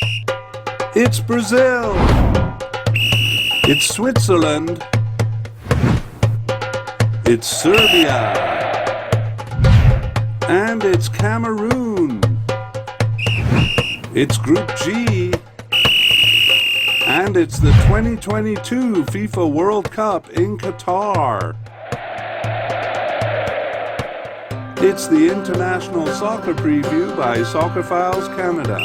It's Brazil. It's Switzerland. It's Serbia. And it's Cameroon. It's Group G. And it's the 2022 FIFA World Cup in Qatar. It's the International Soccer Preview by Soccerphiles Canada.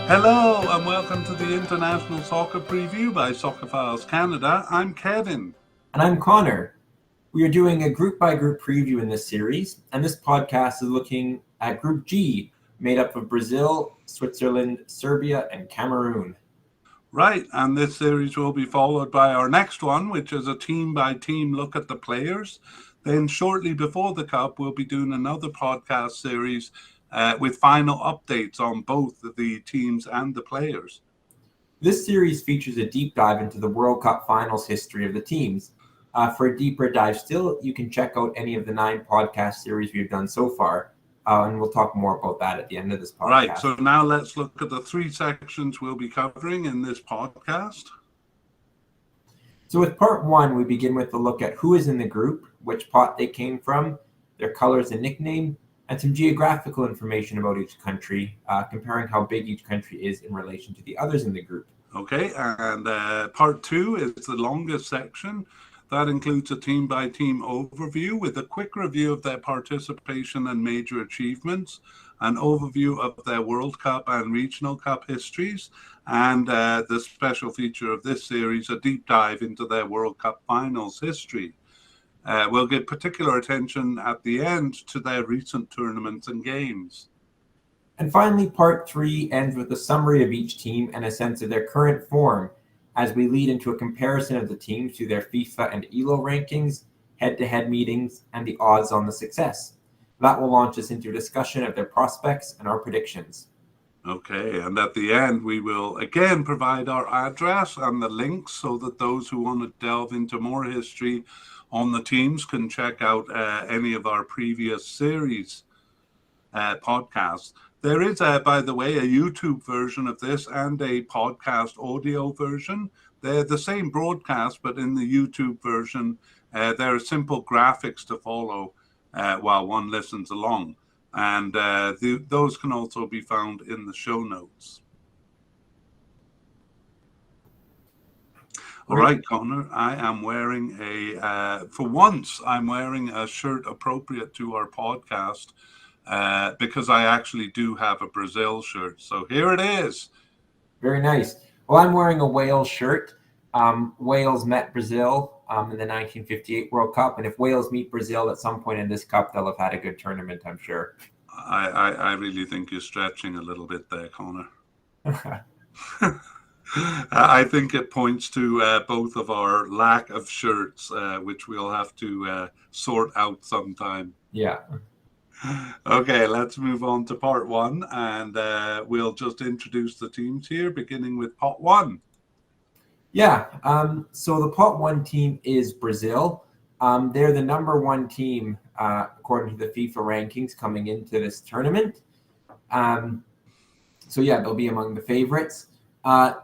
Hello and welcome to the International Soccer Preview by Soccerphiles Canada. I'm Kevin. And I'm Connor. We are doing a group-by-group preview in this series, and this podcast is looking at Group G, made up of Brazil, Switzerland, Serbia, and Cameroon. Right, and this series will be followed by our next one, which is a team-by-team look at the players. Then shortly before the Cup, we'll be doing another podcast series with final updates on both the teams and the players. This series features a deep dive into the World Cup finals history of the teams. For a deeper dive still, you can check out any of the 9 podcast series we've done so far, and we'll talk more about that at the end of this podcast. Right, so now let's look at the 3 sections we'll be covering in this podcast. So with part 1, we begin with a look at who is in the group, which pot they came from, their colors and nickname, and some geographical information about each country, comparing how big each country is in relation to the others in the group. Okay, and part 2 is the longest section. That includes a team-by-team overview with a quick review of their participation and major achievements, an overview of their World Cup and Regional Cup histories, and the special feature of this series, a deep dive into their World Cup finals history. We'll give particular attention at the end to their recent tournaments and games. And finally, part 3 ends with a summary of each team and a sense of their current form as we lead into a comparison of the teams to their FIFA and ELO rankings, head-to-head meetings, and the odds on the success. That will launch us into a discussion of their prospects and our predictions. Okay, and at the end, we will again provide our address and the links so that those who want to delve into more history on the teams can check out any of our previous series podcasts. There is, by the way, a YouTube version of this and a podcast audio version. They're the same broadcast, but in the YouTube version, there are simple graphics to follow while one listens along. And those can also be found in the show notes. All right, Connor, I am wearing for once, I'm wearing a shirt appropriate to our podcast because I actually do have a Brazil shirt. So here it is. Very nice. Well, I'm wearing a Wales shirt. Wales met Brazil in the 1958 World Cup. And if Wales meet Brazil at some point in this cup, they'll have had a good tournament, I'm sure. I really think you're stretching a little bit there, Connor. I think it points to both of our lack of shirts, which we'll have to sort out sometime. Yeah. Okay, let's move on to part 1, and we'll just introduce the teams here, beginning with pot 1. Yeah, so the pot 1 team is Brazil. They're the number 1 team, according to the FIFA rankings, coming into this tournament. So yeah, they'll be among the favorites.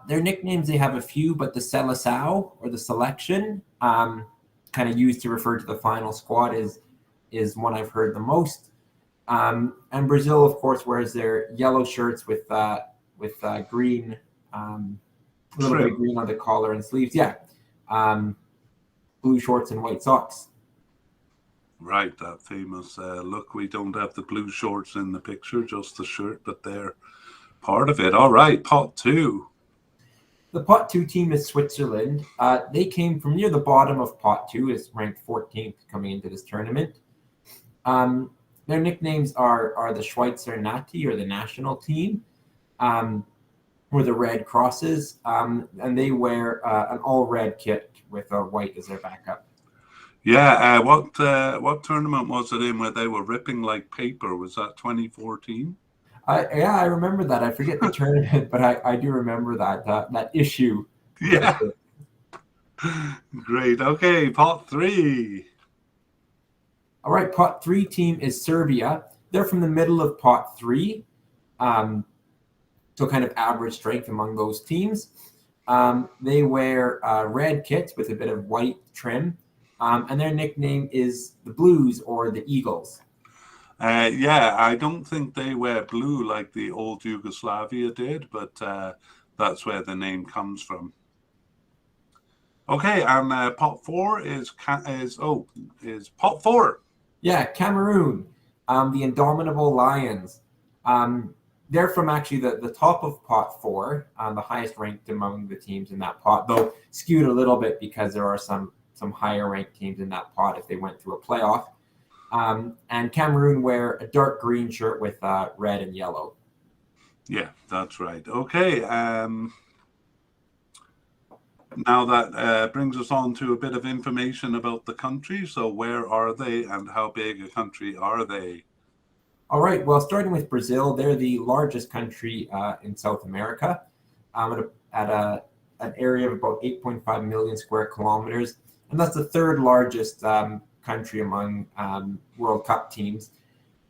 Their nicknames, they have a few, but the Seleção, or the selection, kind of used to refer to the final squad, is one I've heard the most. And Brazil, of course, wears their yellow shirts with green, a little bit of green on the collar and sleeves. Yeah, blue shorts and white socks. Right, that famous look. We don't have the blue shorts in the picture, just the shirt, but they're part of it. All right, pot 2. The pot 2 team is Switzerland. They came from near the bottom of pot 2, is ranked 14th coming into this tournament. Their nicknames are the Schweizer Nati, or the national team, or the Red Crosses, and they wear an all-red kit with white as their backup. Yeah, what tournament was it in where they were ripping like paper? Was that 2014? I remember that. I forget the tournament, but I do remember that issue. Yeah. Great. Okay, pot three. All right, pot three team is Serbia. They're from the middle of pot three, so kind of average strength among those teams. They wear red kits with a bit of white trim, and their nickname is the Blues or the Eagles. Yeah, I don't think they wear blue like the old Yugoslavia did, but that's where the name comes from. Okay, and pot four is pot four. Yeah, Cameroon, the Indomitable Lions. They're from actually the top of pot four, the highest ranked among the teams in that pot, though skewed a little bit because there are some higher ranked teams in that pot if they went through a playoff. And Cameroon wear a dark green shirt with red and yellow. Yeah, that's right. Okay. Now that brings us on to a bit of information about the country. So where are they and how big a country are they? All right. Well, starting with Brazil, they're the largest country in South America, at an area of about 8.5 million square kilometers, and that's the third largest country among World Cup teams.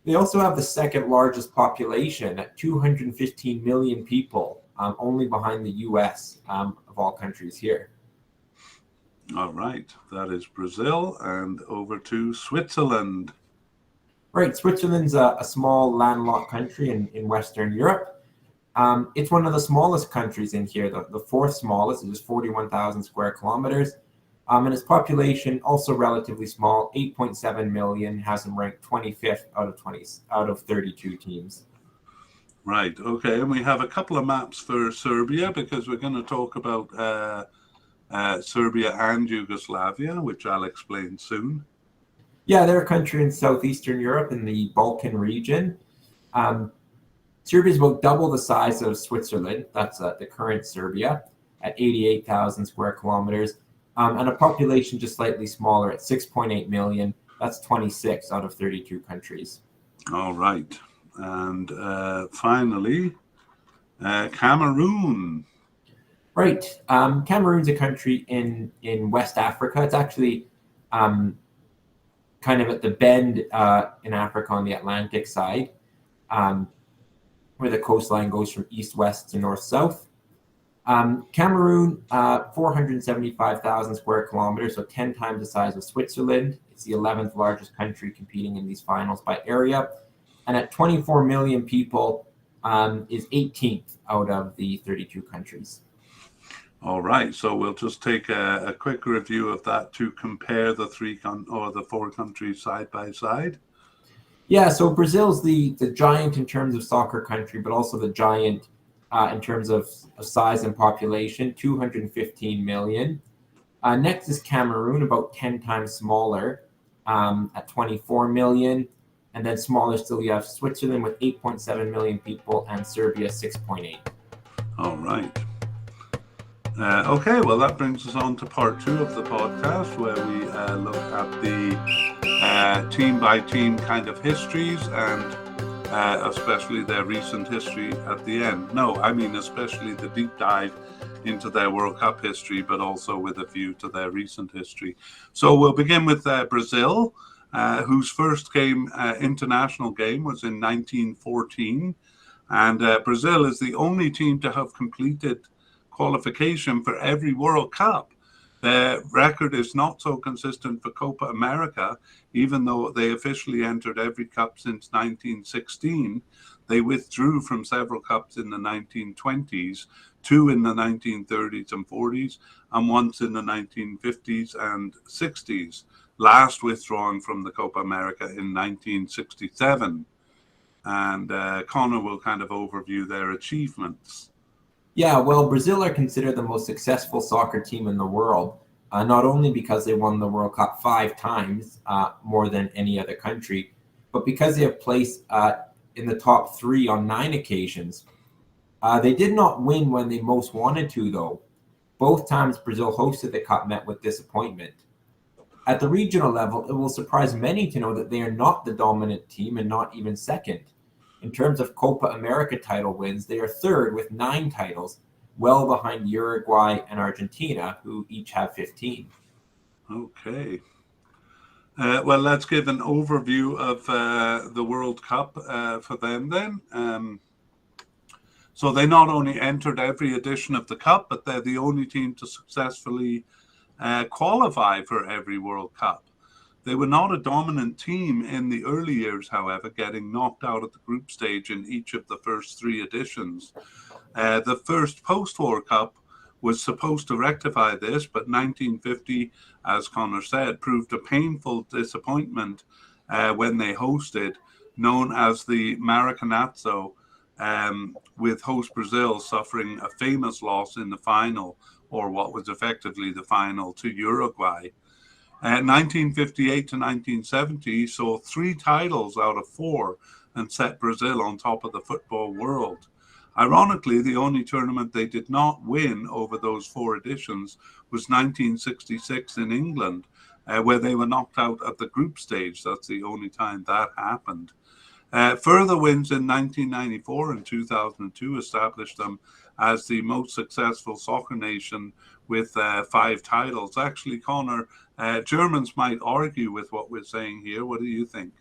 They also have the second largest population at 215 million people, only behind the U.S. Of all countries here. All right, that is Brazil, and over to Switzerland. Right, Switzerland's a small landlocked country in Western Europe. It's one of the smallest countries in here, the fourth smallest. It is 41,000 square kilometers. And its population also relatively small, 8.7 million, has them ranked 25th out of 32 teams. Right. Okay. And we have a couple of maps for Serbia because we're going to talk about Serbia and Yugoslavia, which I'll explain soon. Yeah, they're a country in southeastern Europe in the Balkan region. Serbia is about double the size of Switzerland. That's the current Serbia at 88,000 square kilometers. And a population just slightly smaller at 6.8 million. That's 26 out of 32 countries. All right. And finally, Cameroon. Right. Cameroon's a country in West Africa. It's actually kind of at the bend in Africa on the Atlantic side, where the coastline goes from east-west to north-south. Cameroon, 475,000 square kilometers, so 10 times the size of Switzerland. It's the 11th largest country competing in these finals by area. And at 24 million people, is 18th out of the 32 countries. All right, so we'll just take a quick review of that to compare the the four countries side by side. Yeah, so Brazil's the giant in terms of soccer country, but also the giant in terms of size and population, 215 million. Next is Cameroon, about 10 times smaller, at 24 million. And then smaller still, you have Switzerland with 8.7 million people and Serbia 6.8. All right. Okay, well, that brings us on to part 2 of the podcast, where we look at the team-by-team kind of histories and especially their recent history at the end. No, I mean especially the deep dive into their World Cup history, but also with a view to their recent history. So we'll begin with Brazil, whose first international game was in 1914. And Brazil is the only team to have completed qualification for every World Cup. Their record is not so consistent for Copa America, even though they officially entered every cup since 1916. They withdrew from several cups in the 1920s, 2 in the 1930s and 40s, and once in the 1950s and 60s, last withdrawn from the Copa America in 1967. And Connor will kind of overview their achievements. Yeah, well, Brazil are considered the most successful soccer team in the world, not only because they won the World Cup 5 times, more than any other country, but because they have placed in the top 3 on 9 occasions. They did not win when they most wanted to, though. Both times Brazil hosted the Cup met with disappointment. At the regional level, it will surprise many to know that they are not the dominant team and not even second. In terms of Copa America title wins, they are third with 9 titles, well behind Uruguay and Argentina, who each have 15. Okay. Well, let's give an overview of the World Cup for them then. So they not only entered every edition of the Cup, but they're the only team to successfully qualify for every World Cup. They were not a dominant team in the early years, however, getting knocked out at the group stage in each of the first three editions. The first post-war Cup was supposed to rectify this, but 1950, as Connor said, proved a painful disappointment when they hosted, known as the Maracanazo, with host Brazil suffering a famous loss in the final, or what was effectively the final, to Uruguay. 1958 to 1970 saw 3 titles out of 4 and set Brazil on top of the football world. Ironically, the only tournament they did not win over those 4 editions was 1966 in England, where they were knocked out at the group stage. That's the only time that happened. Further wins in 1994 and 2002 established them as the most successful soccer nation with 5 titles. Actually, Connor, Germans might argue with what we're saying here. What do you think?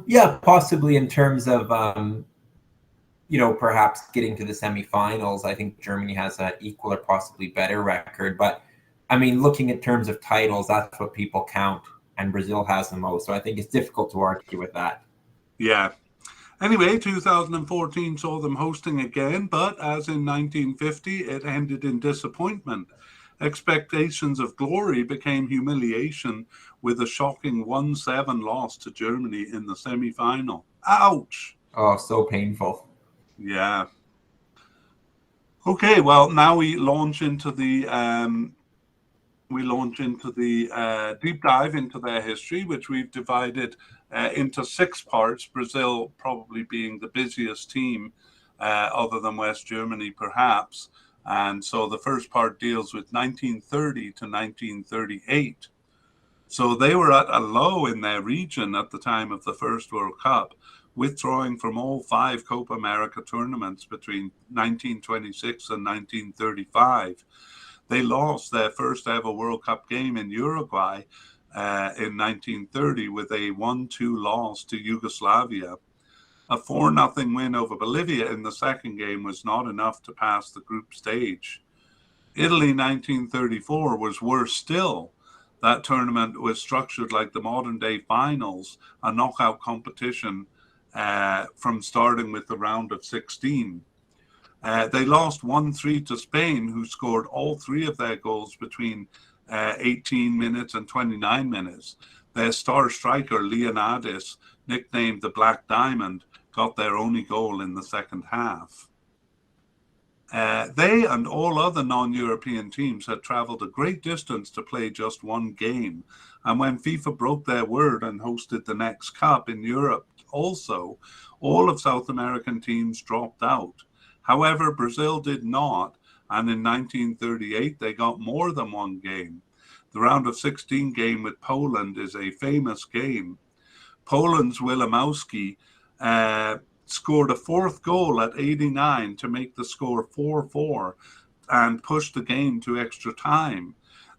Yeah, possibly in terms of perhaps getting to the semifinals. I think Germany has an equal or possibly better record. But I mean, looking at terms of titles, that's what people count, and Brazil has the most. So I think it's difficult to argue with that. Yeah. Anyway, 2014 saw them hosting again, but as in 1950, it ended in disappointment. Expectations of glory became humiliation with a shocking 1-7 loss to Germany in the semi-final. Ouch! Oh, so painful. Yeah. Okay, well, now we launch into the deep dive into their history, which we've divided into 6 parts, Brazil probably being the busiest team other than West Germany, perhaps. And so the first part deals with 1930 to 1938. So they were at a low in their region at the time of the first World Cup, withdrawing from all 5 Copa America tournaments between 1926 and 1935. They lost their first ever World Cup game in Uruguay in 1930 with a 1-2 loss to Yugoslavia. A 4-0 win over Bolivia in the second game was not enough to pass the group stage. Italy 1934 was worse still. That tournament was structured like the modern day finals, a knockout competition from starting with the round of 16. They lost 1-3 to Spain, who scored all 3 of their goals between 18 minutes and 29 minutes. Their star striker, Leonardes, nicknamed the Black Diamond, got their only goal in the second half. They and all other non-European teams had traveled a great distance to play just 1 game. And when FIFA broke their word and hosted the next cup in Europe also, all of South American teams dropped out. However, Brazil did not, and in 1938 they got more than 1 game. The round of 16 game with Poland is a famous game. Poland's Wilimowski scored a 4th goal at 89 to make the score 4-4 and push the game to extra time.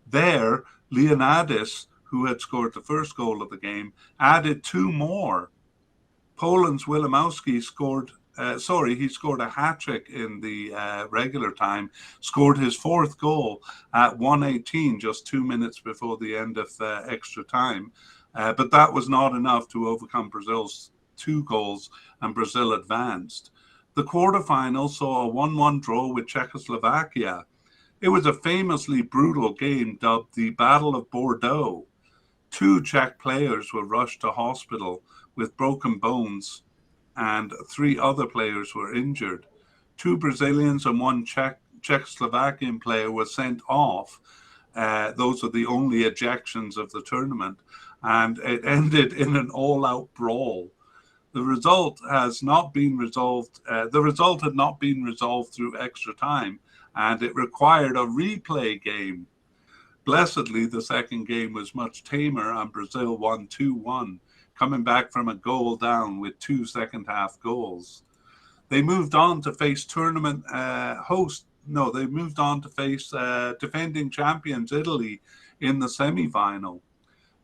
There, Leonardes, who had scored the first goal of the game, added 2 more. Poland's Wilimowski scored a hat-trick in the regular time, scored his 4th goal at 1:18, just 2 minutes before the end of extra time. But that was not enough to overcome Brazil's 2 goals, and Brazil advanced. The quarterfinals saw a 1-1 draw with Czechoslovakia. It was a famously brutal game dubbed the Battle of Bordeaux. 2 Czech players were rushed to hospital with broken bones, and 3 other players were injured. 2 Brazilians and 1 Czechoslovakian player were sent off. Those are the only ejections of the tournament, and it ended in an all-out brawl. The result has not been resolved. The result had not been resolved through extra time, and it required a replay game. Blessedly, the second game was much tamer, and Brazil won 2-1, coming back from a goal down with 2 second-half goals. They moved on to face tournament host. No, they moved on to face defending champions Italy in the semi-final.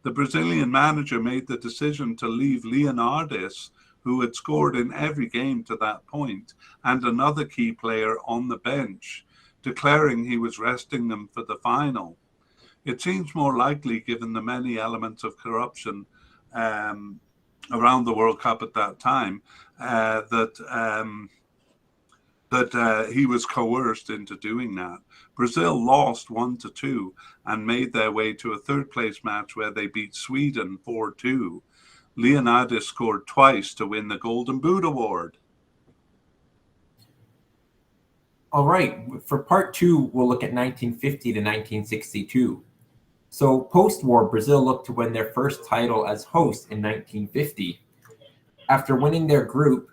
The Brazilian manager made the decision to leave Leonardes, who had scored in every game to that point, and another key player on the bench, declaring he was resting them for the final. It seems more likely, given the many elements of corruption around the World Cup at that time, that he was coerced into doing that. Brazil lost 1-2 and made their way to a third place match where they beat Sweden 4-2. Leonardes scored twice to win the Golden Boot Award. All right, for part two, we'll look at 1950 to 1962. So post-war, Brazil looked to win their first title as host in 1950. After winning their group,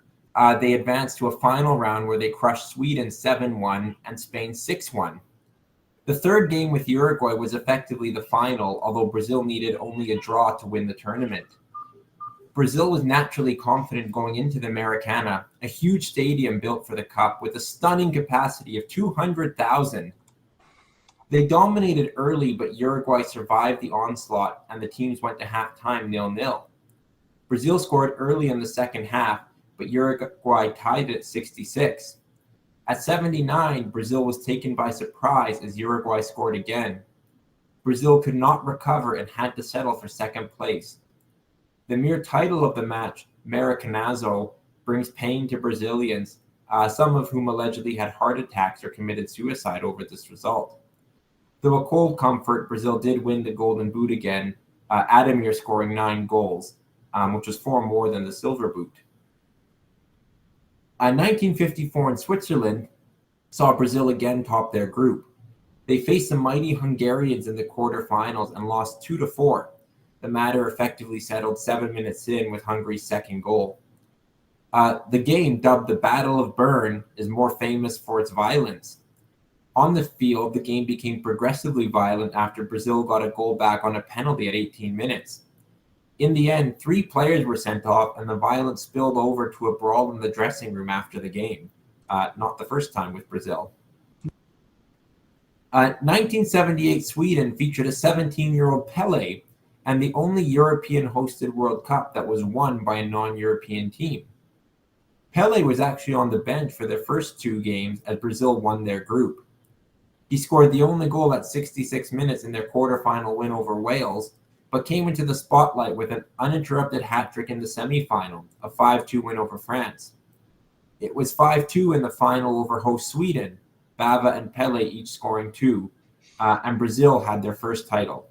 they advanced to a final round where they crushed Sweden 7-1 and Spain 6-1. The third game with Uruguay was effectively the final, although Brazil needed only a draw to win the tournament. Brazil was naturally confident going into the Maracana, a huge stadium built for the Cup with a stunning capacity of 200,000. They dominated early, but Uruguay survived the onslaught and the teams went to halftime 0-0. Brazil scored early in the second half, but Uruguay tied it at 66. At 79, Brazil was taken by surprise as Uruguay scored again. Brazil could not recover and had to settle for second place. The mere title of the match, Maracanazo, brings pain to Brazilians, some of whom allegedly had heart attacks or committed suicide over this result. Though a cold comfort, Brazil did win the Golden Boot again, Ademir scoring 9 goals, which was 4 more than the Silver Boot. 1954 in Switzerland saw Brazil again top their group. They faced the mighty Hungarians in the quarterfinals and lost 2-4. The matter effectively settled 7 minutes in with Hungary's second goal. The game, dubbed the Battle of Bern, is more famous for its violence. On the field, the game became progressively violent after Brazil got a goal back on a penalty at 18 minutes. In the end, 3 players were sent off, and the violence spilled over to a brawl in the dressing room after the game. Not the first time with Brazil. 1978 Sweden featured a 17-year-old Pelé, and the only European-hosted World Cup that was won by a non-European team. Pelé was actually on the bench for their first 2 games as Brazil won their group. He scored the only goal at 66 minutes in their quarterfinal win over Wales, but came into the spotlight with an uninterrupted hat-trick in the semi-final, a 5-2 win over France. It was 5-2 in the final over host Sweden, Bava and Pelé each scoring 2, and Brazil had their first title.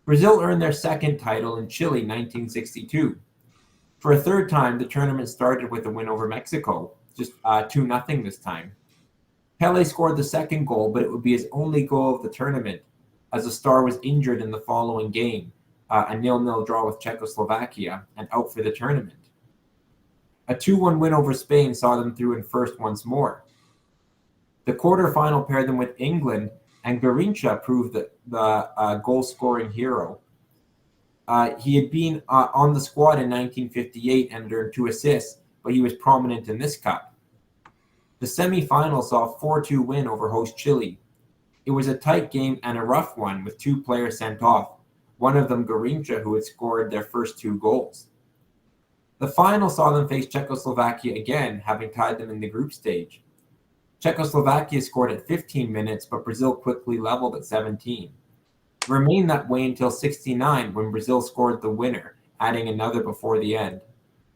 Brazil earned their second title in Chile 1962. For a third time, the tournament started with a win over Mexico, just 2-0 this time. Pelé scored the second goal, but it would be his only goal of the tournament, as the star was injured in the following game, a 0-0 draw with Czechoslovakia, and out for the tournament. A 2-1 win over Spain saw them through in first once more. The quarterfinal paired them with England, and Garrincha proved the goal-scoring hero. He had been on the squad in 1958 and earned 2 assists, but he was prominent in this cup. The semi-final saw a 4-2 win over host Chile. It was a tight game and a rough one with 2 players sent off, one of them Garrincha, who had scored their first 2 goals. The final saw them face Czechoslovakia again, having tied them in the group stage. Czechoslovakia scored at 15 minutes, but Brazil quickly leveled at 17. It remained that way until 69 when Brazil scored the winner, adding another before the end.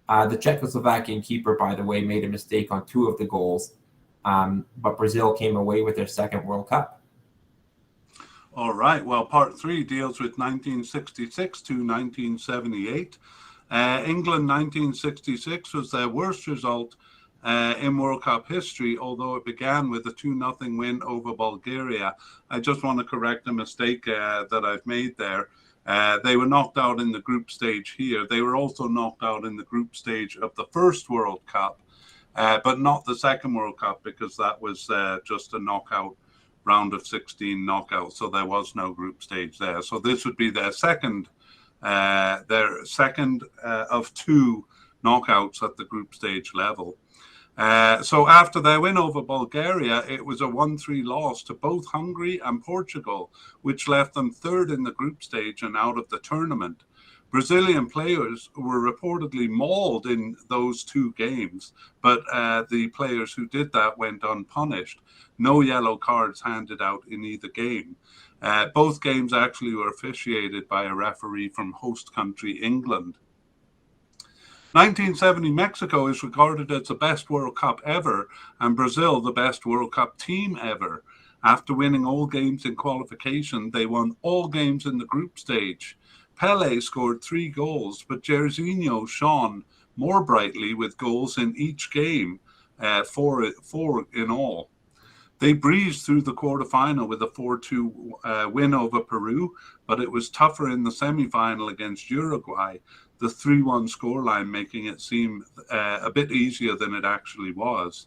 The Czechoslovakian keeper, by the way, made a mistake on 2 of the goals, but Brazil came away with their second World Cup. All right. Well, part 3 deals with 1966 to 1978. England 1966 was their worst result in World Cup history, although it began with a 2-0 win over Bulgaria. I just want to correct a mistake that I've made there. They were knocked out in the group stage here. They were also knocked out in the group stage of the first World Cup, but not the second World Cup, because that was just a knockout round of 16 knockout, so there was no group stage there. So this would be their second of 2 knockouts at the group stage level. So after their win over Bulgaria, it was a 1-3 loss to both Hungary and Portugal, which left them third in the group stage and out of the tournament. Brazilian players were reportedly mauled in those two games, but the players who did that went unpunished. No yellow cards handed out in either game. Both games actually were officiated by a referee from host country England. 1970 Mexico is regarded as the best World Cup ever, and Brazil the best World Cup team ever. After winning all games in qualification, they won all games in the group stage. Pelé scored 3 goals, but Jairzinho shone more brightly with goals in each game, four in all. They breezed through the quarterfinal with a 4-2 win over Peru, but it was tougher in the semifinal against Uruguay, the 3-1 scoreline making it seem a bit easier than it actually was.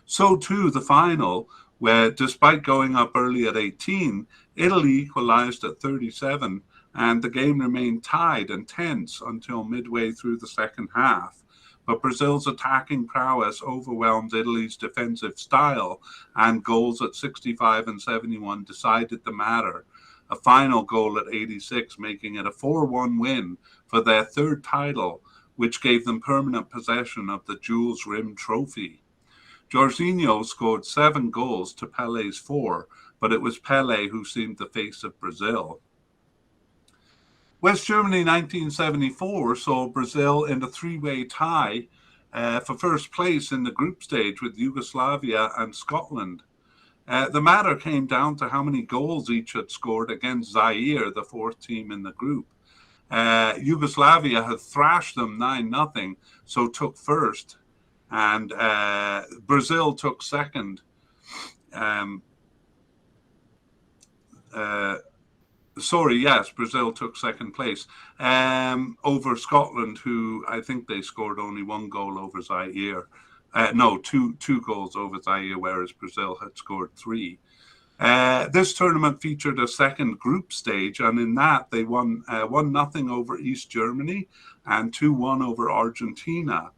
So too the final, where despite going up early at 18, Italy equalized at 37, and the game remained tied and tense until midway through the second half. But Brazil's attacking prowess overwhelmed Italy's defensive style, and goals at 65 and 71 decided the matter. A final goal at 86, making it a 4-1 win for their third title, which gave them permanent possession of the Jules Rimet trophy. Jairzinho scored 7 goals to Pelé's 4, but it was Pelé who seemed the face of Brazil. West Germany 1974 saw Brazil in a 3-way tie for first place in the group stage with Yugoslavia and Scotland. The matter came down to how many goals each had scored against Zaire, the 4th team in the group. Yugoslavia had thrashed them 9-0, so took first, and Brazil took second. Brazil took second place over Scotland, who I think they scored only 1 goal over Zaire. Two goals over Zaire, whereas Brazil had scored 3. This tournament featured a second group stage, and in that they won 1-0 over East Germany and 2-1 over Argentina.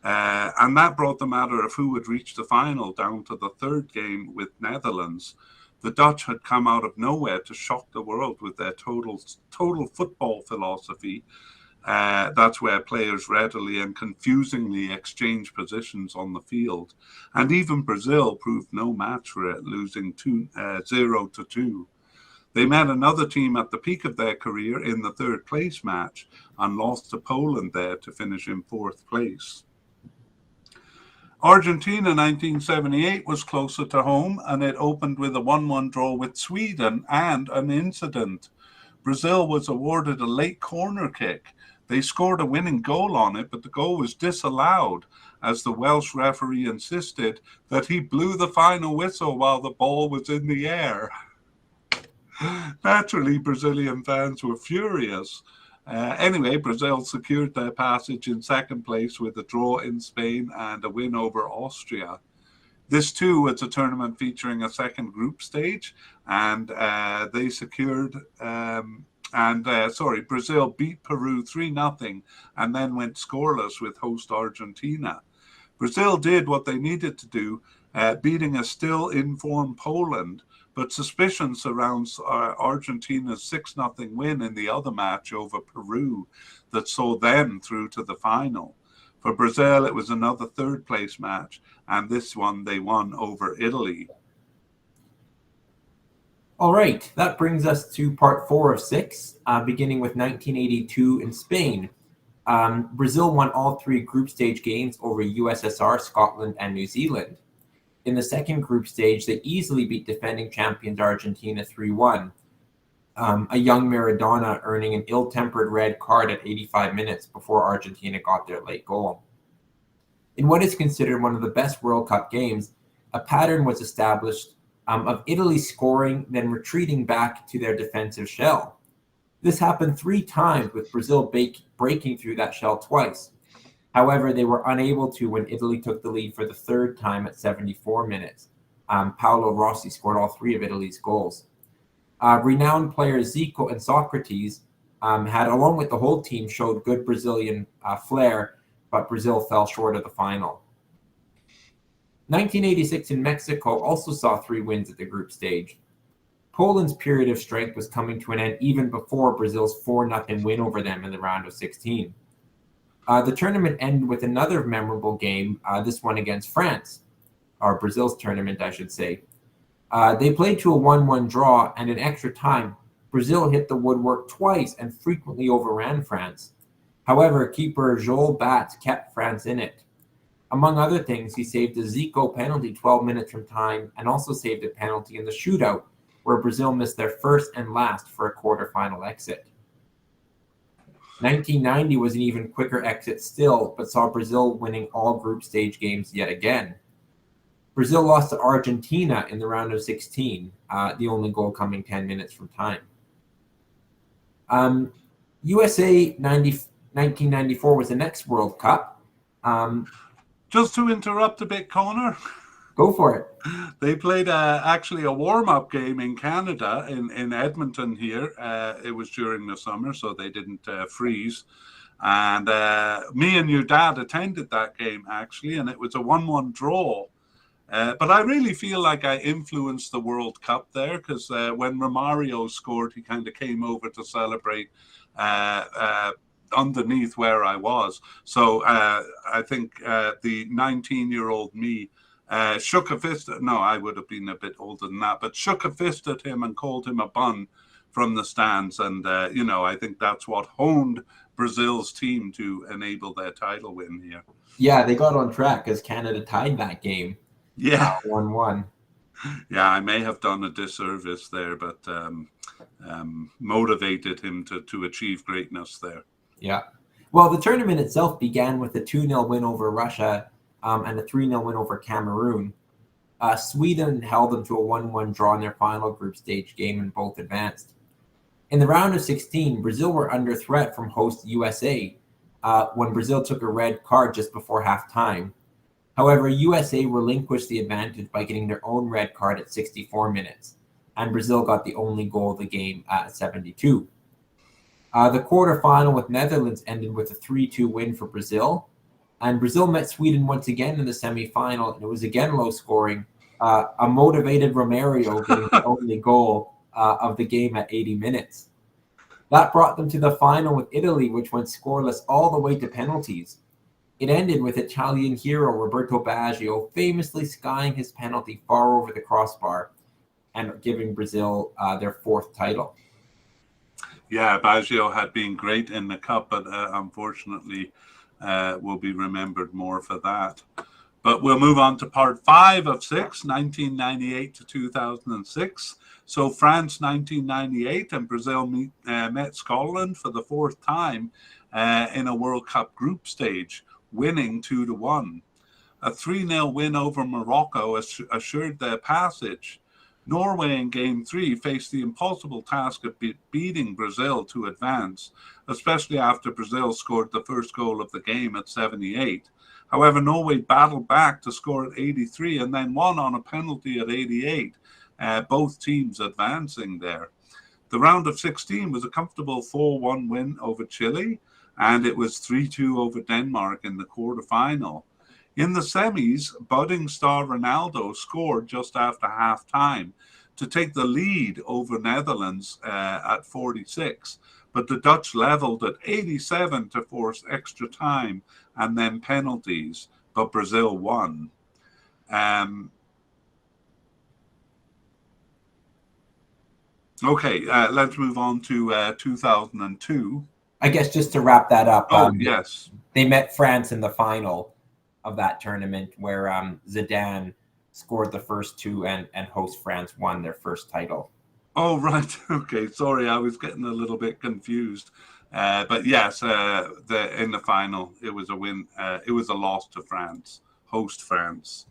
And that brought the matter of who would reach the final down to the third game with Netherlands. The Dutch had come out of nowhere to shock the world with their total football philosophy. That's where players readily and confusingly exchange positions on the field. And even Brazil proved no match for it, losing 0-2. They met another team at the peak of their career in the third place match and lost to Poland there to finish in 4th place. Argentina 1978 was closer to home, and it opened with a 1-1 draw with Sweden and an incident. Brazil was awarded a late corner kick. They scored a winning goal on it, but the goal was disallowed as the Welsh referee insisted that he blew the final whistle while the ball was in the air. Naturally, Brazilian fans were furious. Anyway, Brazil secured their passage in second place with a draw in Spain and a win over Austria. This too was a tournament featuring a second group stage, and they secured. Brazil beat Peru 3-0 and then went scoreless with host Argentina. Brazil did what they needed to do, beating a still in form Poland, but suspicion surrounds Argentina's 6-0 win in the other match over Peru that saw them through to the final. For Brazil, it was another third place match, and this one they won over Italy. All right, that brings us to part 4 of 6, beginning with 1982 in Spain. Brazil won all 3 group stage games over USSR, Scotland, and New Zealand. In the second group stage, they easily beat defending champions Argentina 3-1, a young Maradona earning an ill-tempered red card at 85 minutes before Argentina got their late goal. In what is considered one of the best World Cup games, a pattern was established of Italy scoring, then retreating back to their defensive shell. This happened 3 times, with Brazil breaking through that shell twice. However, they were unable to when Italy took the lead for the 3rd time at 74 minutes. Paolo Rossi scored all 3 of Italy's goals. Renowned players Zico and Socrates had, along with the whole team, showed good Brazilian flair, but Brazil fell short of the final. 1986 in Mexico also saw 3 wins at the group stage. Poland's period of strength was coming to an end even before Brazil's 4-0 win over them in the round of 16. The tournament ended with another memorable game, this one against France, or Brazil's tournament, I should say. They played to a 1-1 draw, and in extra time, Brazil hit the woodwork twice and frequently overran France. However, keeper Joel Batz kept France in it. Among other things, he saved a Zico penalty 12 minutes from time and also saved a penalty in the shootout, where Brazil missed their first and last for a quarterfinal exit. 1990 was an even quicker exit still, but saw Brazil winning all group stage games yet again. Brazil lost to Argentina in the round of 16, the only goal coming 10 minutes from time. USA 1994 was the next World Cup. Just to interrupt a bit, Connor. Go for it. They played actually a warm-up game in Canada, in Edmonton here. It was during the summer, so they didn't freeze. And me and your dad attended that game, actually, and it was a 1-1 draw. But I really feel like I influenced the World Cup there, because when Romario scored, he kind of came over to celebrate underneath where I was. So I think the 19-year-old me shook a fist. No, I would have been a bit older than that, but shook a fist at him and called him a bun from the stands. And, I think that's what honed Brazil's team to enable their title win here. Yeah, they got on track because Canada tied that game. Yeah. 1-1. Yeah, I may have done a disservice there, but motivated him to achieve greatness there. Yeah. Well, the tournament itself began with a 2-0 win over Russia and a 3-0 win over Cameroon. Sweden held them to a 1-1 draw in their final group stage game and both advanced. In the round of 16, Brazil were under threat from host USA when Brazil took a red card just before halftime. However, USA relinquished the advantage by getting their own red card at 64 minutes, and Brazil got the only goal of the game at 72. The quarterfinal with Netherlands ended with a 3-2 win for Brazil, and Brazil met Sweden once again in the semifinal, and it was again low scoring. A motivated Romario getting the only goal of the game at 80 minutes. That brought them to the final with Italy, which went scoreless all the way to penalties. It ended with Italian hero Roberto Baggio famously skying his penalty far over the crossbar and giving Brazil their 4th title. Yeah, Baggio had been great in the cup, but unfortunately will be remembered more for that. But we'll move on to part 5 of 6, 1998 to 2006. So France 1998 and Brazil met Scotland for the 4th time in a World Cup group stage, winning 2-1. A 3-0 win over Morocco assured their passage. Norway in Game 3 faced the impossible task of beating Brazil to advance, especially after Brazil scored the first goal of the game at 78. However, Norway battled back to score at 83 and then won on a penalty at 88, both teams advancing there. The round of 16 was a comfortable 4-1 win over Chile, and it was 3-2 over Denmark in the quarterfinal. In the semis, budding star Ronaldo scored just after half-time to take the lead over Netherlands at 46, but the Dutch leveled at 87 to force extra time and then penalties, but Brazil won. Okay, let's move on to 2002. I guess just to wrap that up, yes, they met France in the final of that tournament where Zidane scored the first 2 and host France won their first title. Oh, right. Okay, sorry, I was getting a little bit confused. But yes, in the final, it was a win. It was a loss to France, host France.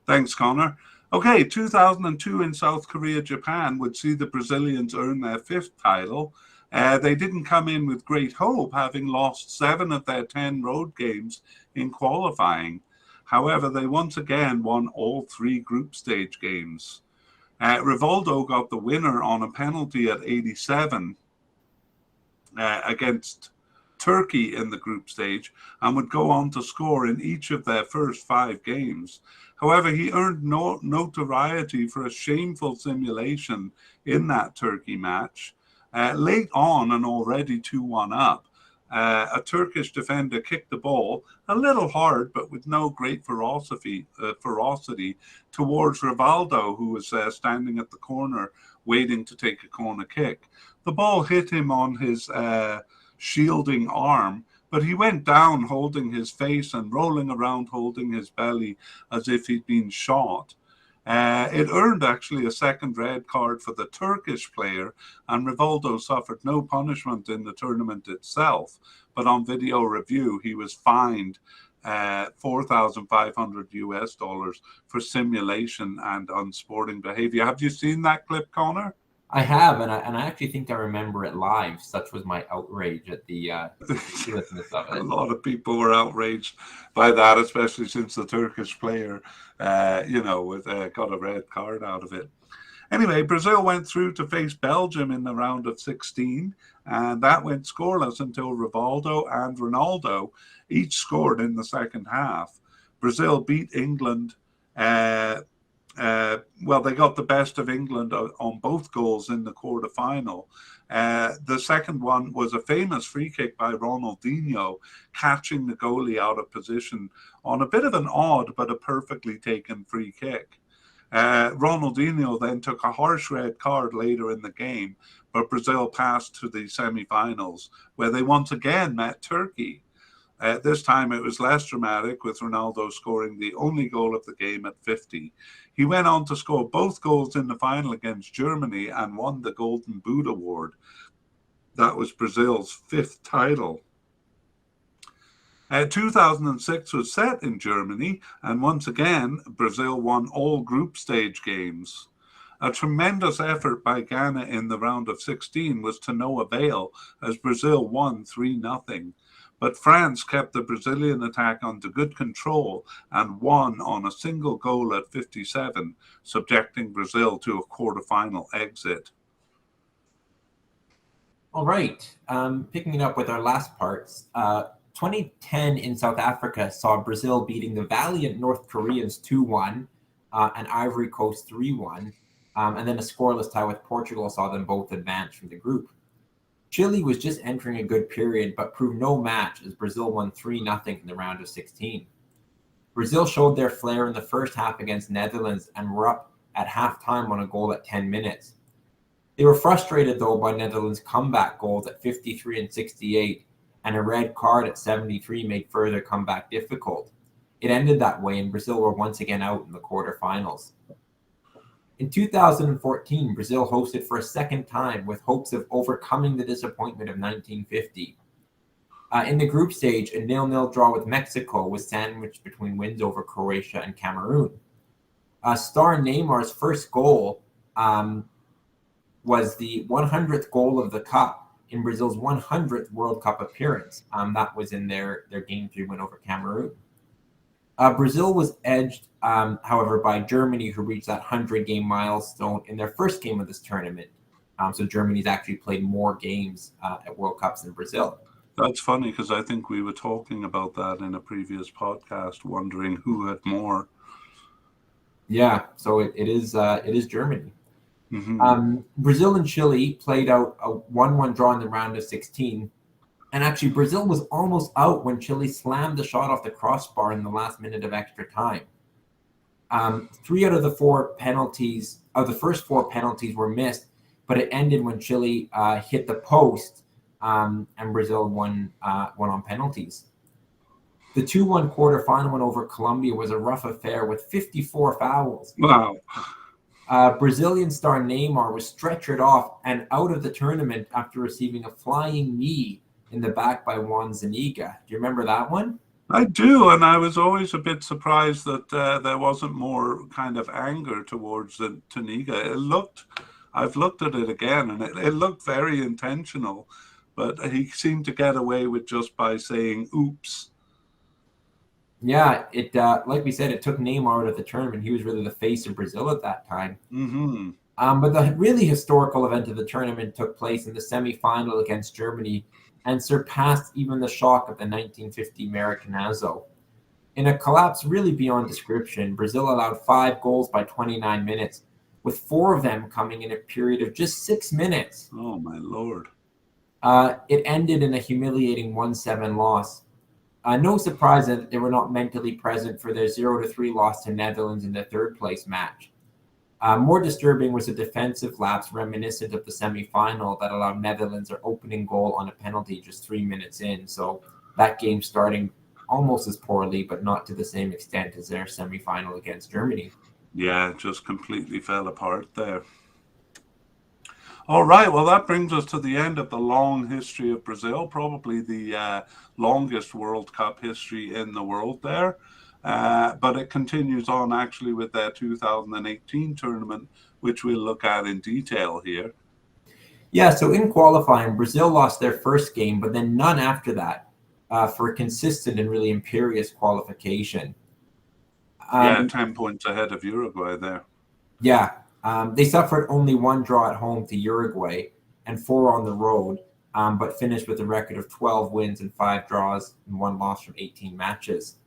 Thanks, Connor. Okay, 2002 in South Korea, Japan would see the Brazilians earn their 5th title. They didn't come in with great hope, having lost 7 of their 10 road games in qualifying. However, they once again won all 3 group stage games. Rivaldo got the winner on a penalty at 87 against Turkey in the group stage and would go on to score in each of their first 5 games. However, he earned no notoriety for a shameful simulation in that Turkey match. Late on and already 2-1 up, a Turkish defender kicked the ball a little hard, but with no great ferocity towards Rivaldo, who was standing at the corner waiting to take a corner kick. The ball hit him on his shielding arm, but he went down holding his face and rolling around holding his belly as if he'd been shot. It earned actually a second red card for the Turkish player, and Rivaldo suffered no punishment in the tournament itself, but on video review he was fined $4,500 for simulation and unsporting behavior. Have you seen that clip, Connor? I have, and I actually think I remember it live. Such was my outrage at the ridiculousness of it. A lot of people were outraged by that, especially since the Turkish player, got a red card out of it. Anyway, Brazil went through to face Belgium in the round of 16, and that went scoreless until Rivaldo and Ronaldo each scored in the second half. Brazil beat England. They got the best of England on both goals in the quarterfinal. The second one was a famous free kick by Ronaldinho, catching the goalie out of position on a bit of an odd but a perfectly taken free kick. Ronaldinho then took a harsh red card later in the game, but Brazil passed to the semi-finals, where they once again met Turkey. This time it was less dramatic, with Ronaldo scoring the only goal of the game at 50. He went on to score both goals in the final against Germany and won the Golden Boot Award. That was Brazil's 5th title. 2006 was set in Germany, and once again, Brazil won all group stage games. A tremendous effort by Ghana in the round of 16 was to no avail, as Brazil won 3-0. But France kept the Brazilian attack under good control and won on a single goal at 57, subjecting Brazil to a quarterfinal exit. All right, picking it up with our last parts, 2010 in South Africa saw Brazil beating the valiant North Koreans 2-1 and Ivory Coast 3-1, and then a scoreless tie with Portugal saw them both advance from the group. Chile was just entering a good period, but proved no match as Brazil won 3-0 in the round of 16. Brazil showed their flair in the first half against Netherlands and were up at halftime on a goal at 10 minutes. They were frustrated, though, by Netherlands' comeback goals at 53 and 68, and a red card at 73 made further comeback difficult. It ended that way, and Brazil were once again out in the quarterfinals. In 2014, Brazil hosted for a second time with hopes of overcoming the disappointment of 1950. In the group stage, a 0-0 draw with Mexico was sandwiched between wins over Croatia and Cameroon. Star Neymar's first goal was the 100th goal of the Cup in Brazil's 100th World Cup appearance. That was in their Game 3 win over Cameroon. Brazil was edged, however, by Germany, who reached that 100-game milestone in their first game of this tournament. So Germany's actually played more games at World Cups than Brazil. That's funny, because I think we were talking about that in a previous podcast, wondering who had more. Yeah, so it is Germany. Mm-hmm. Brazil and Chile played out a 1-1 draw in the round of 16. And actually, Brazil was almost out when Chile slammed the shot off the crossbar in the last minute of extra time. 3 out of the 4 penalties, the first 4 penalties were missed, but it ended when Chile hit the post, and Brazil won on penalties. The 2-1 quarterfinal win over Colombia was a rough affair with 54 fouls. Wow. Brazilian star Neymar was stretchered off and out of the tournament after receiving a flying knee in the back by Juan Zuniga. Do you remember that one? I do, and I was always a bit surprised that there wasn't more kind of anger towards Zuniga. I've looked at it again, and it looked very intentional, but he seemed to get away with just by saying oops. Yeah, like we said, it took Neymar out of the tournament. He was really the face of Brazil at that time. Mm-hmm. But the really historical event of the tournament took place in the semifinal against Germany and surpassed even the shock of the 1950 Maracanazo. In a collapse really beyond description, Brazil allowed 5 goals by 29 minutes, with 4 of them coming in a period of just 6 minutes. Oh, my Lord. It ended in a humiliating 1-7 loss. No surprise that they were not mentally present for their 0-3 loss to Netherlands in the third place match. More disturbing was a defensive lapse reminiscent of the semi-final that allowed Netherlands their opening goal on a penalty just 3 minutes in. So that game starting almost as poorly, but not to the same extent as their semi-final against Germany. Yeah, it just completely fell apart there. All right, well, that brings us to the end of the long history of Brazil, probably the longest World Cup history in the world there. But it continues on actually with their 2018 tournament, which we'll look at in detail here. Yeah, so in qualifying, Brazil lost their first game, but then none after that for a consistent and really imperious qualification. Yeah, 10 points ahead of Uruguay there. Yeah, they suffered only 1 draw at home to Uruguay and 4 on the road, but finished with a record of 12 wins and 5 draws and 1 loss from 18 matches.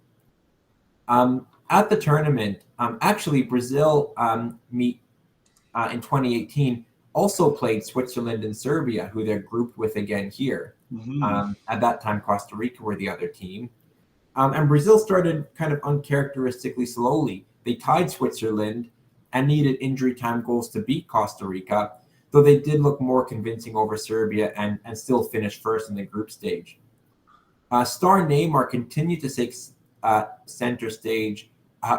At the tournament, actually, Brazil meet in 2018 also played Switzerland and Serbia, who they're grouped with again here. Mm-hmm. At that time, Costa Rica were the other team. And Brazil started kind of uncharacteristically slowly. They tied Switzerland and needed injury time goals to beat Costa Rica, though they did look more convincing over Serbia and still finished first in the group stage. Star Neymar continued to take center stage,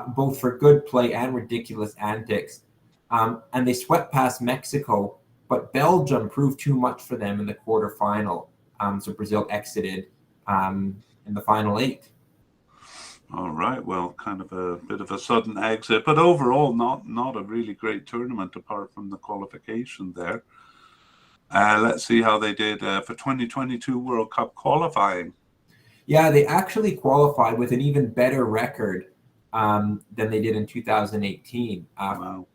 both for good play and ridiculous antics. And they swept past Mexico, but Belgium proved too much for them in the quarterfinal. So Brazil exited in the final 8. All right, well, kind of a bit of a sudden exit, but overall not a really great tournament apart from the qualification there. Let's see how they did for 2022 World Cup qualifying. Yeah, they actually qualified with an even better record than they did in 2018. Wow.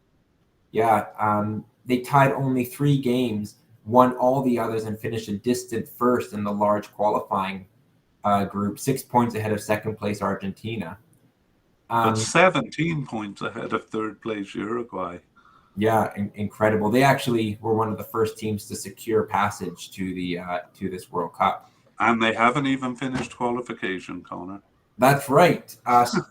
Yeah, they tied only 3 games, won all the others, and finished a distant first in the large qualifying group, 6 points ahead of second place Argentina. But 17 points ahead of third place Uruguay. Yeah, incredible. They actually were one of the first teams to secure passage to the to this World Cup. And they haven't even finished qualification, Connor. That's right.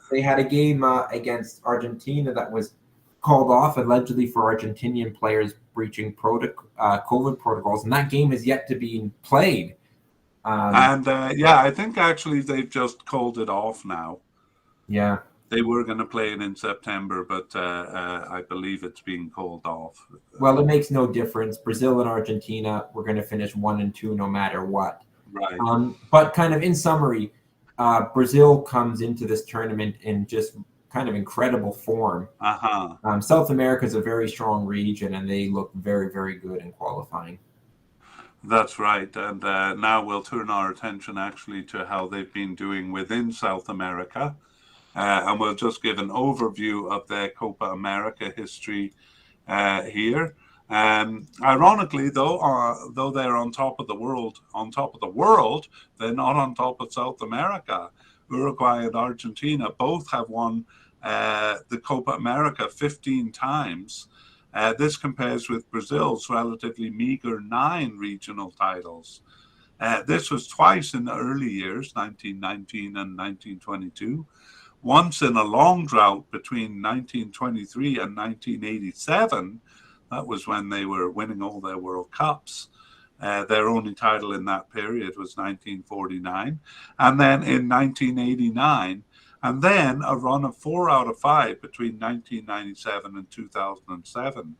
They had a game against Argentina that was called off allegedly for Argentinian players breaching COVID protocols, and that game is yet to be played. And yeah, I think actually they've just called it off now. Yeah. They were going to play it in September, but I believe it's being called off. Well, it makes no difference. Brazil and Argentina, we're going to finish 1 and 2 no matter what. Right. But kind of in summary, Brazil comes into this tournament in just kind of incredible form. South America is a very strong region, and they look very, very good in qualifying. That's right. And now we'll turn our attention actually to how they've been doing within South America. And we'll just give an overview of their Copa America history here. Ironically, though they're on top of the world, they're not on top of South America. Uruguay and Argentina both have won the Copa America 15 times. This compares with Brazil's relatively meager 9 regional titles. This was twice in the early years, 1919 and 1922. Once in a long drought between 1923 and 1987. That was when they were winning all their World Cups. Their only title in that period was 1949. And then in 1989, and then a run of 4 out of 5 between 1997 and 2007.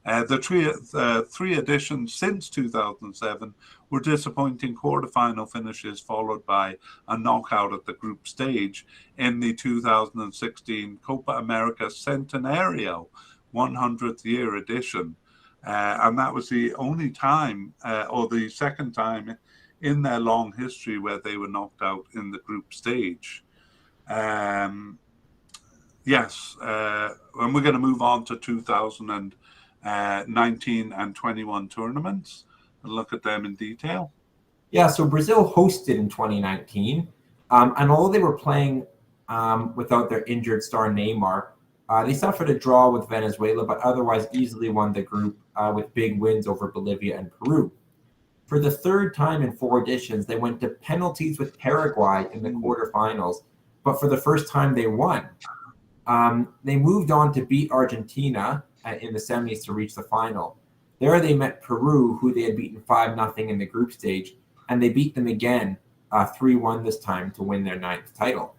The 3 editions since 2007 were disappointing quarterfinal finishes, followed by a knockout at the group stage in the 2016 Copa America Centenario 100th year edition. And that was the only time, or the second time in their long history where they were knocked out in the group stage. Yes, and we're going to move on to 2022 19 and 21 tournaments and look at them in detail. Yeah, so Brazil hosted in 2019, and although they were playing without their injured star Neymar, they suffered a draw with Venezuela, but otherwise easily won the group with big wins over Bolivia and Peru. For the third time in 4 editions, they went to penalties with Paraguay in the quarterfinals, but for the first time they won. They moved on to beat Argentina in the semis to reach the final. There they met Peru, who they had beaten 5-0 in the group stage, and they beat them again 3-1 this time to win their 9th title.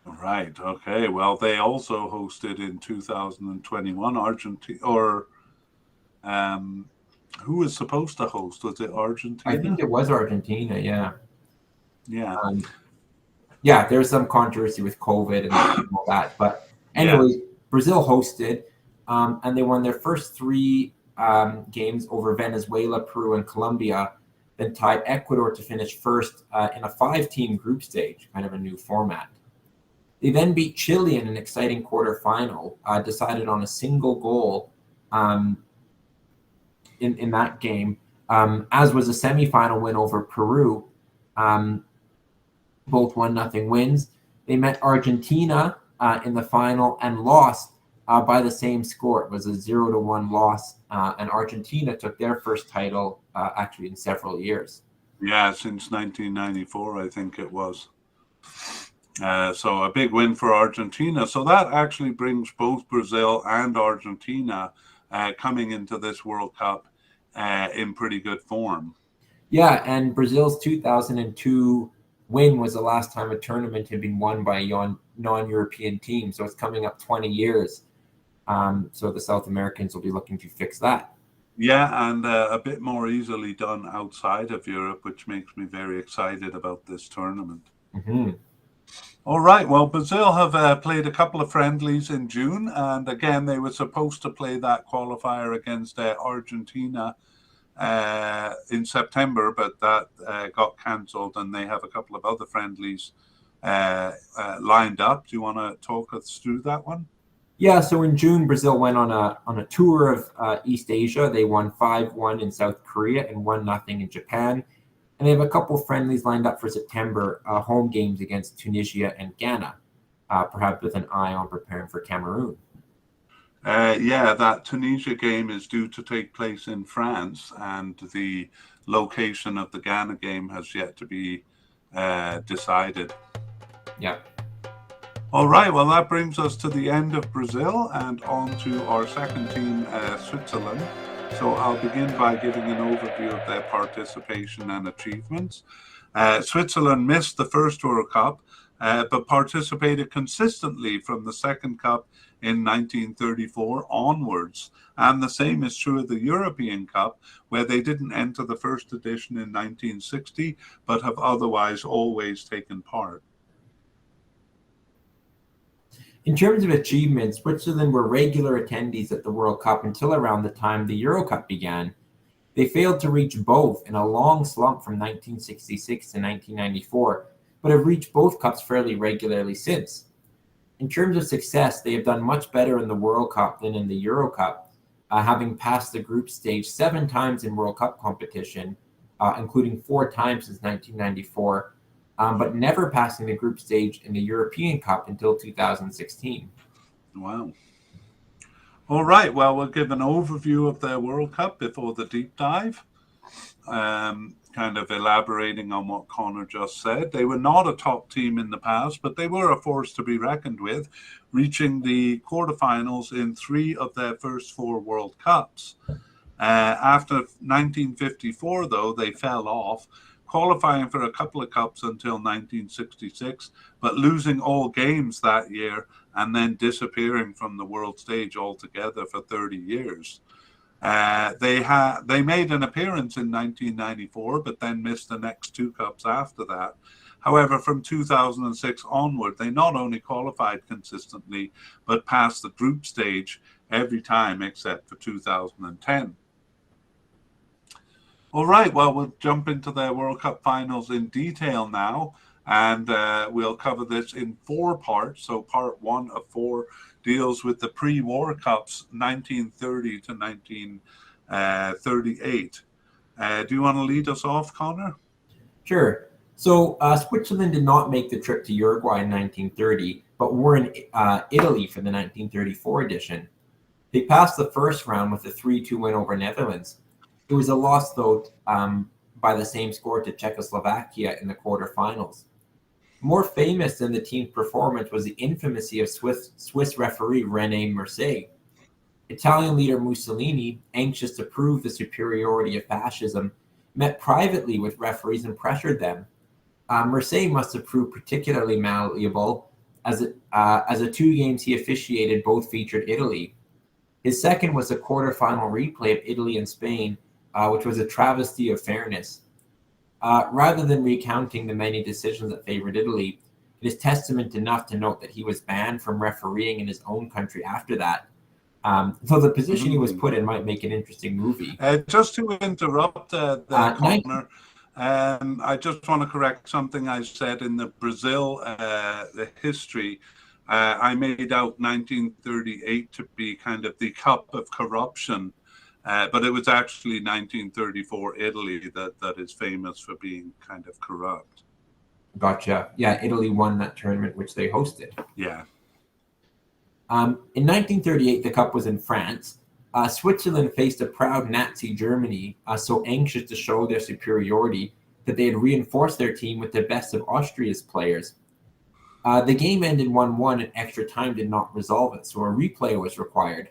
Right. Okay. Well, they also hosted in 2021 Argentina, or who was supposed to host? Was it Argentina? I think it was Argentina. Yeah. Yeah. Yeah. There's some controversy with COVID and all that, but anyways, Brazil hosted, and they won their first 3 games over Venezuela, Peru, and Colombia. Then tied Ecuador to finish first in a 5-team group stage, kind of a new format. They then beat Chile in an exciting quarterfinal, decided on a single goal in that game, as was a semifinal win over Peru. Both 1-0 wins. They met Argentina in the final and lost by the same score. It was a 0-1 loss, and Argentina took their first title actually in several years. Yeah, since 1994, I think it was. So a big win for Argentina. So that actually brings both Brazil and Argentina coming into this World Cup in pretty good form. Yeah, and Brazil's 2002 win was the last time a tournament had been won by a non-European team. So it's coming up 20 years. So the South Americans will be looking to fix that. Yeah, and a bit more easily done outside of Europe, which makes me very excited about this tournament. Mm-hmm. All right. Well, Brazil have played a couple of friendlies in June, and again, they were supposed to play that qualifier against Argentina in September, but that got cancelled, and they have a couple of other friendlies lined up. Do you want to talk us through that one? Yeah. So in June, Brazil went on a tour of East Asia. They won 5-1 in South Korea and 1-0 in Japan. And they have a couple friendlies lined up for September, home games against Tunisia and Ghana, perhaps with an eye on preparing for Cameroon. Yeah, that Tunisia game is due to take place in France, and the location of the Ghana game has yet to be decided. Yeah. All right, well, that brings us to the end of Brazil and on to our second team, Switzerland. So I'll begin by giving an overview of their participation and achievements. Switzerland missed the first World Cup, but participated consistently from the second Cup in 1934 onwards. And the same is true of the European Cup, where they didn't enter the first edition in 1960, but have otherwise always taken part. In terms of achievements, Switzerland were regular attendees at the World Cup until around the time the Euro Cup began. They failed to reach both in a long slump from 1966 to 1994, but have reached both cups fairly regularly since. In terms of success, they have done much better in the World Cup than in the Euro Cup, having passed the group stage 7 times in World Cup competition, including 4 times since 1994. But never passing the group stage in the European Cup until 2016. Wow. All right, well, we'll give an overview of their World Cup before the deep dive, kind of elaborating on what Connor just said. They were not a top team in the past, but they were a force to be reckoned with, reaching the quarterfinals in 3 of their first 4 World Cups. After 1954, though, they fell off, qualifying for a couple of cups until 1966, but losing all games that year and then disappearing from the world stage altogether for 30 years. They made an appearance in 1994, but then missed the next 2 cups after that. However, from 2006 onward, they not only qualified consistently, but passed the group stage every time except for 2010. All right, well, we'll jump into their World Cup finals in detail now, and we'll cover this in 4 parts. So part 1 of 4 deals with the pre-war cups, 1930 to 1938. Do you want to lead us off, Connor? Sure. So Switzerland did not make the trip to Uruguay in 1930, but were in Italy for the 1934 edition. They passed the first round with a 3-2 win over Netherlands. It was a loss, though, by the same score to Czechoslovakia in the quarterfinals. More famous than the team's performance was the infamy of Swiss referee René Mercier. Italian leader Mussolini, anxious to prove the superiority of fascism, met privately with referees and pressured them. Mercier must have proved particularly malleable, as the 2 games he officiated both featured Italy. His second was a quarterfinal replay of Italy and Spain, which was a travesty of fairness. Rather than recounting the many decisions that favored Italy, it is testament enough to note that he was banned from refereeing in his own country after that. So the position he was put in might make an interesting movie. Just to interrupt there, Connor, I just want to correct something I said in the Brazil the history. I made out 1938 to be kind of the cup of corruption, but it was actually 1934 Italy that is famous for being kind of corrupt. Gotcha. Yeah, Italy won that tournament, which they hosted. Yeah. In 1938, the cup was in France. Switzerland faced a proud Nazi Germany, so anxious to show their superiority that they had reinforced their team with the best of Austria's players. The game ended 1-1 and extra time did not resolve it, so a replay was required.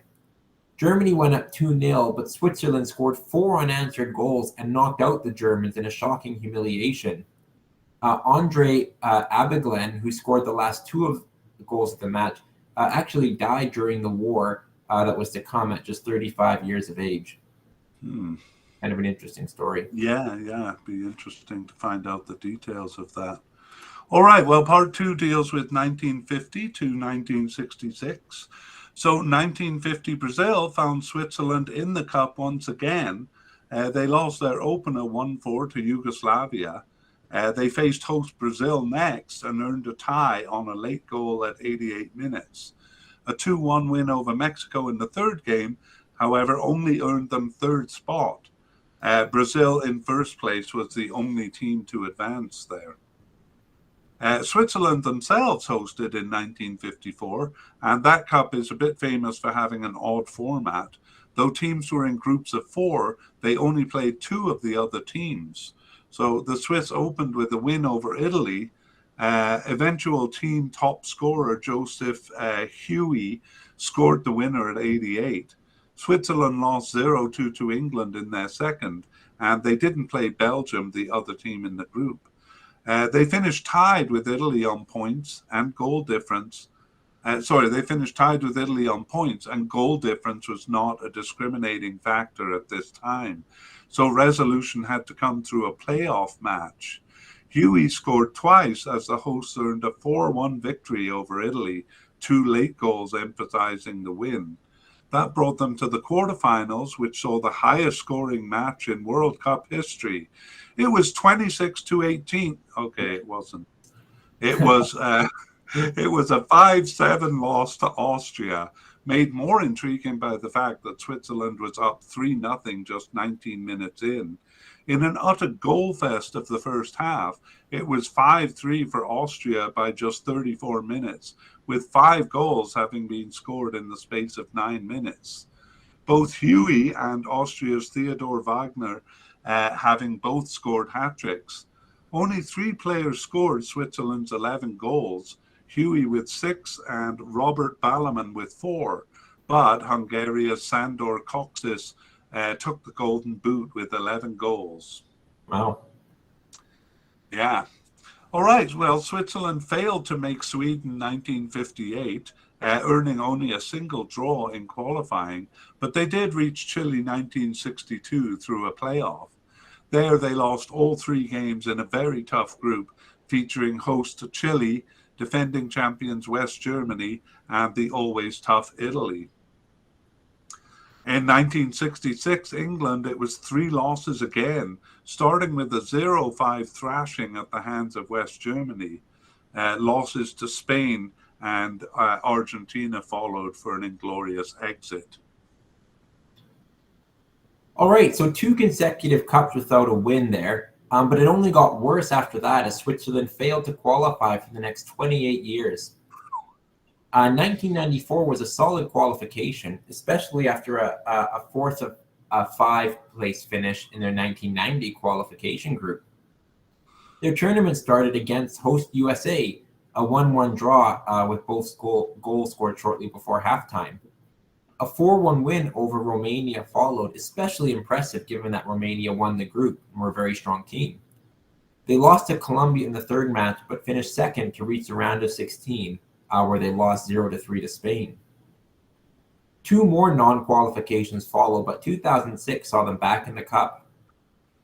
Germany went up 2-0, but Switzerland scored 4 unanswered goals and knocked out the Germans in a shocking humiliation. Andre Abeglen, who scored the last 2 of the goals of the match, actually died during the war that was to come at just 35 years of age. Kind of an interesting story. Yeah, it'd be interesting to find out the details of that. All right, well, part 2 deals with 1950 to 1966. So 1950 Brazil found Switzerland in the cup once again. They lost their opener 1-4 to Yugoslavia. They faced host Brazil next and earned a tie on a late goal at 88 minutes. A 2-1 win over Mexico in the third game, however, only earned them third spot. Brazil in first place was the only team to advance there. Switzerland themselves hosted in 1954, and that cup is a bit famous for having an odd format. Though teams were in groups of 4, they only played 2 of the other teams. So the Swiss opened with a win over Italy. Eventual team top scorer Joseph Huey scored the winner at 88. Switzerland lost 0-2 to England in their second, and they didn't play Belgium, the other team in the group. They finished tied with Italy on points and goal difference. They finished tied with Italy on points, and goal difference was not a discriminating factor at this time. So resolution had to come through a playoff match. Huey scored twice as the hosts earned a 4-1 victory over Italy, 2 late goals emphasizing the win. That brought them to the quarterfinals, which saw the highest scoring match in World Cup history. It was 26-18. Okay, it wasn't. It was it was a 5-7 loss to Austria, made more intriguing by the fact that Switzerland was up 3-0 just 19 minutes in. In an utter goal fest of the first half, it was 5-3 for Austria by just 34 minutes, with 5 goals having been scored in the space of 9 minutes. Both Huey and Austria's Theodor Wagner having both scored hat-tricks. Only 3 players scored Switzerland's 11 goals, Huey with 6 and Robert Ballermann with 4, but Hungaria's Sandor Kocsis took the golden boot with 11 goals. Wow. Yeah. All right, well, Switzerland failed to make Sweden 1958, earning only a single draw in qualifying, but they did reach Chile 1962 through a playoff. There they lost all 3 games in a very tough group, featuring host Chile, defending champions West Germany, and the always tough Italy. In 1966, England, it was 3 losses again, starting with a 0-5 thrashing at the hands of West Germany, losses to Spain, and Argentina followed for an inglorious exit. All right, so 2 consecutive cups without a win there, but it only got worse after that as Switzerland failed to qualify for the next 28 years. 1994 was a solid qualification, especially after a fourth of a 5-place finish in their 1990 qualification group. Their tournament started against host USA, a 1-1 draw with both goals scored shortly before halftime. A 4-1 win over Romania followed, especially impressive given that Romania won the group and were a very strong team. They lost to Colombia in the third match, but finished second to reach the round of 16, where they lost 0-3 to Spain. 2 more non-qualifications followed, but 2006 saw them back in the cup.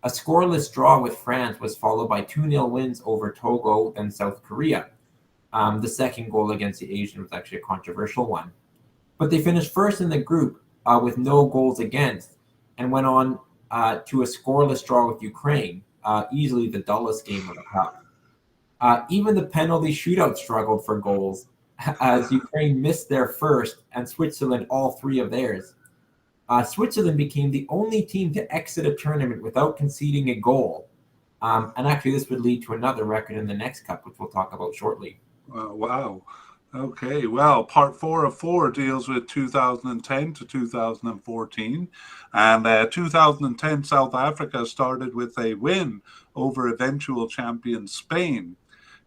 A scoreless draw with France was followed by 2-0 wins over Togo and South Korea. The second goal against the Asian was actually a controversial one. But they finished first in the group with no goals against and went on to a scoreless draw with Ukraine, easily the dullest game of the cup. Even the penalty shootout struggled for goals as Ukraine missed their first and Switzerland all 3 of theirs. Switzerland became the only team to exit a tournament without conceding a goal. And actually, this would lead to another record in the next cup, which we'll talk about shortly. Wow. Okay, well, part 4 of 4 deals with 2010 to 2014. And 2010 South Africa started with a win over eventual champion Spain.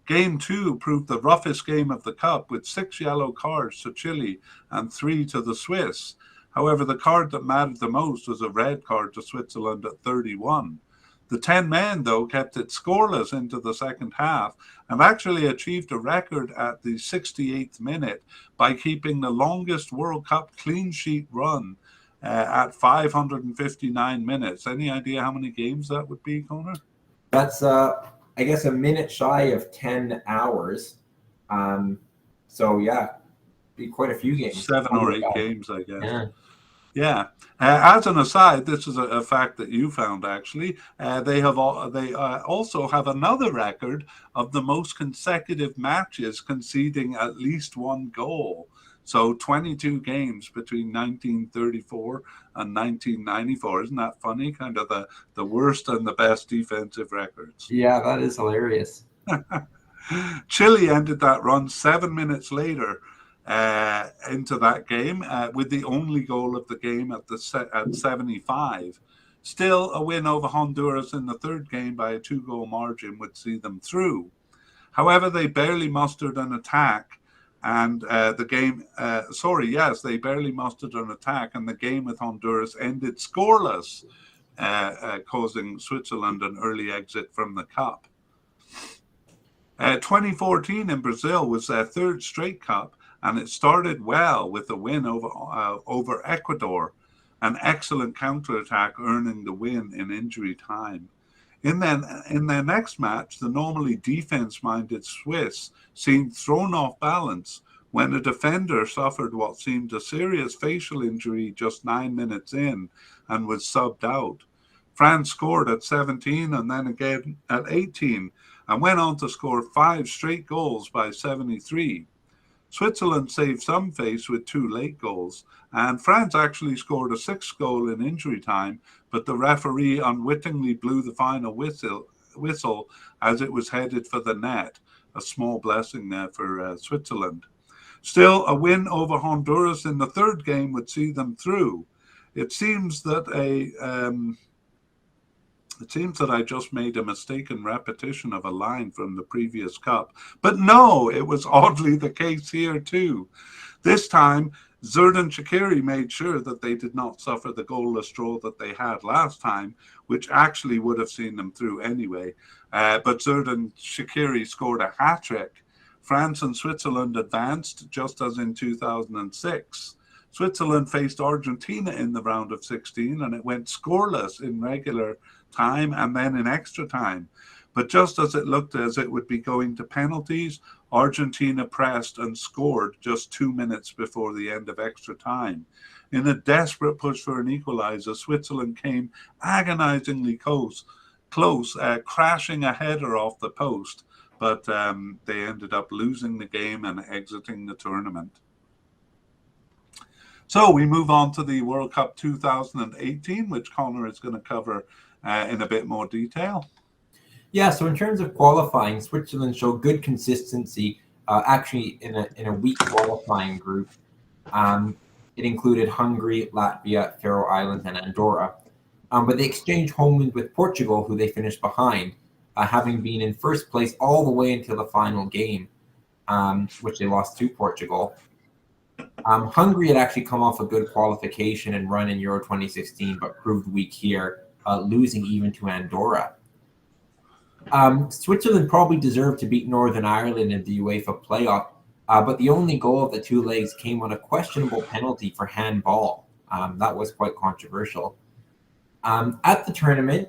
Game 2 proved the roughest game of the Cup with 6 yellow cards to Chile and 3 to the Swiss. However, the card that mattered the most was a red card to Switzerland at 31. The 10 men, though, kept it scoreless into the second half and actually achieved a record at the 68th minute by keeping the longest World Cup clean sheet run at 559 minutes. Any idea how many games that would be, Conor? That's, I guess, a minute shy of 10 hours. So, yeah, be quite a few games. 7 or 8 games, I guess. Yeah. Yeah. As an aside, this is a fact that you found actually. They also have another record of the most consecutive matches conceding at least 1 goal. So 22 games between 1934 and 1994. Isn't that funny? Kind of the worst and the best defensive records. Yeah, that is hilarious. Chile ended that run 7 minutes later into that game with the only goal of the game at 75. Still, a win over Honduras in the third game by a 2-goal margin would see them through. However, they barely mustered an attack, and they barely mustered an attack, and the game with Honduras ended scoreless, causing Switzerland an early exit from the cup. 2014 in Brazil was their 3rd straight cup, and it started well with a win over Ecuador, an excellent counterattack earning the win in injury time. In their next match, the normally defense-minded Swiss seemed thrown off balance when a defender suffered what seemed a serious facial injury just 9 minutes in and was subbed out. France scored at 17 and then again at 18 and went on to score 5 straight goals by 73. Switzerland saved some face with 2 late goals, and France actually scored a 6th goal in injury time, but the referee unwittingly blew the final whistle as it was headed for the net. A small blessing there for Switzerland. Still, a win over Honduras in the 3rd game would see them through. It seems that I just made a mistaken repetition of a line from the previous cup. But no, it was oddly the case here too. This time, Xherdan Shaqiri made sure that they did not suffer the goalless draw that they had last time, which actually would have seen them through anyway. But Xherdan Shaqiri scored a hat-trick. France and Switzerland advanced, just as in 2006. Switzerland faced Argentina in the round of 16, and it went scoreless in regular time and then in extra time. But just as it looked as it would be going to penalties, Argentina pressed and scored just 2 minutes before the end of extra time. In a desperate push for an equalizer, Switzerland came agonizingly close, crashing a header off the post. but they ended up losing the game and exiting the tournament. So we move on to the World Cup 2018, which Connor is going to cover in a bit more detail. Yeah, so in terms of qualifying, Switzerland showed good consistency, actually in a weak qualifying group. It included Hungary, Latvia, Faroe Islands, and Andorra. But they exchanged home wins with Portugal, who they finished behind, having been in first place all the way until the final game, which they lost to Portugal. Hungary had actually come off a good qualification and run in Euro 2016, but proved weak here, losing even to Andorra. Switzerland probably deserved to beat Northern Ireland in the UEFA playoff, but the only goal of the two legs came on a questionable penalty for handball. That was quite controversial. At the tournament,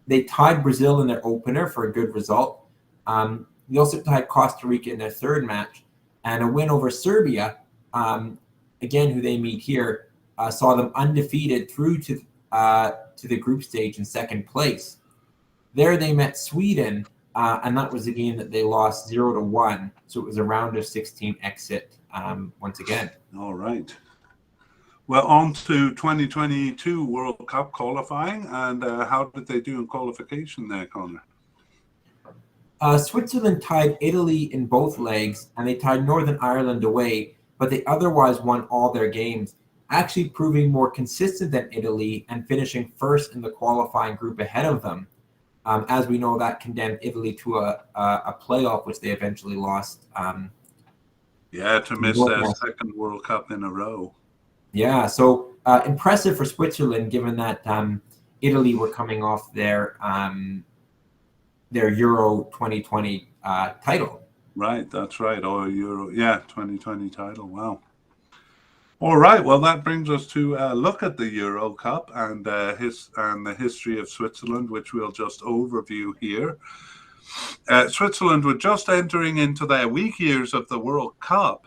they tied Brazil in their opener for a good result. They also tied Costa Rica in their third match, and a win over Serbia, again, who they meet here, saw them undefeated through to the group stage in second place. There they met Sweden, and that was a game that they lost 0-1. So it was a round of 16 exit once again. All right. Well, on to 2022 World Cup qualifying, and how did they do in qualification there, Connor? Switzerland tied Italy in both legs, and they tied Northern Ireland away, but they otherwise won all their games, actually proving more consistent than Italy and finishing first in the qualifying group ahead of them. As we know, that condemned Italy to a playoff, which they eventually lost. To miss their second World Cup in a row. Yeah, so impressive for Switzerland, given that Italy were coming off their Euro 2020 title. Right, that's right. Oh, Euro, 2020 title. Wow. All right, well, that brings us to look at the Euro Cup and the history of Switzerland, which we'll just overview here. Switzerland were just entering into their weak years of the World Cup,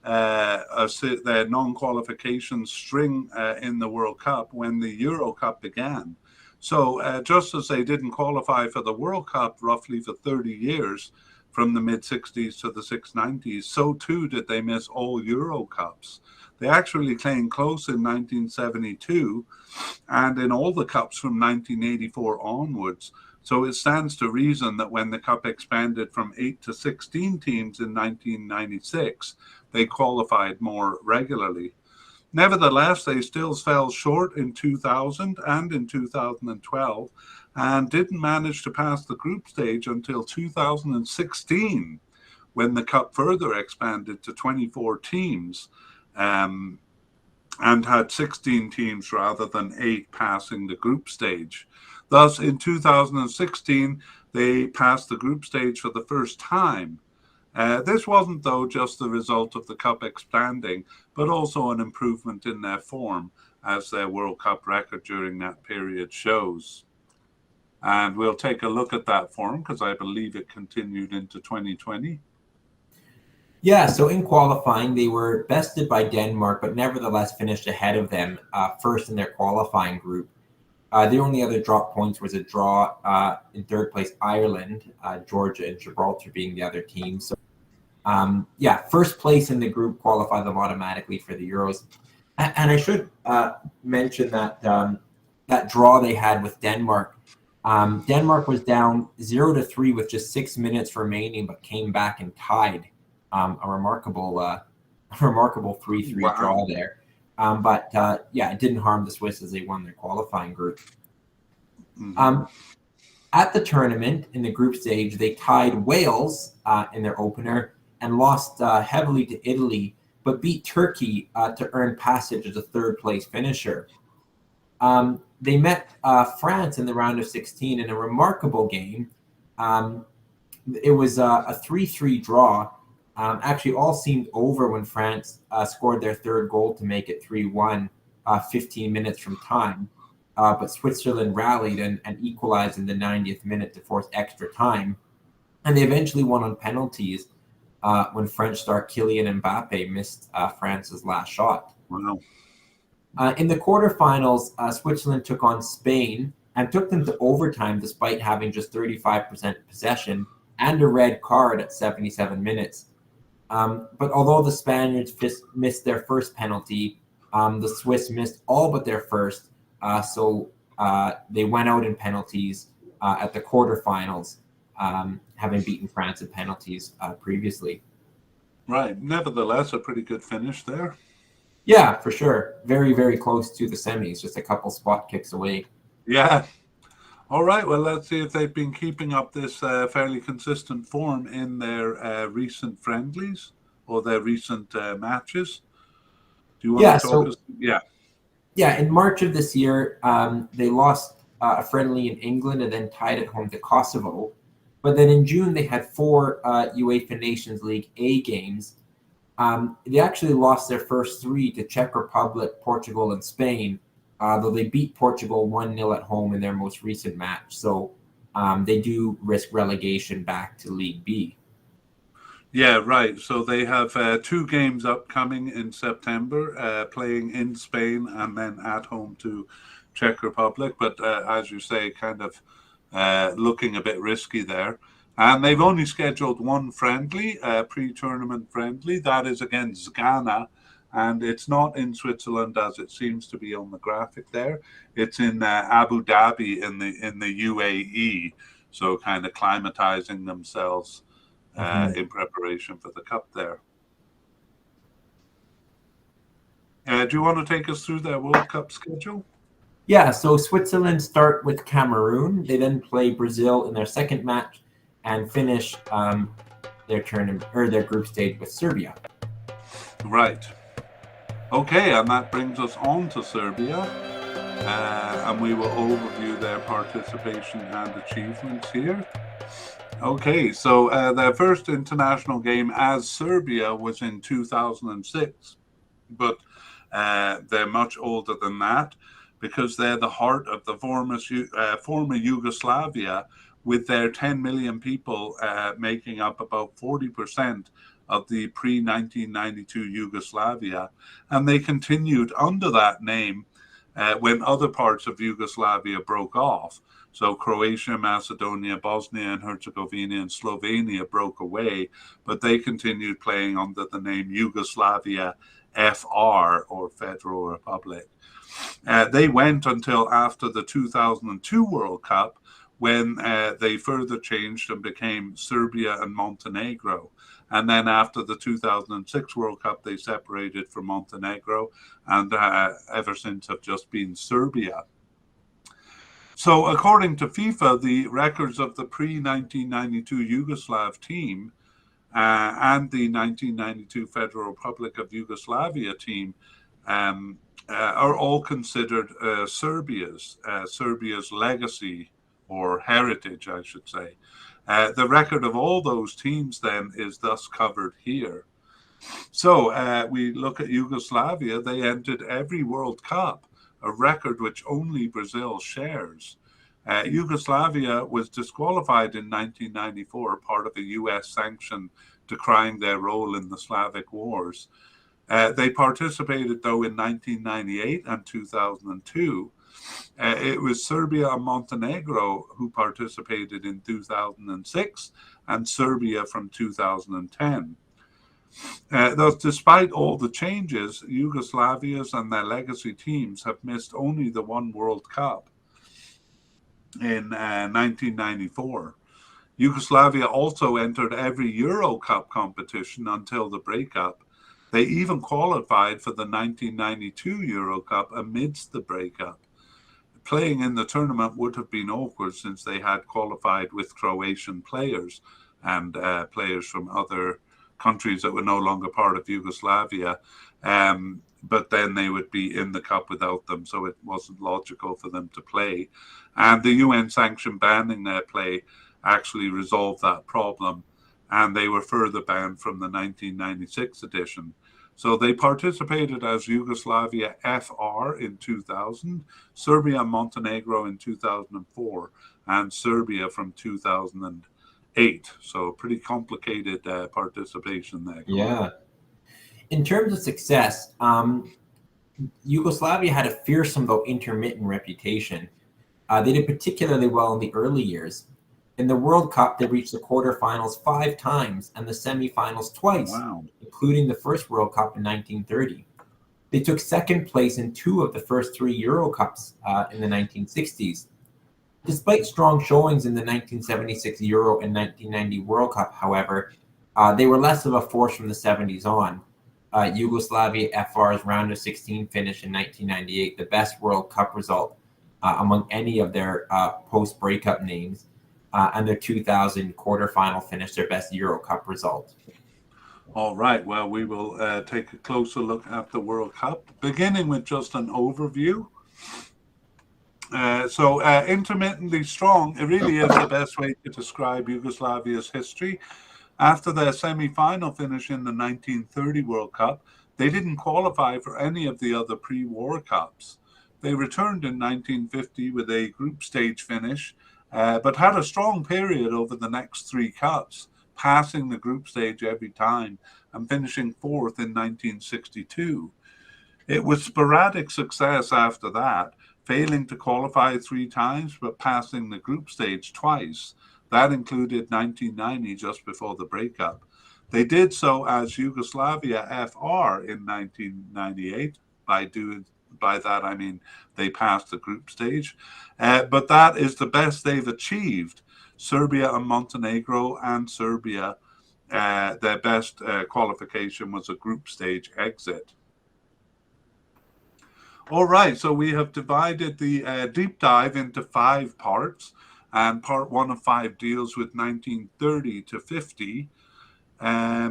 their non-qualification string in the World Cup when the Euro Cup began. So just as they didn't qualify for the World Cup roughly for 30 years, from the mid-60s to the 690s, so too did they miss all Euro Cups. They actually came close in 1972 and in all the Cups from 1984 onwards. So it stands to reason that when the Cup expanded from 8 to 16 teams in 1996, they qualified more regularly. Nevertheless, they still fell short in 2000 and in 2012 and didn't manage to pass the group stage until 2016, when the Cup further expanded to 24 teams. And had 16 teams rather than 8 passing the group stage. Thus, in 2016, they passed the group stage for the first time. This wasn't, though, just the result of the Cup expanding, but also an improvement in their form, as their World Cup record during that period shows. And we'll take a look at that form, because I believe it continued into 2020. Yeah, so in qualifying, they were bested by Denmark, but nevertheless finished ahead of them, first in their qualifying group. The only other drop points was a draw in third place Ireland, Georgia and Gibraltar being the other teams. So, first place in the group qualified them automatically for the Euros. And I should mention that that draw they had with Denmark. Denmark was down 0-3 with just 6 minutes remaining, but came back and tied. A remarkable 3-3 draw there. It didn't harm the Swiss as they won their qualifying group. Mm-hmm. At the tournament, in the group stage, they tied Wales in their opener and lost heavily to Italy, but beat Turkey to earn passage as a third-place finisher. They met France in the round of 16 in a remarkable game. It was a 3-3 draw. Actually, all seemed over when France scored their third goal to make it 3-1, 15 minutes from time. But Switzerland rallied and equalized in the 90th minute to force extra time. And they eventually won on penalties when French star Kylian Mbappe missed France's last shot. Wow. In the quarterfinals, Switzerland took on Spain and took them to overtime despite having just 35% possession. and a red card at 77 minutes. But although the Spaniards missed their first penalty, the Swiss missed all but their first. So they went out in penalties at the quarterfinals, having beaten France in penalties previously. Right. Nevertheless, a pretty good finish there. Yeah, for sure. Very, very close to the semis, just a couple spot kicks away. Yeah. All right. Well, let's see if they've been keeping up this fairly consistent form in their recent friendlies or their recent matches. Do you want Yeah, to talk so us? Yeah. yeah, in March of this year, they lost a friendly in England and then tied at home to Kosovo. But then in June, they had four UEFA Nations League A games. They actually lost their first three to Czech Republic, Portugal, and Spain, though they beat Portugal 1-0 at home in their most recent match. So they do risk relegation back to League B. Yeah, right. So they have two games upcoming in September, playing in Spain and then at home to Czech Republic. But as you say, kind of looking a bit risky there. And they've only scheduled one friendly, pre-tournament friendly. That is against Ghana. And it's not in Switzerland as it seems to be on the graphic there. It's in Abu Dhabi in the UAE. So kind of climatizing themselves in preparation for the Cup there. Do you want to take us through their World Cup schedule? Yeah, so Switzerland start with Cameroon. They then play Brazil in their second match and finish their group stage with Serbia. Right. Okay, and that brings us on to Serbia, and we will overview their participation and achievements here. Okay, so their first international game as Serbia was in 2006, but they're much older than that because they're the heart of the former Yugoslavia, with their 10 million people making up about 40% of the pre-1992 Yugoslavia. And they continued under that name when other parts of Yugoslavia broke off. So Croatia, Macedonia, Bosnia and Herzegovina, and Slovenia broke away, but they continued playing under the name Yugoslavia FR, or Federal Republic. They went until after the 2002 World Cup, when they further changed and became Serbia and Montenegro. And then after the 2006 World Cup, they separated from Montenegro, and ever since have just been Serbia. So according to FIFA, the records of the pre-1992 Yugoslav team and the 1992 Federal Republic of Yugoslavia team are all considered Serbia's legacy, or heritage, I should say. The record of all those teams then is thus covered here. So we look at Yugoslavia. They entered every World Cup, a record which only Brazil shares. Yugoslavia was disqualified in 1994, part of a US sanction decrying their role in the Slavic Wars. They participated, though, in 1998 and 2002. It was Serbia and Montenegro who participated in 2006, and Serbia from 2010. Thus, despite all the changes, Yugoslavia's and their legacy teams have missed only the one World Cup in 1994. Yugoslavia also entered every Euro Cup competition until the breakup. They even qualified for the 1992 Euro Cup amidst the breakup. Playing in the tournament would have been awkward since they had qualified with Croatian players and players from other countries that were no longer part of Yugoslavia. But then they would be in the cup without them, so it wasn't logical for them to play. And the UN sanction banning their play actually resolved that problem, and they were further banned from the 1996 edition. So they participated as Yugoslavia FR in 2000, Serbia and Montenegro in 2004, and Serbia from 2008. So pretty complicated participation there. Yeah. In terms of success, Yugoslavia had a fearsome though intermittent reputation. They did particularly well in the early years. In the World Cup, they reached the quarterfinals 5 times and the semifinals twice, Wow. including the first World Cup in 1930. They took second place in 2 of the first 3 Euro Cups in the 1960s. Despite strong showings in the 1976 Euro and 1990 World Cup, however, they were less of a force from the 70s on. Yugoslavia FR's round of 16 finish in 1998, the best World Cup result among any of their post-breakup names, and their 2000 quarterfinal finish, their best Euro Cup result. All right. Well, we will take a closer look at the World Cup, beginning with just an overview. Intermittently strong, it really is the best way to describe Yugoslavia's history. After their semi-final finish in the 1930 World Cup, they didn't qualify for any of the other pre-war cups. They returned in 1950 with a group stage finish, but had a strong period over the next 3 cups, passing the group stage every time and finishing 4th in 1962. It was sporadic success after that, failing to qualify 3 times but passing the group stage twice. That included 1990, just before the breakup. They did so as Yugoslavia FR in 1998. By that I mean they passed the group stage, but that is the best they've achieved. Serbia and Montenegro and Serbia, their best qualification was a group stage exit. All right, so we have divided the deep dive into 5 parts, and part 1 of 5 deals with 1930 to 50.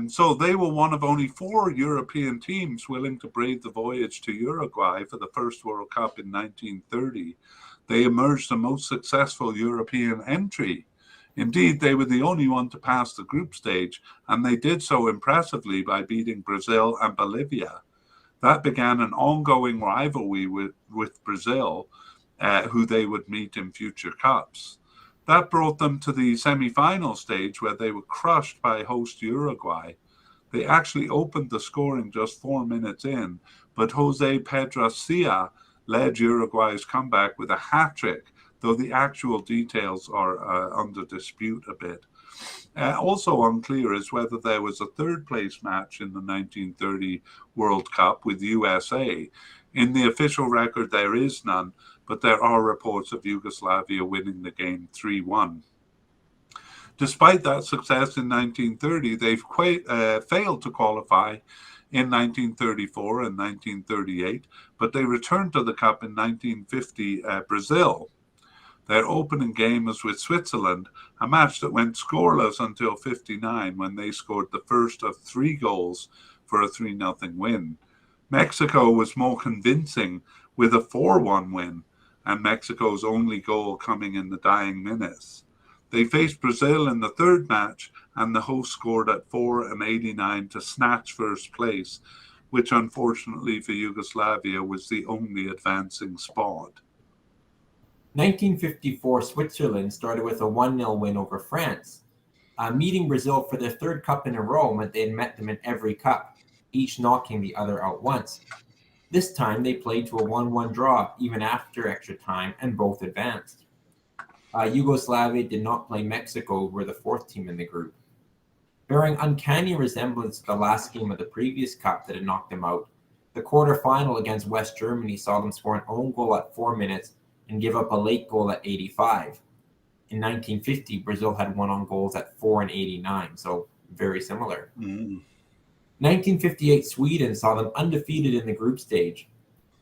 So they were one of only 4 European teams willing to brave the voyage to Uruguay for the first World Cup in 1930. They emerged the most successful European entry. Indeed, they were the only one to pass the group stage, and they did so impressively by beating Brazil and Bolivia. That began an ongoing rivalry with Brazil, who they would meet in future cups. That brought them to the semi-final stage where they were crushed by host Uruguay. They actually opened the scoring just 4 minutes in, but Jose Pedracia led Uruguay's comeback with a hat-trick, though the actual details are under dispute a bit. Also unclear is whether there was a 3rd place match in the 1930 World Cup with USA. In the official record, there is none, but there are reports of Yugoslavia winning the game 3-1. Despite that success in 1930, they've failed to qualify in 1934 and 1938, but they returned to the Cup in 1950 Brazil. Their opening game was with Switzerland, a match that went scoreless until 59 when they scored the first of 3 goals for a 3-0 win. Mexico was more convincing with a 4-1 win, and Mexico's only goal coming in the dying minutes. They faced Brazil in the 3rd match, and the hosts scored at 4 and 89 to snatch first place, which unfortunately for Yugoslavia was the only advancing spot. 1954 Switzerland started with a 1-0 win over France. Meeting Brazil for their 3rd cup in a row meant they had met them in every cup, each knocking the other out once. This time they played to a 1-1 draw even after extra time, and both advanced. Yugoslavia did not play Mexico, who were the 4th team in the group. Bearing uncanny resemblance to the last game of the previous cup that had knocked them out, the quarterfinal against West Germany saw them score an own goal at 4 minutes and give up a late goal at 85. In 1950, Brazil had won on goals at 4 and 89, so very similar. 1958 Sweden saw them undefeated in the group stage.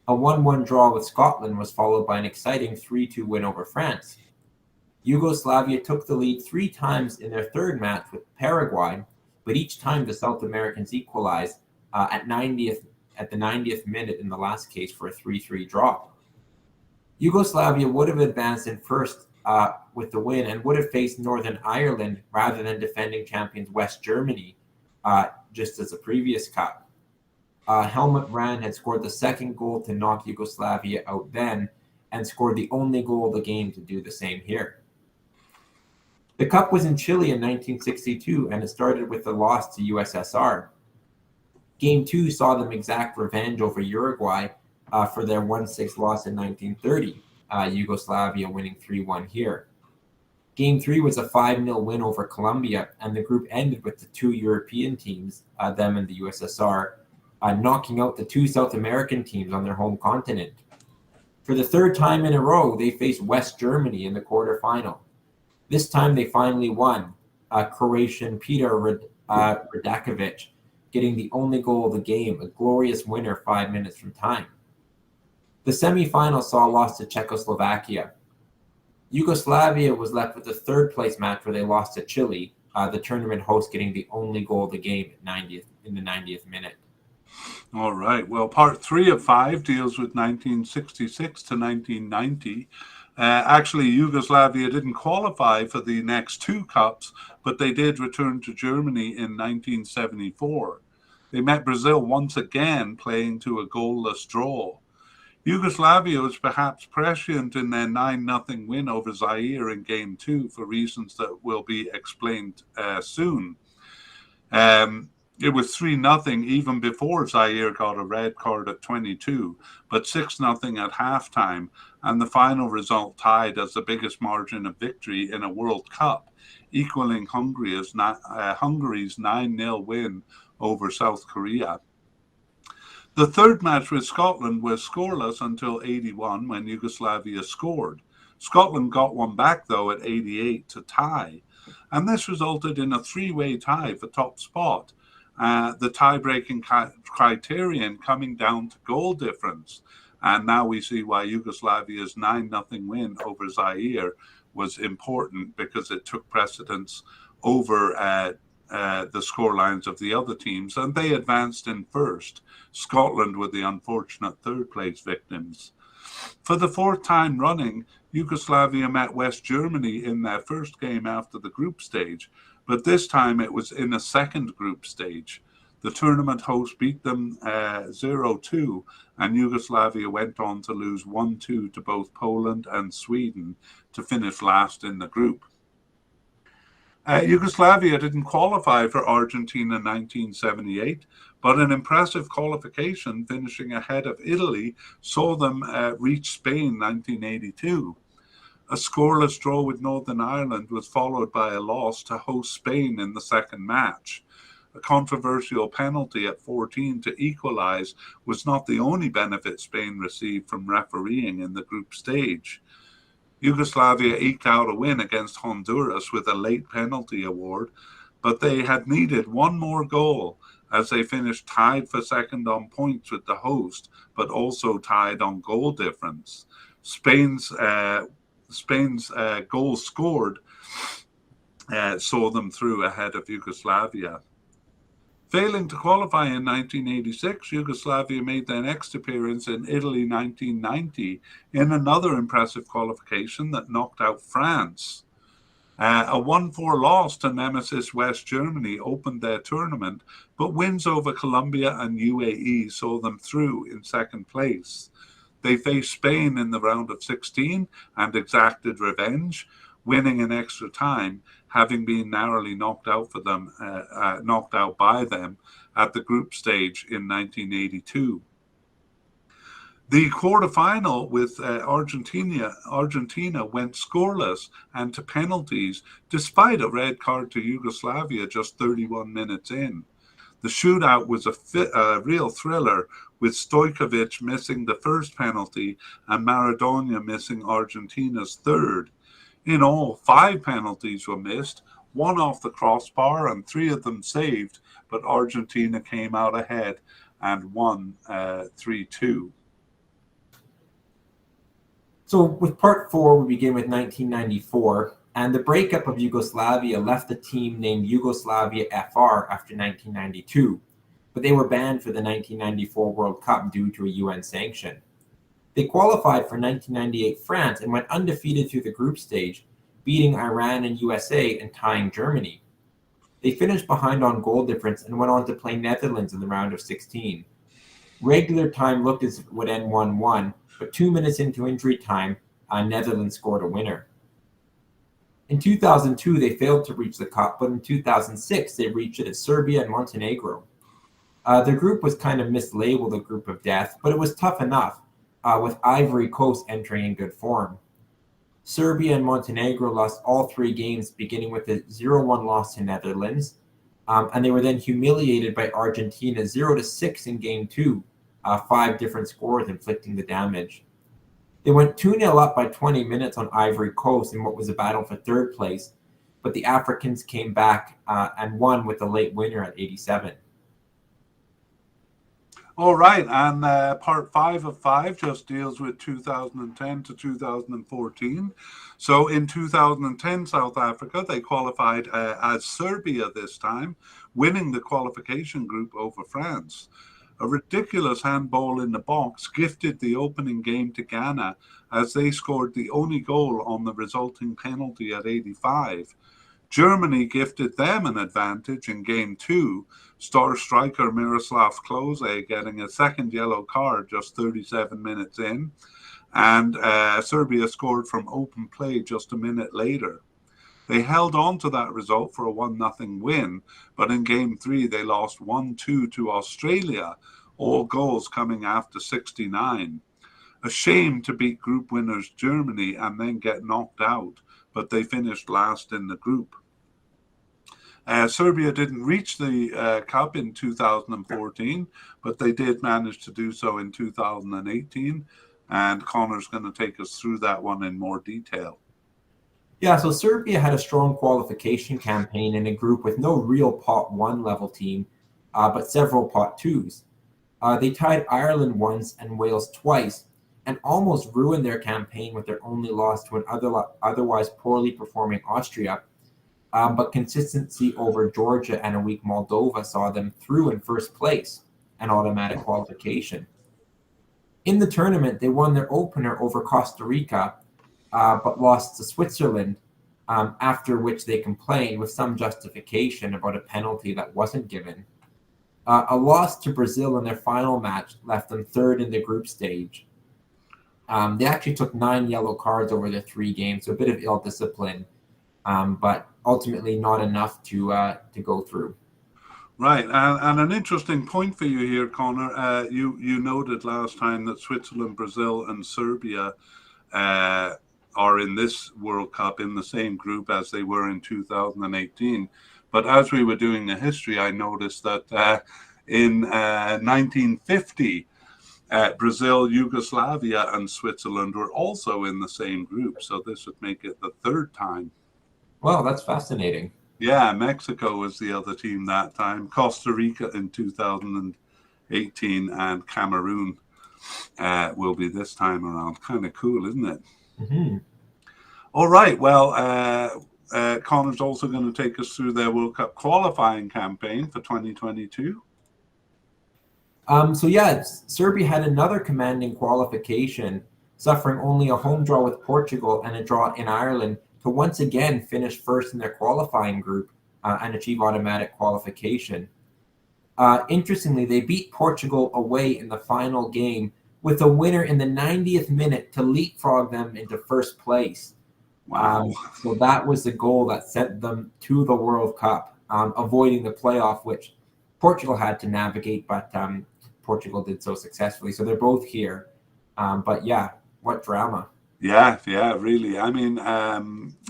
A 1-1 draw with Scotland was followed by an exciting 3-2 win over France. Yugoslavia took the lead 3 times in their 3rd match with Paraguay, but each time the South Americans equalized at the 90th minute in the last case for a 3-3 draw. Yugoslavia would have advanced in first with the win and would have faced Northern Ireland rather than defending champions West Germany, just as the previous cup. Helmut Rahn had scored the 2nd goal to knock Yugoslavia out then, and scored the only goal of the game to do the same here. The cup was in Chile in 1962, and it started with a loss to USSR. Game 2 saw them exact revenge over Uruguay for their 1-6 loss in 1930, Yugoslavia winning 3-1 here. Game 3 was a 5-0 win over Colombia, and the group ended with the 2 European teams, them and the USSR, knocking out the 2 South American teams on their home continent. For the 3rd time in a row, they faced West Germany in the quarterfinal. This time they finally won, Croatian Peter Radakovic getting the only goal of the game, a glorious winner 5 minutes from time. The semifinal saw a loss to Czechoslovakia. Yugoslavia was left with a 3rd place match where they lost to Chile, the tournament host getting the only goal of the game in the 90th minute. All right. Well, part 3 of 5 deals with 1966 to 1990. Actually, Yugoslavia didn't qualify for the next 2 cups, but they did return to Germany in 1974. They met Brazil once again, playing to a goalless draw. Yugoslavia was perhaps prescient in their 9-0 win over Zaire in Game 2 for reasons that will be explained soon. It was 3-0 even before Zaire got a red card at 22, but 6-0 at halftime, and the final result tied as the biggest margin of victory in a World Cup, equaling Hungary's 9-0 win over South Korea. The 3rd match with Scotland was scoreless until 81 when Yugoslavia scored. Scotland got one back, though, at 88 to tie, and this resulted in a 3-way tie for top spot. The tie-breaking criterion coming down to goal difference. And now we see why Yugoslavia's 9-0 win over Zaire was important, because it took precedence over the scorelines of the other teams, and they advanced in first. Scotland were the unfortunate 3rd place victims. For the 4th time running, Yugoslavia met West Germany in their first game after the group stage, but this time it was in a second group stage. The tournament host beat them 0-2, and Yugoslavia went on to lose 1-2 to both Poland and Sweden to finish last in the group. Yugoslavia didn't qualify for Argentina 1978, but an impressive qualification, finishing ahead of Italy, saw them reach Spain 1982. A scoreless draw with Northern Ireland was followed by a loss to host Spain in the 2nd match. A controversial penalty at 14 to equalise was not the only benefit Spain received from refereeing in the group stage. Yugoslavia eked out a win against Honduras with a late penalty award, but they had needed one more goal as they finished tied for 2nd on points with the host, but also tied on goal difference. Spain's goal scored saw them through ahead of Yugoslavia. Failing to qualify in 1986, Yugoslavia made their next appearance in Italy 1990 in another impressive qualification that knocked out France. A 1-4 loss to nemesis West Germany opened their tournament, but wins over Colombia and UAE saw them through in 2nd place. They faced Spain in the round of 16 and exacted revenge, winning in extra time, having been narrowly knocked out by them at the group stage in 1982. The quarterfinal with Argentina went scoreless and to penalties, despite a red card to Yugoslavia just 31 minutes in. The shootout was a real thriller, with Stojkovic missing the first penalty and Maradona missing Argentina's 3rd. In all, 5 penalties were missed, 1 off the crossbar and 3 of them saved, but Argentina came out ahead and won 3-2. So with part 4, we begin with 1994, and the breakup of Yugoslavia left the team named Yugoslavia FR after 1992, but they were banned for the 1994 World Cup due to a UN sanction. They qualified for 1998 France and went undefeated through the group stage, beating Iran and USA and tying Germany. They finished behind on goal difference and went on to play Netherlands in the round of 16. Regular time looked as if it would end 1-1, but 2 minutes into injury time, Netherlands scored a winner. In 2002, they failed to reach the cup, but in 2006, they reached it at Serbia and Montenegro. Their group was kind of mislabeled a group of death, but it was tough enough, with Ivory Coast entering in good form. Serbia and Montenegro lost all 3 games, beginning with a 0-1 loss to Netherlands. And they were then humiliated by Argentina 0-6 in game 2, 5 different scores inflicting the damage. They went 2-0 up by 20 minutes on Ivory Coast in what was a battle for third place, but the Africans came back and won with a late winner at 87. All right, and part 5 of 5 just deals with 2010 to 2014. So in 2010, South Africa, they qualified as Serbia this time, winning the qualification group over France. A ridiculous handball in the box gifted the opening game to Ghana as they scored the only goal on the resulting penalty at 85. Germany gifted them an advantage in game 2, star striker Miroslav Klose getting a second yellow card just 37 minutes in, and Serbia scored from open play just a minute later. They held on to that result for a 1-0 win, but in game 3 they lost 1-2 to Australia, all goals coming after 69. A shame to beat group winners Germany and then get knocked out, but they finished last in the group. Serbia didn't reach the Cup in 2014, but they did manage to do so in 2018. And Connor's going to take us through that one in more detail. Yeah, so Serbia had a strong qualification campaign in a group with no real Pot 1 level team, but several Pot 2s. They tied Ireland once and Wales twice, and almost ruined their campaign with their only loss to an otherwise poorly performing Austria. But consistency over Georgia and a weak Moldova saw them through in first place, an automatic qualification. In the tournament, they won their opener over Costa Rica, but lost to Switzerland, after which they complained with some justification about a penalty that wasn't given. A loss to Brazil in their final match left them third in the group stage. They actually took 9 yellow cards over their 3 games, so a bit of ill discipline. But ultimately not enough to go through. Right, and an interesting point for you here, Connor. You noted last time that Switzerland, Brazil, and Serbia are in this World Cup in the same group as they were in 2018. But as we were doing the history, I noticed that in 1950, Brazil, Yugoslavia, and Switzerland were also in the same group. So this would make it the 3rd time. Well, that's fascinating. Yeah, Mexico was the other team that time. Costa Rica in 2018, and Cameroon will be this time around. Kind of cool, isn't it? Mm-hmm. All right. Well, Connor's also going to take us through their World Cup qualifying campaign for 2022. Serbia had another commanding qualification, suffering only a home draw with Portugal and a draw in Ireland, to once again finish first in their qualifying group and achieve automatic qualification. Interestingly, they beat Portugal away in the final game with a winner in the 90th minute to leapfrog them into first place. Wow. So that was the goal that sent them to the World Cup, avoiding the playoff, which Portugal had to navigate, but Portugal did so successfully. So they're both here. But yeah, what drama. Yeah, really. I mean,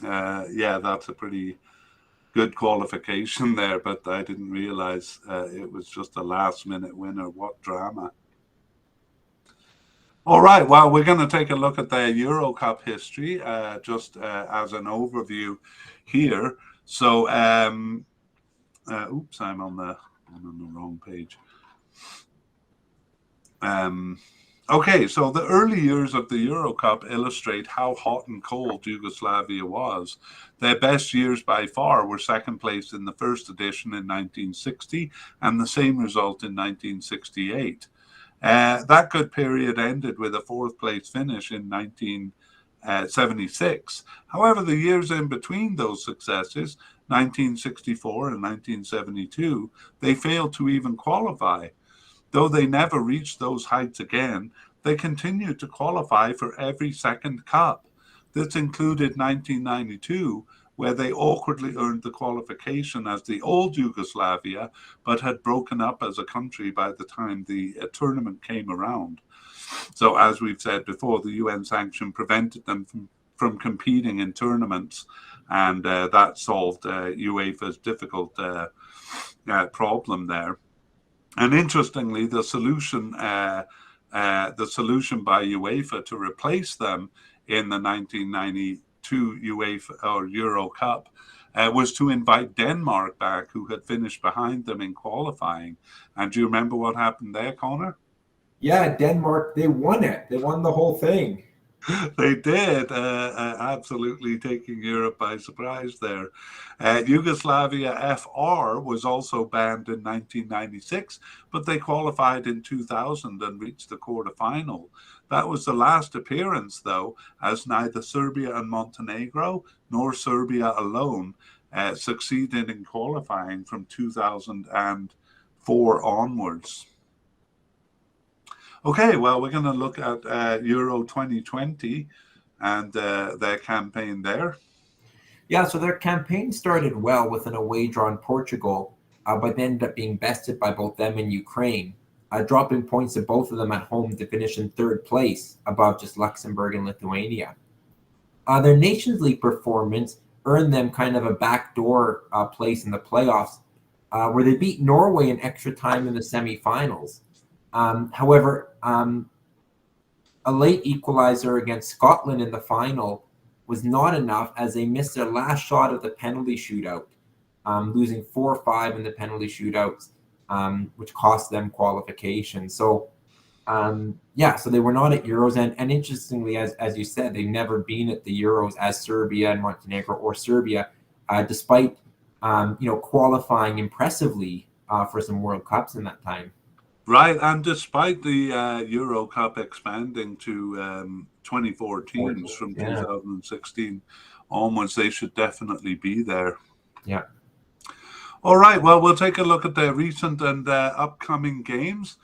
that's a pretty good qualification there, but I didn't realize it was just a last-minute winner. What drama. All right, well, we're going to take a look at the Euro Cup history, just as an overview here. So, oops, I'm on the wrong page. Okay, so the early years of the Euro Cup illustrate how hot and cold Yugoslavia was. Their best years by far were second place in the first edition in 1960 and the same result in 1968. That good period ended with a 4th place finish in 1976. However, the years in between those successes, 1964 and 1972, they failed to even qualify. Though they never reached those heights again, they continued to qualify for every second cup. This included 1992, where they awkwardly earned the qualification as the old Yugoslavia, but had broken up as a country by the time the tournament came around. So as we've said before, the UN sanction prevented them from from competing in tournaments, and that solved UEFA's difficult problem there. And interestingly, the solution by UEFA to replace them in the 1992 UEFA or Euro Cup was to invite Denmark back, who had finished behind them in qualifying. And do you remember what happened there, Connor? Yeah, Denmark, they won it. They won the whole thing. They did, absolutely taking Europe by surprise there. Yugoslavia FR was also banned in 1996, but they qualified in 2000 and reached the quarterfinal. That was the last appearance, though, as neither Serbia and Montenegro nor Serbia alone succeeded in qualifying from 2004 onwards. Okay, well, we're going to look at Euro 2020 and their campaign there. Yeah, so their campaign started well with an away draw in Portugal, but ended up being bested by both them and Ukraine, dropping points to both of them at home to finish in third place, above just Luxembourg and Lithuania. Their Nations League performance earned them kind of a backdoor place in the playoffs, where they beat Norway in extra time in the semifinals. However, a late equalizer against Scotland in the final was not enough, as they missed their last shot of the penalty shootout, losing 4-5 in the penalty shootouts, which cost them qualification. So, so they were not at Euros. And interestingly, as you said, they've never been at the Euros as Serbia and Montenegro or Serbia, despite qualifying impressively for some World Cups in that time. Right, and despite the Euro Cup expanding to 24 teams from 2016 onwards, they should definitely be there. Yeah. All right, well, we'll take a look at their recent and upcoming games.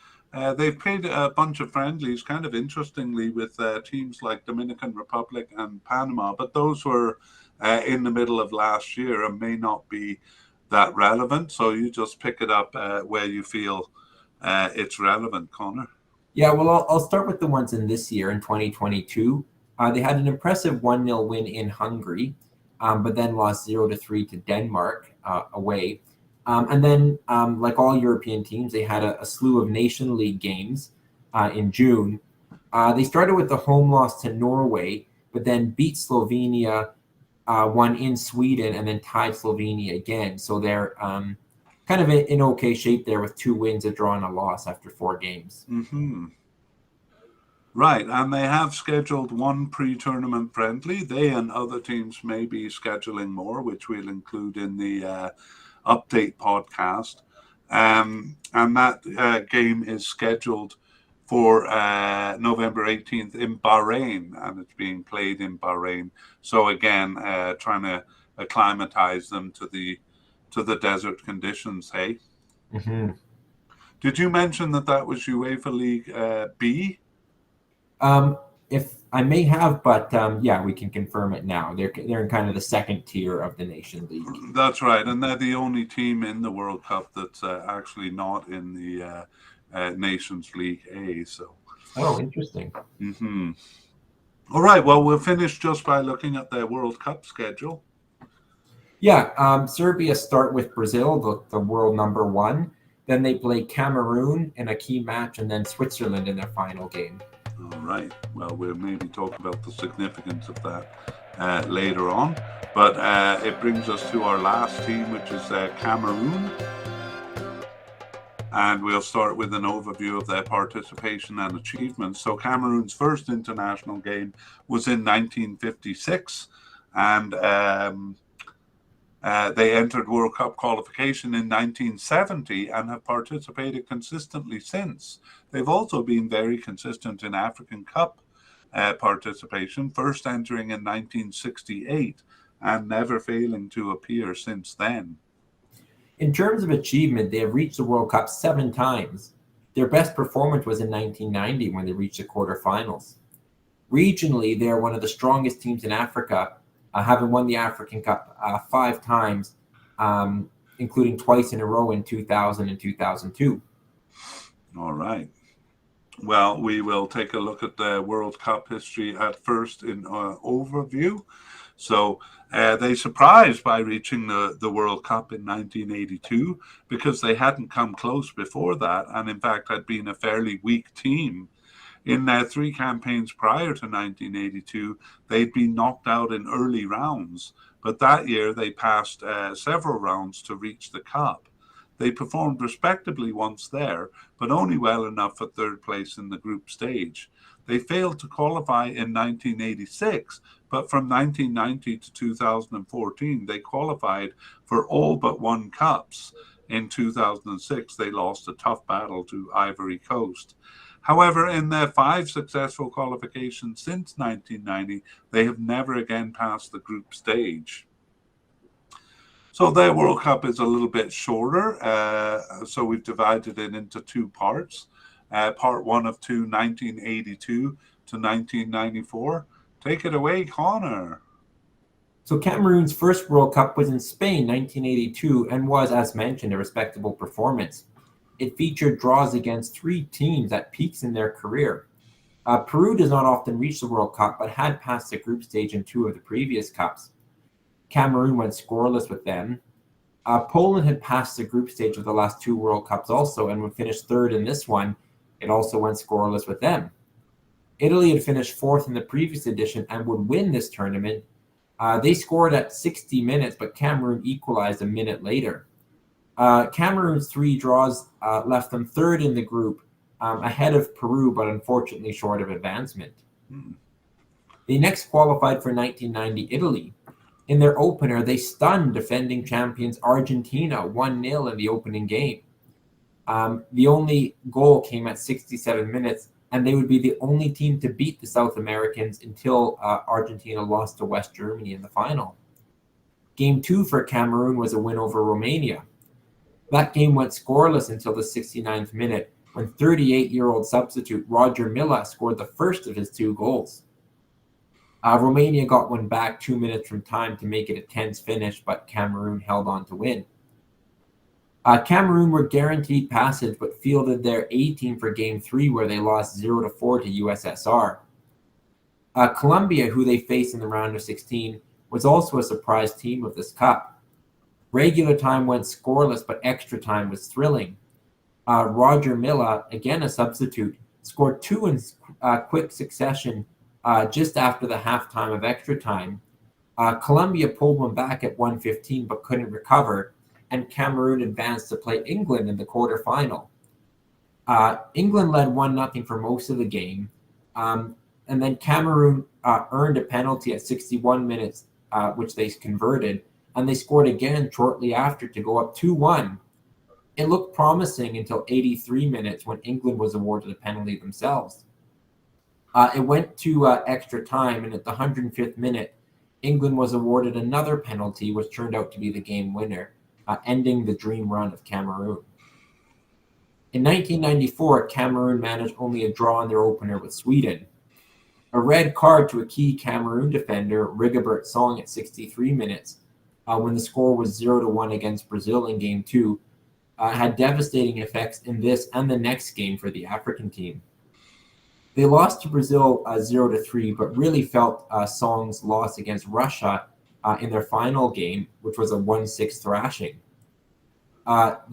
They've played a bunch of friendlies, kind of interestingly, with teams like Dominican Republic and Panama, but those were in the middle of last year and may not be that relevant. So you just pick it up where you feel it's relevant, Connor. Yeah, well, I'll start with the ones in this year, in 2022. They had an impressive 1-0 win in Hungary, but then lost 0-3 to Denmark away. And then, like all European teams, they had a slew of Nation League games in June. They started with the home loss to Norway, but then beat Slovenia, won in Sweden, and then tied Slovenia again. So they're kind of in okay shape there with 2 wins, a draw, and a loss after 4 games. Mm-hmm. Right, and they have scheduled 1 pre-tournament friendly. They and other teams may be scheduling more, which we'll include in the update podcast. And that game is scheduled for November 18th in Bahrain, and it's being played in Bahrain. So again, trying to acclimatize them to the desert conditions, hey? Mm-hmm. Did you mention that was UEFA League B? If I may have, but we can confirm it now. They're in kind of the second tier of the Nation League. That's right, and they're the only team in the World Cup that's actually not in the Nations League A. So. Oh, interesting. Mm-hmm. All right, well, we'll finish just by looking at their World Cup schedule. Yeah, Serbia start with Brazil, the world number 1. Then they play Cameroon in a key match, and then Switzerland in their final game. All right. Well, we'll maybe talk about the significance of that later on. But it brings us to our last team, which is Cameroon. And we'll start with an overview of their participation and achievements. So Cameroon's first international game was in 1956. And they entered World Cup qualification in 1970 and have participated consistently since. They've also been very consistent in African Cup participation, first entering in 1968 and never failing to appear since then. In terms of achievement, they have reached the World Cup 7 times. Their best performance was in 1990 when they reached the quarterfinals. Regionally, they are one of the strongest teams in Africa, having won the African Cup 5 times, including twice in a row in 2000 and 2002. All right. Well, we will take a look at the World Cup history at first in overview. So they surprised by reaching the World Cup in 1982 because they hadn't come close before that, and in fact had been a fairly weak team. In their three campaigns prior to 1982, they'd been knocked out in early rounds, but that year they passed several rounds to reach the Cup. They performed respectably once there, but only well enough for third place in the group stage. They failed to qualify in 1986, but from 1990 to 2014, they qualified for all but one Cups. In 2006, they lost a tough battle to Ivory Coast. However, in their five successful qualifications since 1990, they have never again passed the group stage. So their World Cup is a little bit shorter. So we've divided it into two parts. Part one of 1982 to 1994. Take it away, Connor. So Cameroon's first World Cup was in Spain, 1982, and was, as mentioned, a respectable performance. It featured draws against three teams at peaks in their career. Peru does not often reach the World Cup, but had passed the group stage in two of the previous Cups. Cameroon went scoreless with them. Poland had passed the group stage of the last two World Cups also and would finish third in this one. It also went scoreless with them. Italy had finished fourth in the previous edition and would win this tournament. They scored at 60 minutes, but Cameroon equalized a minute later. Cameroon's three draws left them third in the group, ahead of Peru, but unfortunately short of advancement. They next qualified for 1990 Italy. In their opener, they stunned defending champions Argentina 1-0 in the opening game. The only goal came at 67 minutes, and they would be the only team to beat the South Americans until Argentina lost to West Germany in the final. Game 2 for Cameroon was a win over Romania. That game went scoreless until the 69th minute, when 38-year-old substitute Roger Milla scored the first of his two goals. Romania got one back 2 minutes from time to make it a tense finish, but Cameroon held on to win. Cameroon were guaranteed passage, but fielded their A team for Game 3, where they lost 0-4 to USSR. Colombia, who they faced in the round of 16, was also a surprise team of this cup. Regular time went scoreless, but extra time was thrilling. Roger Milla, again a substitute, scored two in quick succession just after the halftime of extra time. Colombia pulled one back at 1:15 but couldn't recover, and Cameroon advanced to play England in the quarterfinal. England led 1-0 for most of the game, and then Cameroon earned a penalty at 61 minutes, which they converted, and they scored again shortly after to go up 2-1. It looked promising until 83 minutes when England was awarded a penalty themselves. It went to extra time, and at the 105th minute, England was awarded another penalty, which turned out to be the game winner, ending the dream run of Cameroon. In 1994, Cameroon managed only a draw in their opener with Sweden. A red card to a key Cameroon defender, Rigobert Song, at 63 minutes, when the score was 0-1 against Brazil in Game 2, had devastating effects in this and the next game for the African team. They lost to Brazil 0-3, but really felt Song's loss against Russia in their final game, which was a 1-6 thrashing. That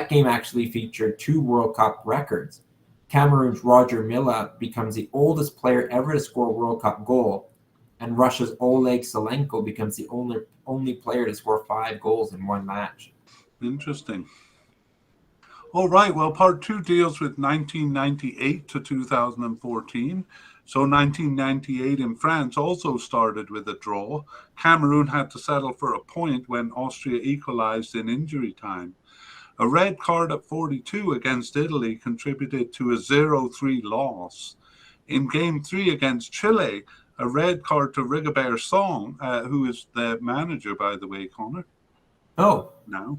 game actually featured two World Cup records. Cameroon's Roger Milla becomes the oldest player ever to score a World Cup goal, and Russia's Oleg Salenko becomes the only player to score 5 goals in one match. Interesting. All right, well, part 2 deals with 1998 to 2014. So 1998 in France also started with a draw. Cameroon had to settle for a point when Austria equalized in injury time. A red card at 42 against Italy contributed to a 0-3 loss. In Game 3 against Chile, a red card to Rigobert Song, who is the manager, by the way, Connor. Oh. Now.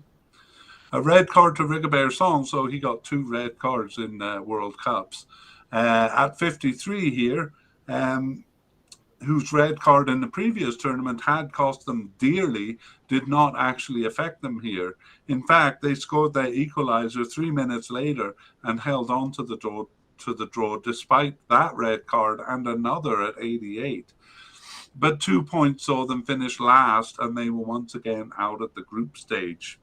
A red card to Rigobert Song, so he got 2 red cards in World Cups. At 53 here, whose red card in the previous tournament had cost them dearly, did not actually affect them here. In fact, they scored their equalizer 3 minutes later and held on to the draw despite that red card and another at 88. But 2 points saw them finish last, and they were once again out at the group stage.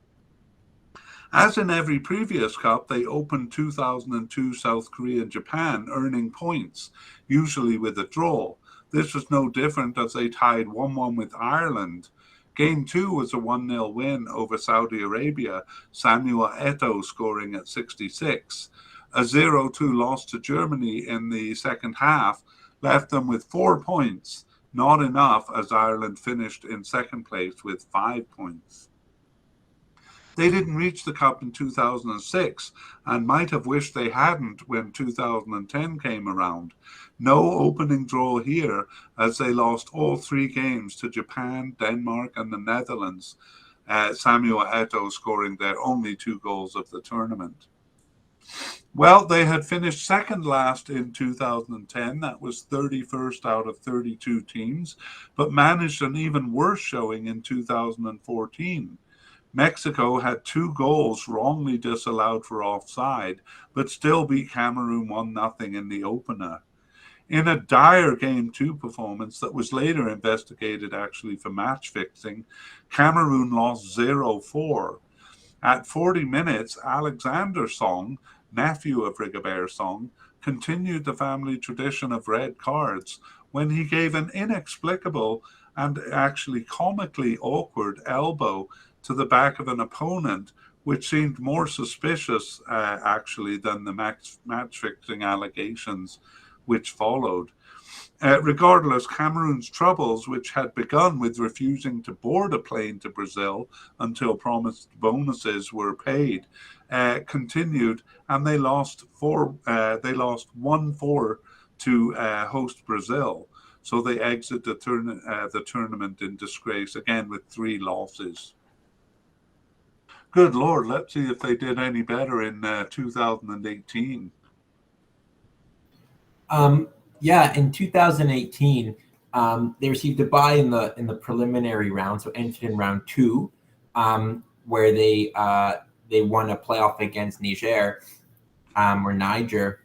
As in every previous cup, they opened 2002 South Korea and Japan, earning points, usually with a draw. This was no different as they tied 1-1 with Ireland. Game 2 was a 1-0 win over Saudi Arabia, Samuel Eto'o scoring at 66. A 0-2 loss to Germany in the second half left them with 4 points, not enough as Ireland finished in second place with 5 points. They didn't reach the cup in 2006 and might have wished they hadn't when 2010 came around. No opening draw here as they lost all 3 games to Japan, Denmark and the Netherlands, Samuel Eto'o scoring their only 2 goals of the tournament. Well, they had finished second last in 2010. That was 31st out of 32 teams, but managed an even worse showing in 2014. Mexico had 2 goals wrongly disallowed for offside, but still beat Cameroon 1-0 in the opener. In a dire Game 2 performance that was later investigated actually for match fixing, Cameroon lost 0-4. At 40 minutes, Alexander Song, nephew of Rigobert Song, continued the family tradition of red cards when he gave an inexplicable and actually comically awkward elbow to the back of an opponent, which seemed more suspicious actually than the match-fixing allegations which followed. Regardless, Cameroon's troubles, which had begun with refusing to board a plane to Brazil until promised bonuses were paid, continued, and they lost 1-4 to host Brazil. So they exit the tournament in disgrace, again with 3 losses. Good Lord, let's see if they did any better in 2018. Yeah, in 2018, they received a bye in the preliminary round, so entered in round 2, where they won a playoff against Niger, or Niger,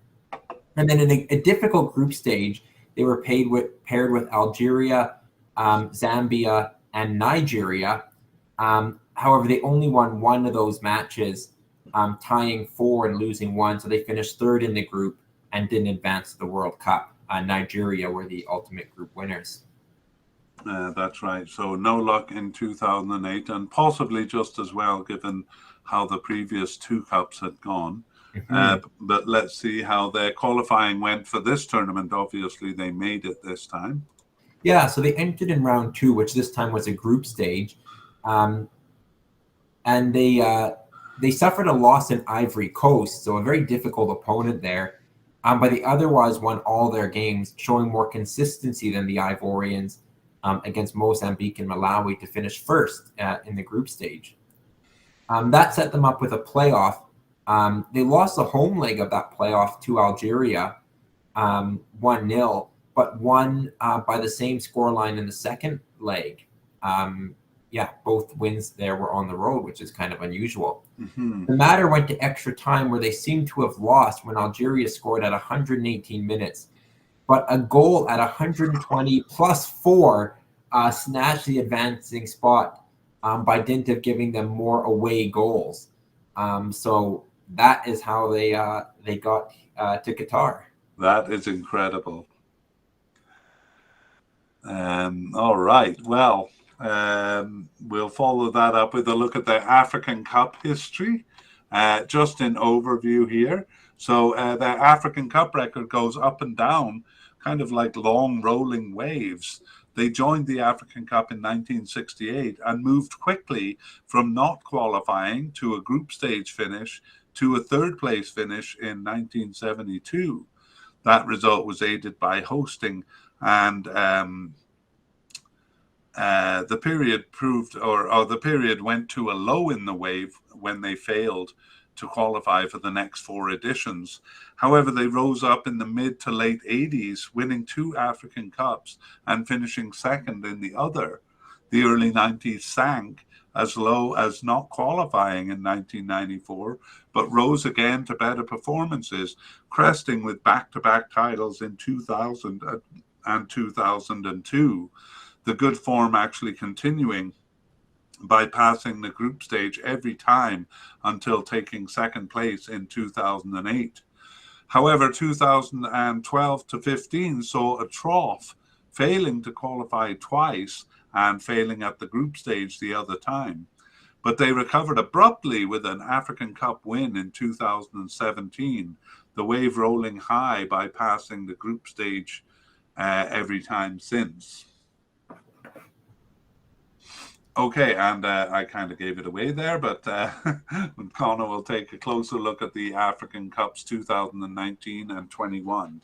and then in a difficult group stage, they were paired with Algeria, Zambia, and Nigeria. However, they only won 1 of those matches, tying 4 and losing 1, so they finished 3rd in the group and didn't advance to the World Cup. Nigeria were the ultimate group winners. That's right. So no luck in 2008, and possibly just as well given how the previous 2 cups had gone. But let's see how their qualifying went for this tournament. Obviously, they made it this time. Yeah, so they entered in round 2, which this time was a group stage. And they suffered a loss in Ivory Coast, so a very difficult opponent there. But they otherwise won all their games, showing more consistency than the Ivorians against Mozambique and Malawi to finish first in the group stage. That set them up with a playoff. They lost the home leg of that playoff to Algeria, 1-0, but won by the same scoreline in the second leg. Both wins there were on the road, which is kind of unusual. The matter went to extra time where they seemed to have lost when Algeria scored at 118 minutes. But a goal at 120 plus 4 snatched the advancing spot by dint of giving them more away goals. So that is how they got to Qatar. That is incredible. All right. Well, we'll follow that up with a look at the African Cup history, just in overview here. So the African Cup record goes up and down, kind of like long rolling waves. They joined the African Cup in 1968 and moved quickly from not qualifying to a group stage finish to a 3rd place finish in 1972. That result was aided by hosting, and the period went to a low in the wave when they failed to qualify for the next 4 editions. However, they rose up in the mid to late 80s, winning 2 African Cups and finishing second in the other. The early 90s sank as low as not qualifying in 1994, but rose again to better performances, cresting with back-to-back titles in 2000 and 2002. The good form actually continuing by passing the group stage every time until taking second place in 2008. However, 2012 to 15 saw a trough, failing to qualify twice and failing at the group stage the other time. But they recovered abruptly with an African Cup win in 2017, the wave rolling high by passing the group stage every time since. Okay, and I kind of gave it away there, but Conor will take a closer look at the African Cups 2019 and 21.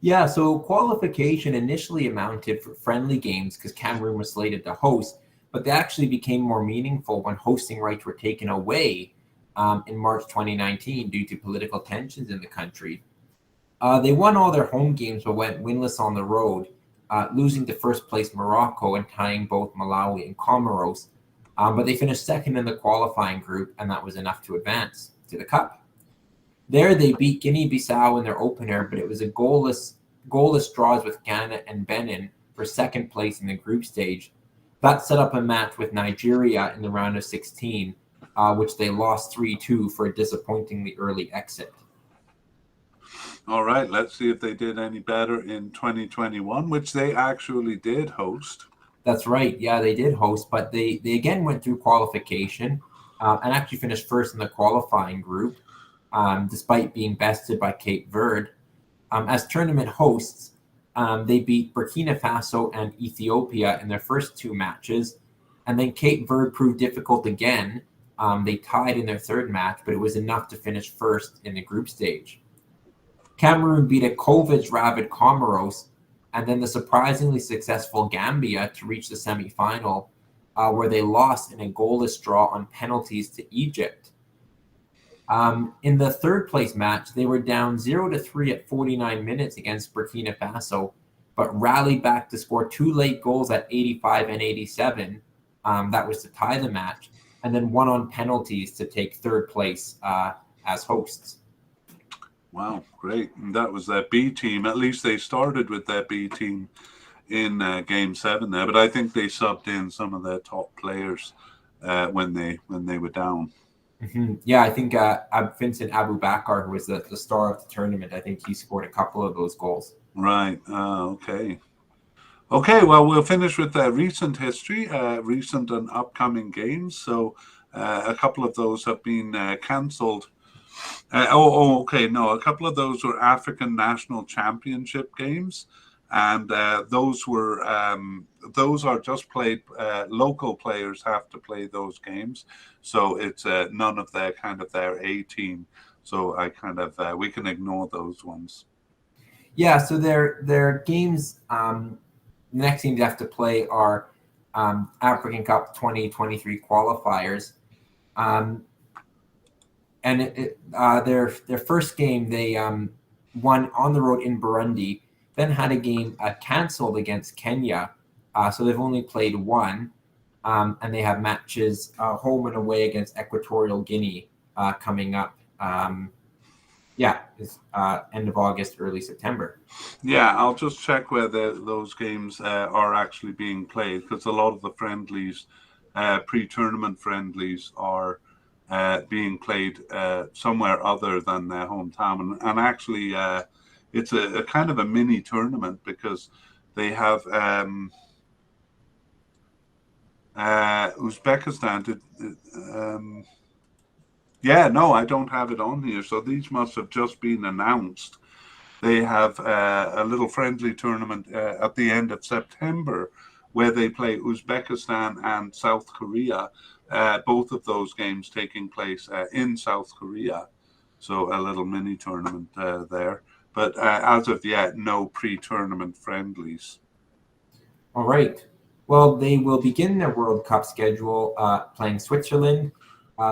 Yeah, so qualification initially amounted for friendly games because Cameroon was slated to host, but they actually became more meaningful when hosting rights were taken away in March 2019 due to political tensions in the country. They won all their home games but went winless on the road, losing to first place Morocco and tying both Malawi and Comoros. But they finished second in the qualifying group, and that was enough to advance to the Cup. There, they beat Guinea-Bissau in their opener, but it was a goalless draws with Ghana and Benin for second place in the group stage. That set up a match with Nigeria in the round of 16, which they lost 3-2 for a disappointingly early exit. All right, let's see if they did any better in 2021, which they actually did host. That's right. Yeah, they did host, but they again went through qualification and actually finished first in the qualifying group, despite being bested by Cape Verde. As tournament hosts, they beat Burkina Faso and Ethiopia in their first 2 matches, and then Cape Verde proved difficult again. They tied in their third match, but it was enough to finish first in the group stage. Cameroon beat a COVID-ravaged Comoros, and then the surprisingly successful Gambia to reach the semifinal, where they lost in a goalless draw on penalties to Egypt. In the third place match, they were down 0-3 at 49 minutes against Burkina Faso, but rallied back to score 2 late goals at 85 and 87. That was to tie the match, and then won on penalties to take third place as hosts. Wow, great. And that was that B team. At least they started with that B team in Game 7 there, but I think they subbed in some of their top players when they were down. Mm-hmm. Yeah, I think Vincent Abubakar, who was the star of the tournament, I think he scored a couple of those goals. Right. Okay. Okay, well, we'll finish with recent history, recent and upcoming games. So a couple of those have been cancelled. Okay. No, a couple of those were African National Championship games, and those are just played. Local players have to play those games, so it's none of their A team. So we can ignore those ones. Yeah. So their games. The next teams have to play are African Cup 2023 qualifiers. And their first game, they won on the road in Burundi, then had a game canceled against Kenya. So they've only played 1, and they have matches home and away against Equatorial Guinea coming up. It's end of August, early September. Yeah, I'll just check whether those games are actually being played, because a lot of the friendlies, pre-tournament friendlies, are being played somewhere other than their hometown, and actually it's a kind of a mini tournament, because they have Uzbekistan. I don't have it on here, so these must have just been announced. They have a little friendly tournament at the end of September where they play Uzbekistan and South Korea. Both of those games taking place in South Korea. So a little mini tournament there. But as of yet, no pre-tournament friendlies. All right. Well, they will begin their World Cup schedule playing Switzerland,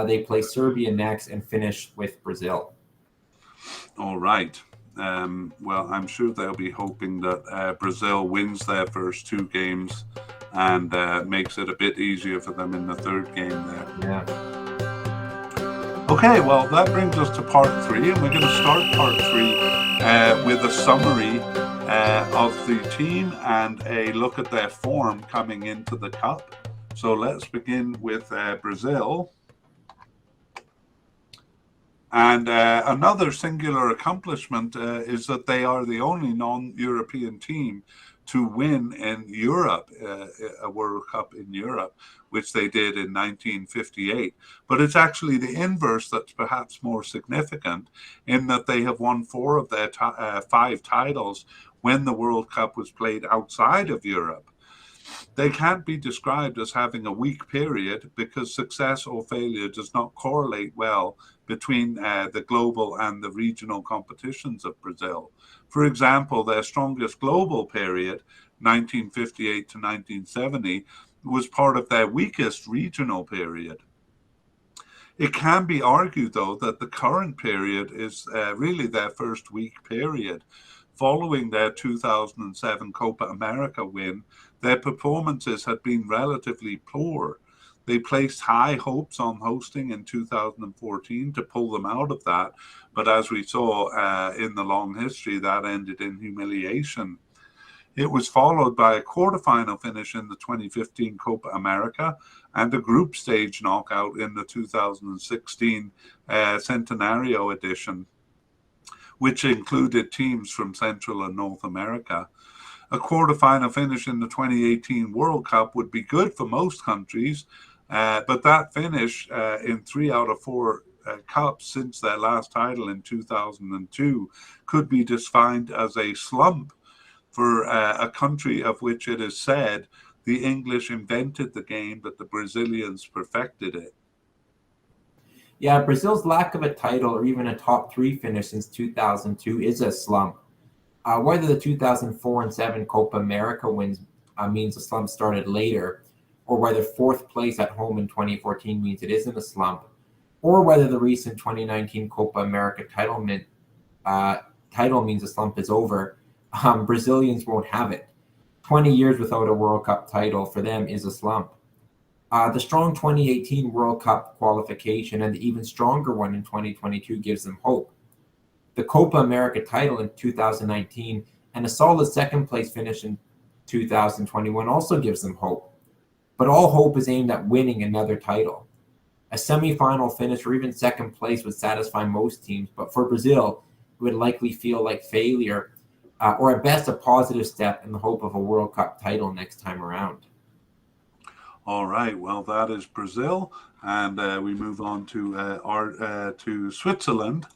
They play Serbia next and finish with Brazil. All right. Well, I'm sure they'll be hoping that Brazil wins their first two games and makes it a bit easier for them in the third game there. Yeah. Okay, well, that brings us to part three, and we're going to start part three with a summary of the team and a look at their form coming into the Cup. So let's begin with Brazil. And another singular accomplishment is that they are the only non-European team to win in Europe, a World Cup in Europe, which they did in 1958. But it's actually the inverse that's perhaps more significant, in that they have won 4 of their 5 titles when the World Cup was played outside of Europe. They can't be described as having a weak period because success or failure does not correlate well between the global and the regional competitions of Brazil. For example, their strongest global period, 1958 to 1970, was part of their weakest regional period. It can be argued, though, that the current period is really their first weak period. Following their 2007 Copa America win, their performances had been relatively poor. They placed high hopes on hosting in 2014 to pull them out of that, but as we saw in the long history, that ended in humiliation. It was followed by a quarterfinal finish in the 2015 Copa America and a group stage knockout in the 2016 Centenario edition, which included teams from Central and North America. A quarterfinal finish in the 2018 World Cup would be good for most countries, but that finish in 3 out of 4 cups since their last title in 2002 could be defined as a slump for a country of which it is said the English invented the game, but the Brazilians perfected it. Yeah, Brazil's lack of a title or even a top 3 finish since 2002 is a slump. Whether the 2004 and 7 Copa America wins means the slump started later, or whether 4th place at home in 2014 means it isn't a slump, or whether the recent 2019 Copa America title means the slump is over, Brazilians won't have it. 20 years without a World Cup title for them is a slump. The strong 2018 World Cup qualification and the even stronger one in 2022 gives them hope. The Copa America title in 2019 and a solid 2nd place finish in 2021 also gives them hope. But all hope is aimed at winning another title. A semi-final finish or even 2nd place would satisfy most teams, but for Brazil, it would likely feel like failure, or at best a positive step in the hope of a World Cup title next time around. All right, well, that is Brazil, and we move on to Switzerland.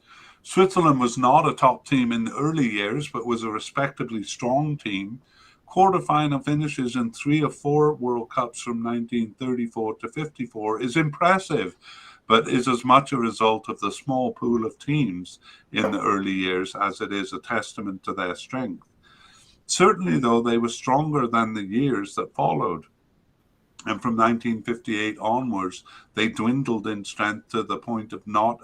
Switzerland was not a top team in the early years, but was a respectably strong team. Quarterfinal finishes in 3 of 4 World Cups from 1934 to 54 is impressive, but is as much a result of the small pool of teams in the early years as it is a testament to their strength. Certainly, though, they were stronger than the years that followed. And from 1958 onwards, they dwindled in strength to the point of not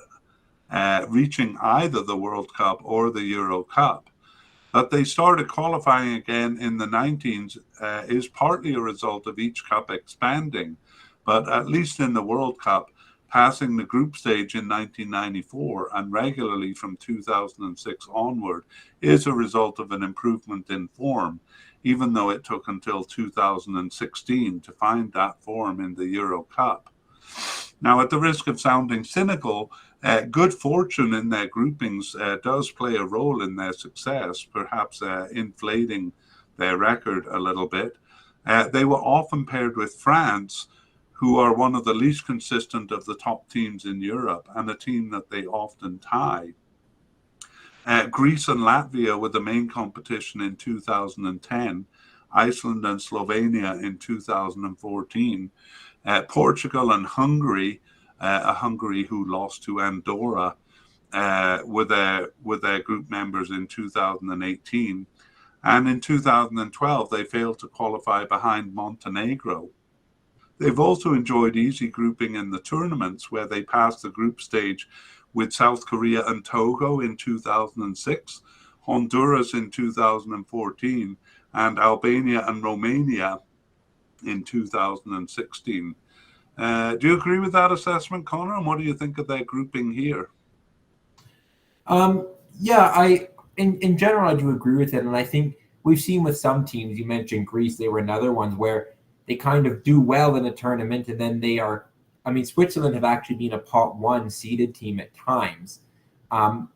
reaching either the World Cup or the Euro Cup. That they started qualifying again in the 19s is partly a result of each cup expanding, but at least in the World Cup, passing the group stage in 1994 and regularly from 2006 onward is a result of an improvement in form, even though it took until 2016 to find that form in the Euro Cup. Now, at the risk of sounding cynical, good fortune in their groupings does play a role in their success, perhaps inflating their record a little bit. They were often paired with France, who are one of the least consistent of the top teams in Europe and a team that they often tie. Greece and Latvia were the main competition in 2010, Iceland and Slovenia in 2014. Portugal and Hungary, Hungary who lost to Andorra, were their group members in 2018. And in 2012, they failed to qualify behind Montenegro. They've also enjoyed easy grouping in the tournaments, where they passed the group stage with South Korea and Togo in 2006, Honduras in 2014, and Albania and Romania in 2016. Do you agree with that assessment, Connor? And what do you think of their grouping here? Yeah, in general I do agree with it, and I think we've seen with some teams. You mentioned Greece; they were another one where they kind of do well in a tournament, and then they are. I mean, Switzerland have actually been a pot one seeded team at times,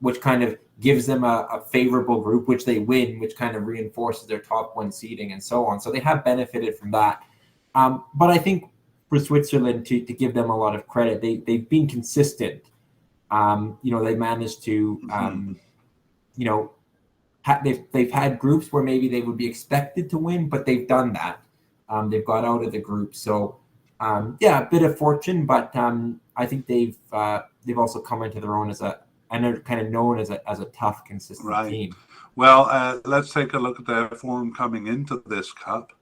which kind of gives them a favorable group, which they win, which kind of reinforces their top one seeding and so on. So they have benefited from that. But I think for Switzerland to give them a lot of credit, they've been consistent. They managed to, you know, they've had groups where maybe they would be expected to win, but they've done that. They've got out of the group, so yeah, a bit of fortune, but I think they've also come into their own and they're kind of known as a tough, consistent team. Well, let's take a look at their form coming into this cup.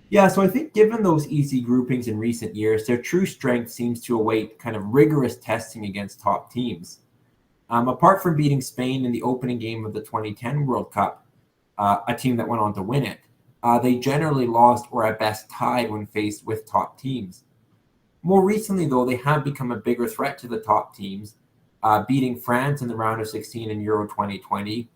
Yeah, so I think given those easy groupings in recent years, their true strength seems to await kind of rigorous testing against top teams. Apart from beating Spain in the opening game of the 2010 World Cup, a team that went on to win it, they generally lost or at best tied when faced with top teams. More recently, though, they have become a bigger threat to the top teams, beating France in the round of 16 in Euro 2020,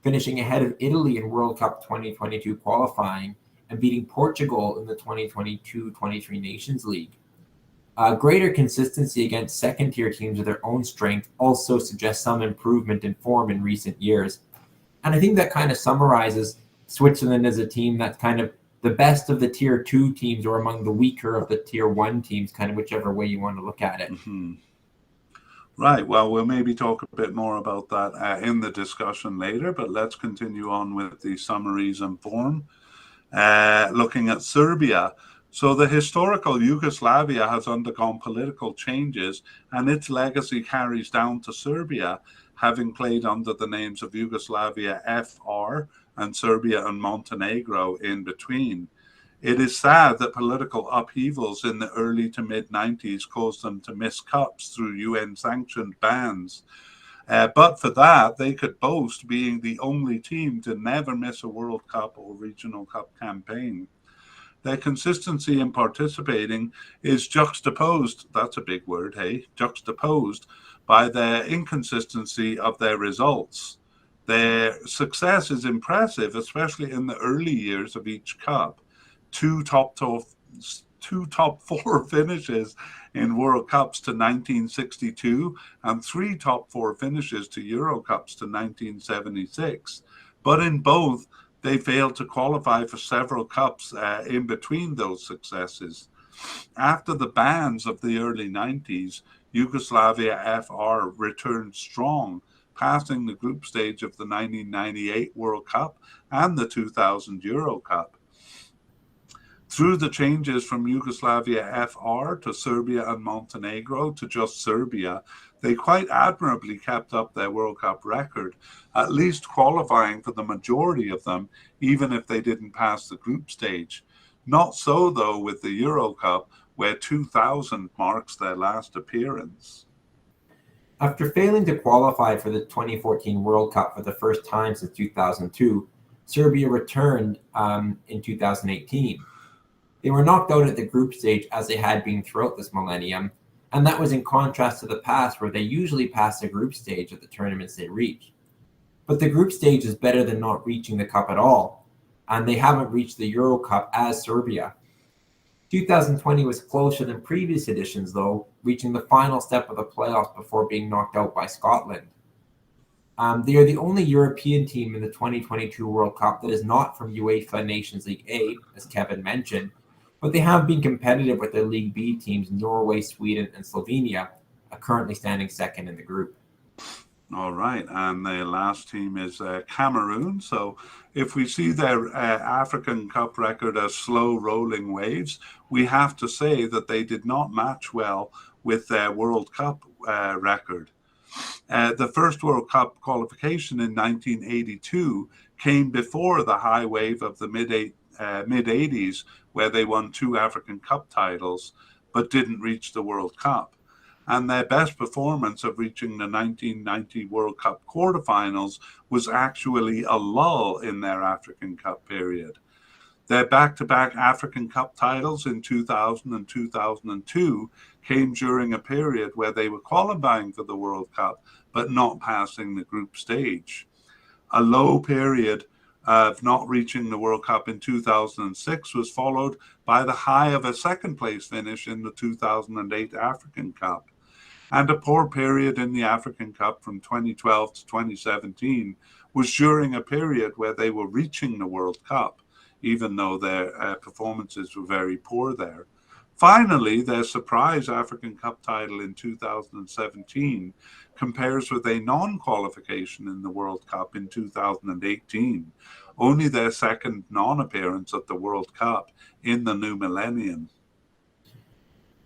finishing ahead of Italy in World Cup 2022 qualifying, and beating Portugal in the 2022-23 Nations League. Greater consistency against second-tier teams of their own strength also suggests some improvement in form in recent years. And I think that kind of summarizes Switzerland as a team that's kind of the best of the tier 2 teams or among the weaker of the tier 1 teams, kind of whichever way you want to look at it. Mm-hmm. Right. Well, we'll maybe talk a bit more about that in the discussion later, but let's continue on with the summaries and form. Looking at Serbia. So the historical Yugoslavia has undergone political changes, and its legacy carries down to Serbia, having played under the names of Yugoslavia FR and Serbia and Montenegro in between. It is sad that political upheavals in the early to mid-90s caused them to miss cups through UN-sanctioned bans. But for that, they could boast being the only team to never miss a World Cup or Regional Cup campaign. Their consistency in participating is juxtaposed, that's a big word, hey, juxtaposed by their inconsistency of their results. Their success is impressive, especially in the early years of each cup. Two top 4 finishes in World Cups to 1962 and 3 top 4 finishes to Euro Cups to 1976. But in both, they failed to qualify for several cups in between those successes. After the bans of the early 90s, Yugoslavia FR returned strong, passing the group stage of the 1998 World Cup and the 2000 Euro Cup. Through the changes from Yugoslavia FR to Serbia and Montenegro to just Serbia, they quite admirably kept up their World Cup record, at least qualifying for the majority of them, even if they didn't pass the group stage. Not so, though, with the Euro Cup, where 2000 marks their last appearance. After failing to qualify for the 2014 World Cup for the first time since 2002, Serbia returned in 2018. They were knocked out at the group stage as they had been throughout this millennium, and that was in contrast to the past where they usually pass the group stage at the tournaments they reach. But the group stage is better than not reaching the cup at all, and they haven't reached the Euro Cup as Serbia. 2020 was closer than previous editions, though, reaching the final step of the playoffs before being knocked out by Scotland. They are the only European team in the 2022 World Cup that is not from UEFA Nations League A, as Kevin mentioned, but they have been competitive with their League B teams, Norway, Sweden, and Slovenia, currently standing second in the group. All right, and the last team is Cameroon. So if we see their African Cup record as slow rolling waves, we have to say that they did not match well with their World Cup record. The first World Cup qualification in 1982 came before the high wave of the mid 80s, where they won 2 African Cup titles but didn't reach the World Cup. And their best performance of reaching the 1990 World Cup quarterfinals was actually a lull in their African Cup period. Their back-to-back African Cup titles in 2000 and 2002 came during a period where they were qualifying for the World Cup but not passing the group stage. A low period of not reaching the World Cup in 2006 was followed by the high of a second-place finish in the 2008 African Cup. And a poor period in the African Cup from 2012 to 2017 was during a period where they were reaching the World Cup, even though their performances were very poor there. Finally, their surprise African Cup title in 2017 compares with a non-qualification in the World Cup in 2018, only their second non-appearance at the World Cup in the new millennium.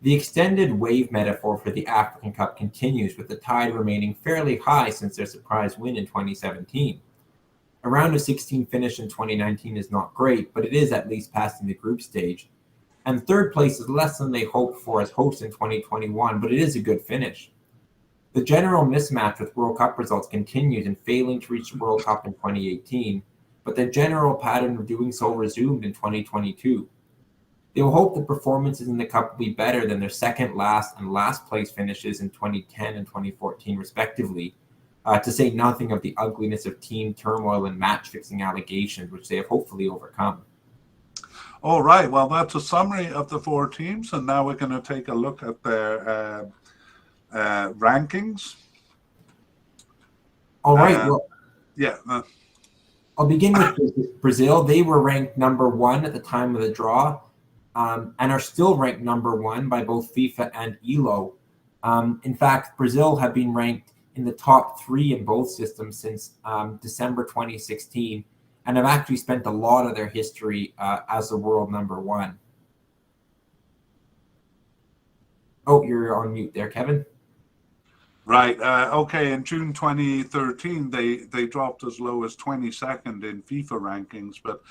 The extended wave metaphor for the African Cup continues, with the tide remaining fairly high since their surprise win in 2017. A round of 16 finish in 2019 is not great, but it is at least passing the group stage. And third place is less than they hoped for as hosts in 2021, but it is a good finish. The general mismatch with World Cup results continues in failing to reach the World Cup in 2018, but the general pattern of doing so resumed in 2022. They will hope the performances in the Cup will be better than their second last and last place finishes in 2010 and 2014 respectively, to say nothing of the ugliness of team turmoil and match-fixing allegations, which they have hopefully overcome. All right, well, that's a summary of the 4 teams, and now we're going to take a look at their rankings. All right, well, yeah. I'll begin with Brazil. They were ranked number 1 at the time of the draw, and are still ranked number 1 by both FIFA and ELO. In fact, Brazil have been ranked in the top 3 in both systems since December 2016, and have actually spent a lot of their history as the world number 1. Oh, you're on mute there, Kevin. Right. Okay. In June 2013, they dropped as low as 22nd in FIFA rankings, but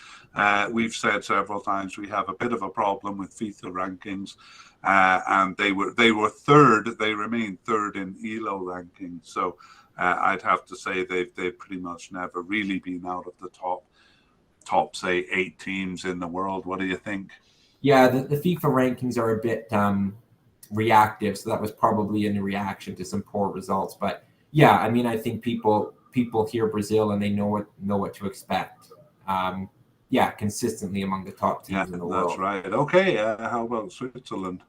we've said several times we have a bit of a problem with FIFA rankings, and they were third. They remained third in ELO rankings. So I'd have to say they've pretty much never really been out of the top say 8 teams in the world. What do you think? Yeah, the FIFA rankings are a bit reactive, so that was probably in reaction to some poor results. But yeah, I mean, I think people hear Brazil and they know what to expect. Yeah, consistently among the top teams in the world. That's right. Okay, how about Switzerland?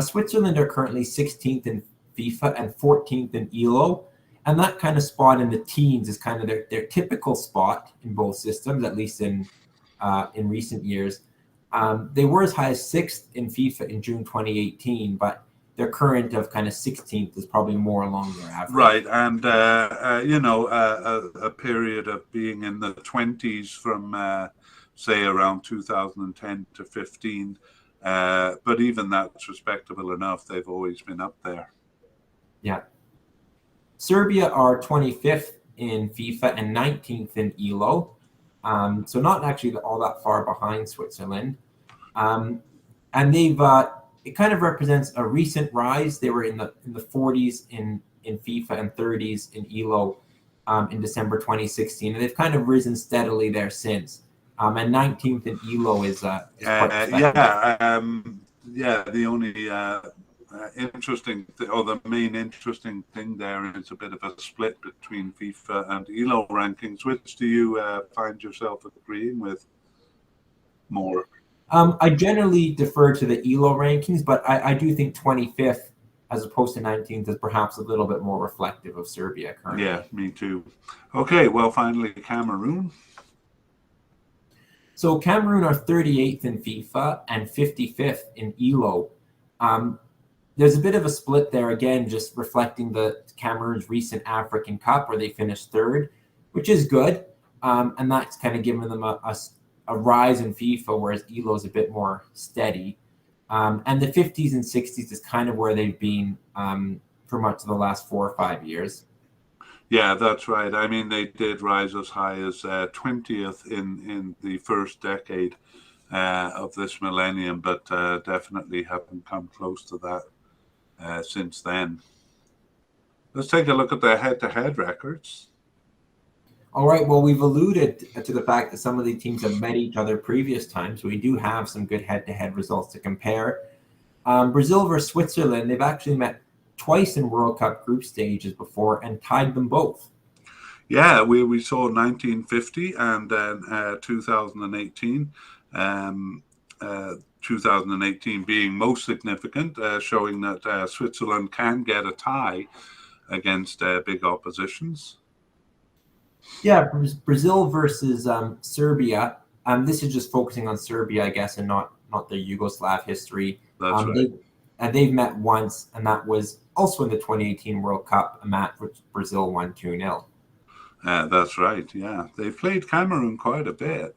Switzerland are currently 16th in FIFA and 14th in ELO, and that kind of spot in the teens is kind of their typical spot in both systems, at least in recent years. They were as high as 6th in FIFA in June 2018, but their current of kind of 16th is probably more along their average. Right, and a period of being in the 20s from say around 2010 to 15, but even that's respectable enough. They've always been up there. Yeah. Serbia are 25th in FIFA and 19th in ELO. So not actually all that far behind Switzerland. And they've it kind of represents a recent rise. They were in the 40s in FIFA and 30s in ELO in December 2016, and they've kind of risen steadily there since. And 19th in ELO is quite respectable. The only the main interesting thing there is a bit of a split between FIFA and ELO rankings. Which do you find yourself agreeing with more? I generally defer to the ELO rankings, but I do think 25th as opposed to 19th is perhaps a little bit more reflective of Serbia currently. Yeah, me too. Okay, well, finally, Cameroon. So Cameroon are 38th in FIFA and 55th in ELO. There's a bit of a split there, again, just reflecting the Cameroon's recent African Cup where they finished 3rd, which is good. And that's kind of given them a rise in FIFA, whereas ELO is a bit more steady. And the 50s and 60s is kind of where they've been for much of the last 4 or 5 years. Yeah, that's right. I mean, they did rise as high as 20th in the first decade of this millennium, but definitely haven't come close to that since then. Let's take a look at the head-to-head records. All right. Well, we've alluded to the fact that some of the teams have met each other previous times. So we do have some good head-to-head results to compare. Brazil versus Switzerland, they've actually met twice in World Cup group stages before and tied them both. Yeah, we saw 1950 and then 2018. 2018 being most significant, showing that Switzerland can get a tie against big oppositions. Yeah, Brazil versus Serbia. This is just focusing on Serbia, I guess, and not the Yugoslav history. That's right. They've met once, and that was also in the 2018 World Cup, a match which Brazil won 2-0. That's right. Yeah, they've played Cameroon quite a bit.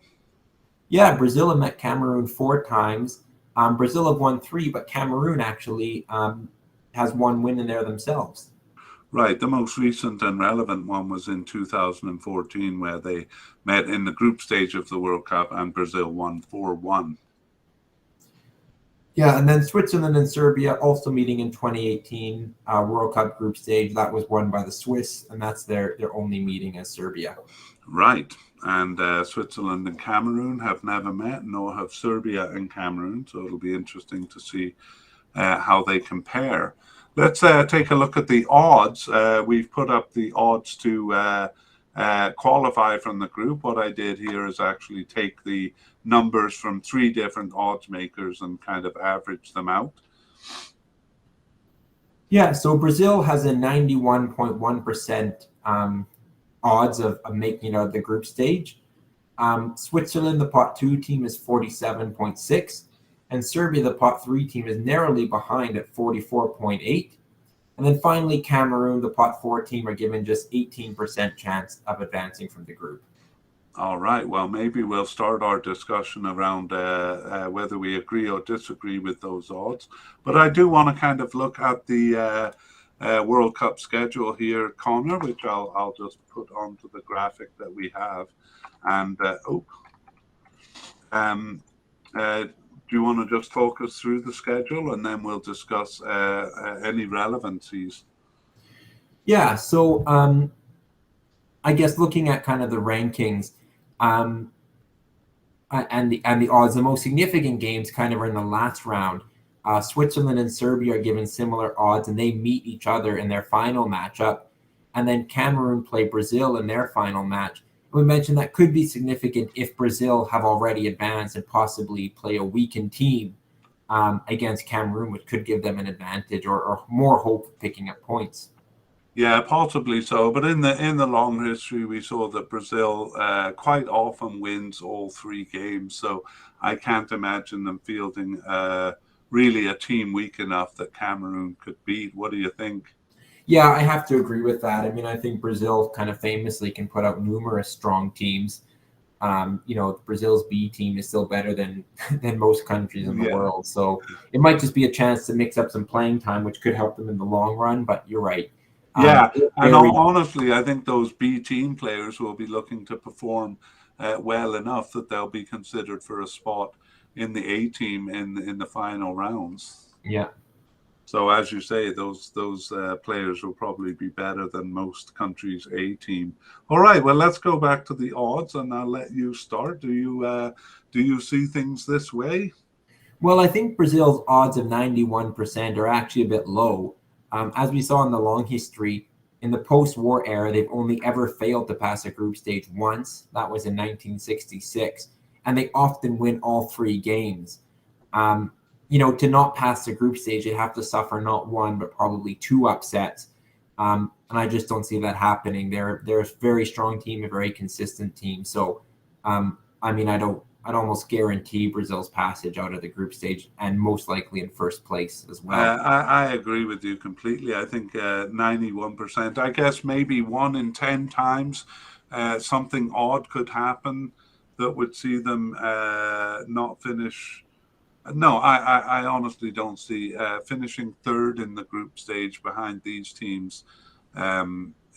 Yeah, Brazil have met Cameroon 4 times. Brazil have won 3, but Cameroon actually has one win in there themselves. Right. The most recent and relevant one was in 2014, where they met in the group stage of the World Cup, and Brazil won 4-1. Yeah, and then Switzerland and Serbia also meeting in 2018 World Cup group stage. That was won by the Swiss, and that's their only meeting as Serbia. Right. And Switzerland and Cameroon have never met, nor have Serbia and Cameroon. So it'll be interesting to see how they compare. Let's take a look at the odds. We've put up the odds to qualify from the group. What I did here is actually take the numbers from 3 different odds makers and kind of average them out. Yeah, so Brazil has a 91.1% odds of making it out of the group stage. Switzerland, the pot 2 team, is 47.6, and Serbia, the pot 3 team, is narrowly behind at 44.8. And then finally, Cameroon, the pot 4 team, are given just 18% chance of advancing from the group. All right. Well, maybe we'll start our discussion around whether we agree or disagree with those odds. But I do want to kind of look at the World Cup schedule here, Connor, which I'll just put onto the graphic that we have. And do you want to just talk us through the schedule, and then we'll discuss any relevancies? Yeah, so I guess looking at kind of the rankings and the odds, the most significant games kind of are in the last round. Switzerland and Serbia are given similar odds, and they meet each other in their final matchup. And then Cameroon play Brazil in their final match. We mentioned that could be significant if Brazil have already advanced and possibly play a weakened team against Cameroon, which could give them an advantage or more hope of picking up points. Yeah, possibly so. But in the long history, we saw that Brazil quite often wins all 3 games. So I can't imagine them fielding really a team weak enough that Cameroon could beat. What do you think? Yeah, I have to agree with that. I mean, I think Brazil kind of famously can put out numerous strong teams. Brazil's B team is still better than most countries in the world. So it might just be a chance to mix up some playing time, which could help them in the long run. But you're right. Yeah, and honestly, I think those B team players will be looking to perform well enough that they'll be considered for a spot in the A team in the final rounds. Yeah. So as you say, those players will probably be better than most countries' A team. All right, well, let's go back to the odds, and I'll let you start. Do you see things this way? Well, I think Brazil's odds of 91% are actually a bit low. As we saw in the long history, in the post-war era, they've only ever failed to pass a group stage once. That was in 1966, and they often win all 3 games. To not pass the group stage, they have to suffer not 1, but probably 2 upsets. And I just don't see that happening. They're a very strong team, a very consistent team. So, I'd almost guarantee Brazil's passage out of the group stage and most likely in first place as well. I agree with you completely. I think 91%. I guess maybe 1 in 10 times something odd could happen that would see them not finish. No, I honestly don't see finishing 3rd in the group stage behind these teams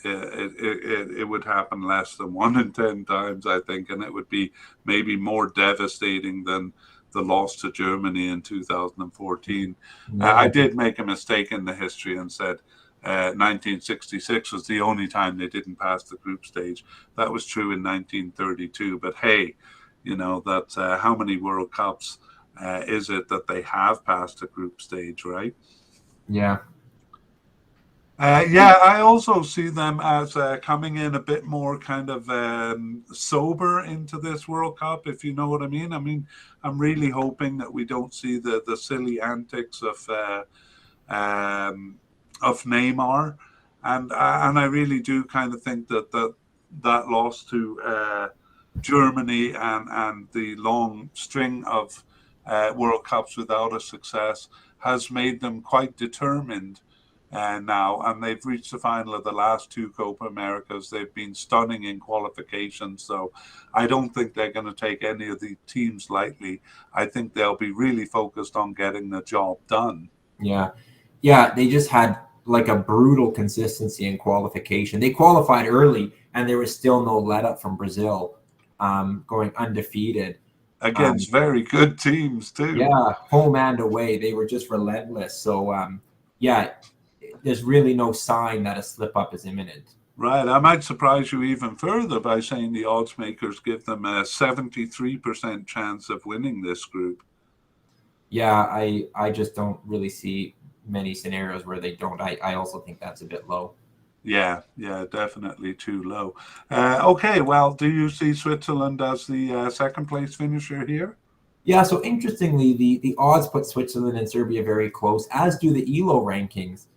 it would happen less than 1 in 10 times, I think, and it would be maybe more devastating than the loss to Germany in 2014. I Yeah, did make a mistake in the history and said 1966 was the only time they didn't pass the group stage. That was true in 1932. But hey, that's how many World Cups is it that they have passed the group stage, right? yeah, Yeah, I also see them as coming in a bit more kind of sober into this World Cup, if you know what I mean. I mean, I'm really hoping that we don't see the silly antics of Neymar, and I really do kind of think that loss to Germany and the long string of World Cups without a success has made them quite determined now, and they've reached the final of the last two Copa Americas. They've been stunning in qualifications, so I don't think they're going to take any of the teams lightly. I think they'll be really focused on getting the job done. yeah, yeah. They just had like a brutal consistency in qualification. They qualified early, and there was still no let up from Brazil, going undefeated. Um, Against very good teams too. yeah, home and away, they were just relentless. So, yeah, there's really no sign that a slip up is imminent. Right. I might surprise you even further by saying the odds makers give them a 73% chance of winning this group. Yeah, I just don't really see many scenarios where they don't. I also think that's a bit low. Yeah, yeah, definitely too low. Okay, well, do you see Switzerland as the second place finisher here? Yeah, so interestingly, the odds put Switzerland and Serbia very close, as do the ELO rankings.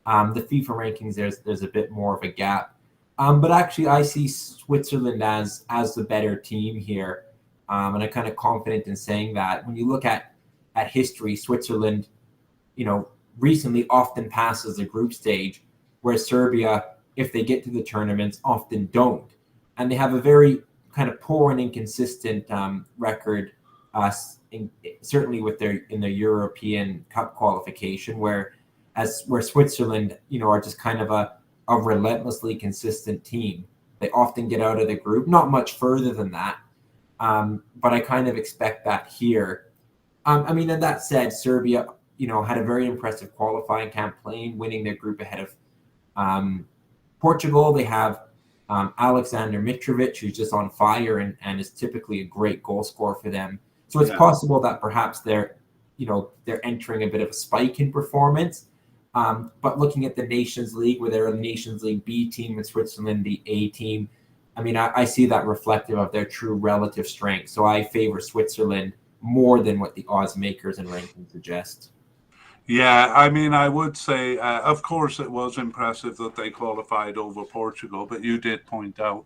The FIFA rankings, there's a bit more of a gap. But actually, I see Switzerland as the better team here, and I'm kind of confident in saying that. When you look at history, Switzerland, recently often passes the group stage, where Serbia, if they get to the tournaments, often don't, and they have a very kind of poor and inconsistent record. In, certainly with their European Cup qualification, where Switzerland, are just kind of a relentlessly consistent team. They often get out of the group, not much further than that. But I kind of expect that here. I mean, and that said, Serbia, had a very impressive qualifying campaign, winning their group ahead of Portugal. They have Alexander Mitrovic, who's just on fire and is typically a great goal scorer for them. So it's possible that perhaps they're entering a bit of a spike in performance. But looking at the Nations League, where they're a Nations League B team and Switzerland the A team, I mean, I see that reflective of their true relative strength. So I favor Switzerland more than what the odds makers and rankings suggest. Yeah, I mean, I would say, of course, it was impressive that they qualified over Portugal, but you did point out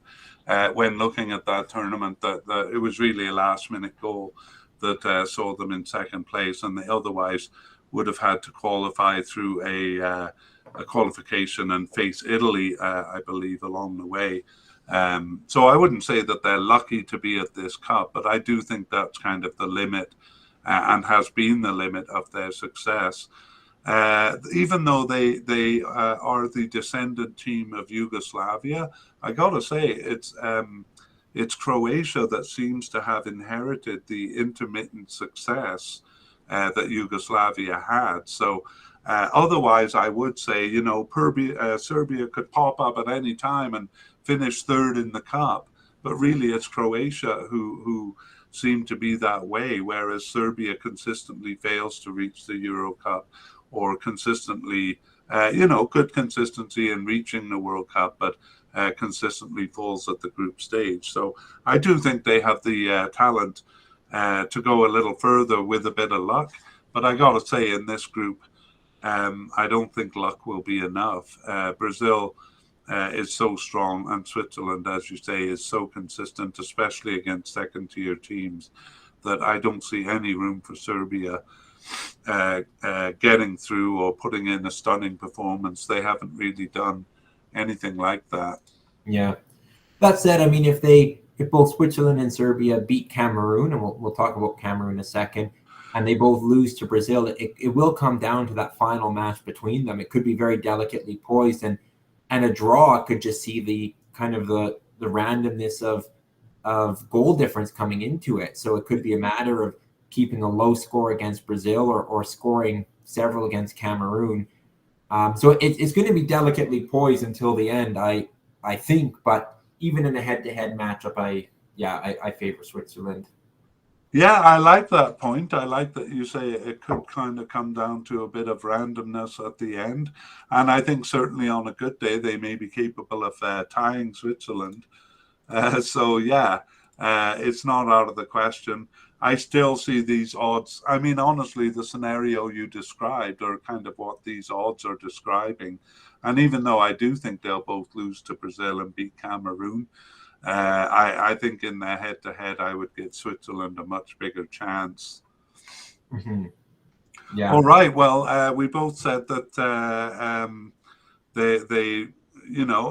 when looking at that tournament that it was really a last-minute goal that saw them in second place, and they otherwise would have had to qualify through a qualification and face Italy, I believe, along the way. So I wouldn't say that they're lucky to be at this cup, but I do think that's kind of the limit and has been the limit of their success. Even though they are the descendant team of Yugoslavia, I gotta say it's Croatia that seems to have inherited the intermittent success that Yugoslavia had. So otherwise, I would say Serbia could pop up at any time and finish third in the cup, but really it's Croatia who seem to be that way, whereas Serbia consistently fails to reach the Euro Cup or consistently, good consistency in reaching the World Cup, but consistently falls at the group stage. So I do think they have the talent to go a little further with a bit of luck. But I got to say, in this group, I don't think luck will be enough. Brazil is so strong, and Switzerland, as you say, is so consistent, especially against second-tier teams, that I don't see any room for Serbia getting through or putting in a stunning performance. They haven't really done anything like that. Yeah. That said, I mean, if both Switzerland and Serbia beat Cameroon, and we'll talk about Cameroon in a second, and they both lose to Brazil, it will come down to that final match between them. It could be very delicately poised, and and a draw could just see the kind of the randomness of goal difference coming into it. So it could be a matter of keeping a low score against Brazil or scoring several against Cameroon. So it's going to be delicately poised until the end, I think. But even in a head-to-head matchup, I favor Switzerland. Yeah, I like that point. I like that you say it could kind of come down to a bit of randomness at the end. And I think certainly on a good day, they may be capable of tying Switzerland. So, yeah, it's not out of the question. I still see these odds. I mean, honestly, the scenario you described are kind of what these odds are describing. And even though I do think they'll both lose to Brazil and beat Cameroon, I think in the head-to-head, I would give Switzerland a much bigger chance. Mm-hmm. Yeah. All right. Well, we both said that they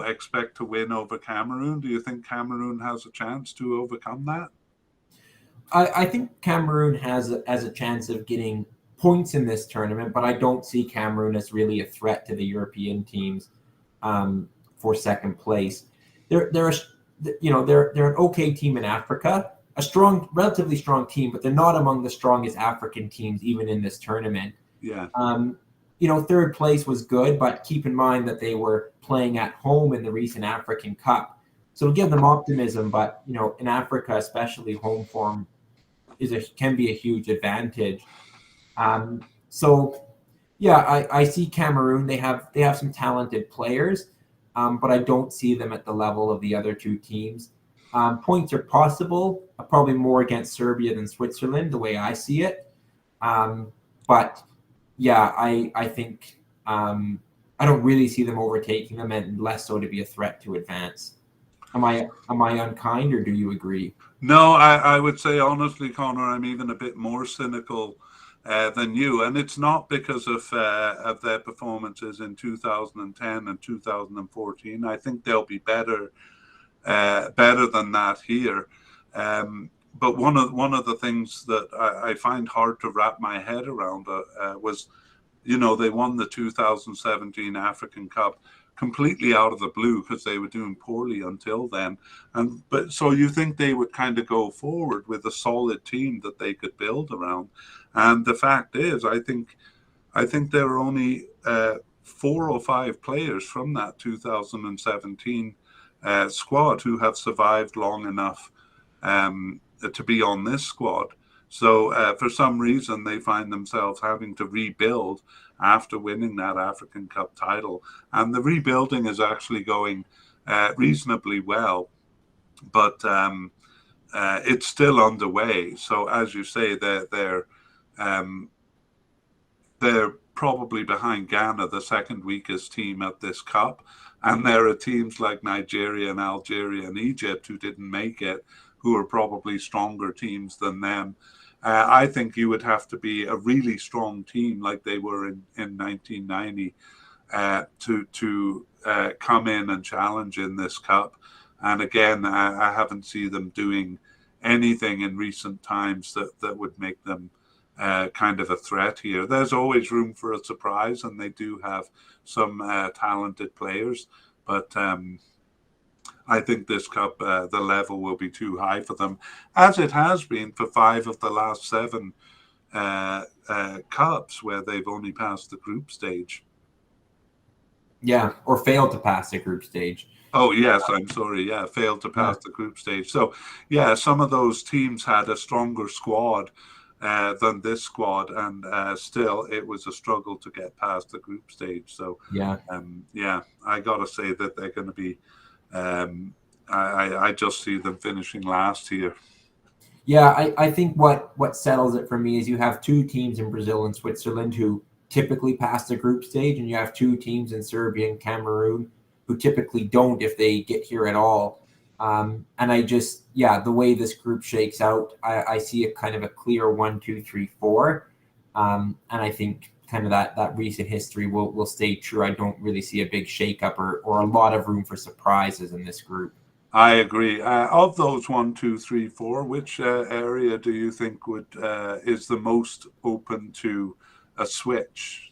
expect to win over Cameroon. Do you think Cameroon has a chance to overcome that? I think Cameroon has a chance of getting points in this tournament, but I don't see Cameroon as really a threat to the European teams for second place. They're an okay team in Africa, relatively strong team, but they're not among the strongest African teams even in this tournament. Yeah. Third place was good, but keep in mind that they were playing at home in the recent African Cup. So it'll give them optimism, but in Africa, especially, home form can be a huge advantage. So yeah, I see Cameroon. They have some talented players, but I don't see them at the level of the other two teams. Points are possible, probably more against Serbia than Switzerland, the way I see it. But yeah, I think I don't really see them overtaking them, and less so to be a threat to advance. Am I unkind, or do you agree? No, I would say honestly, Connor, I'm even a bit more cynical than you, and it's not because of their performances in 2010 and 2014. I think they'll be better than that here. But one of the things that I find hard to wrap my head around was, they won the 2017 African Cup completely out of the blue because they were doing poorly until then. But so you think they would kind of go forward with a solid team that they could build around. And the fact is, I think there are only 4 or 5 players from that 2017 squad who have survived long enough to be on this squad. So for some reason, they find themselves having to rebuild after winning that African Cup title. And the rebuilding is actually going reasonably well, but it's still underway. So as you say, they're probably behind Ghana, the second weakest team at this cup. And there are teams like Nigeria and Algeria and Egypt who didn't make it, who are probably stronger teams than them. I think you would have to be a really strong team like they were in 1990 to come in and challenge in this cup. And again, I haven't seen them doing anything in recent times that would make them kind of a threat here. There's always room for a surprise, and they do have some talented players, but I think this cup, the level will be too high for them, as it has been for 5 of the last 7 cups where they've only passed the group stage. Yeah, or failed to pass the group stage. Oh, yes, I'm sorry. Yeah, failed to pass the group stage. So, yeah, some of those teams had a stronger squad than this squad, and still it was a struggle to get past the group stage. So, yeah, I got to say that they're going to be, I just see them finishing last here. Yeah, I think what settles it for me is you have 2 teams in Brazil and Switzerland who typically pass the group stage, and you have 2 teams in Serbia and Cameroon who typically don't if they get here at all. And I just, the way this group shakes out, I see a kind of a clear 1, 2, 3, 4. And I think kind of that recent history will stay true. I don't really see a big shakeup or a lot of room for surprises in this group. I agree. Of those 1, 2, 3, 4, which area do you think is the most open to a switch?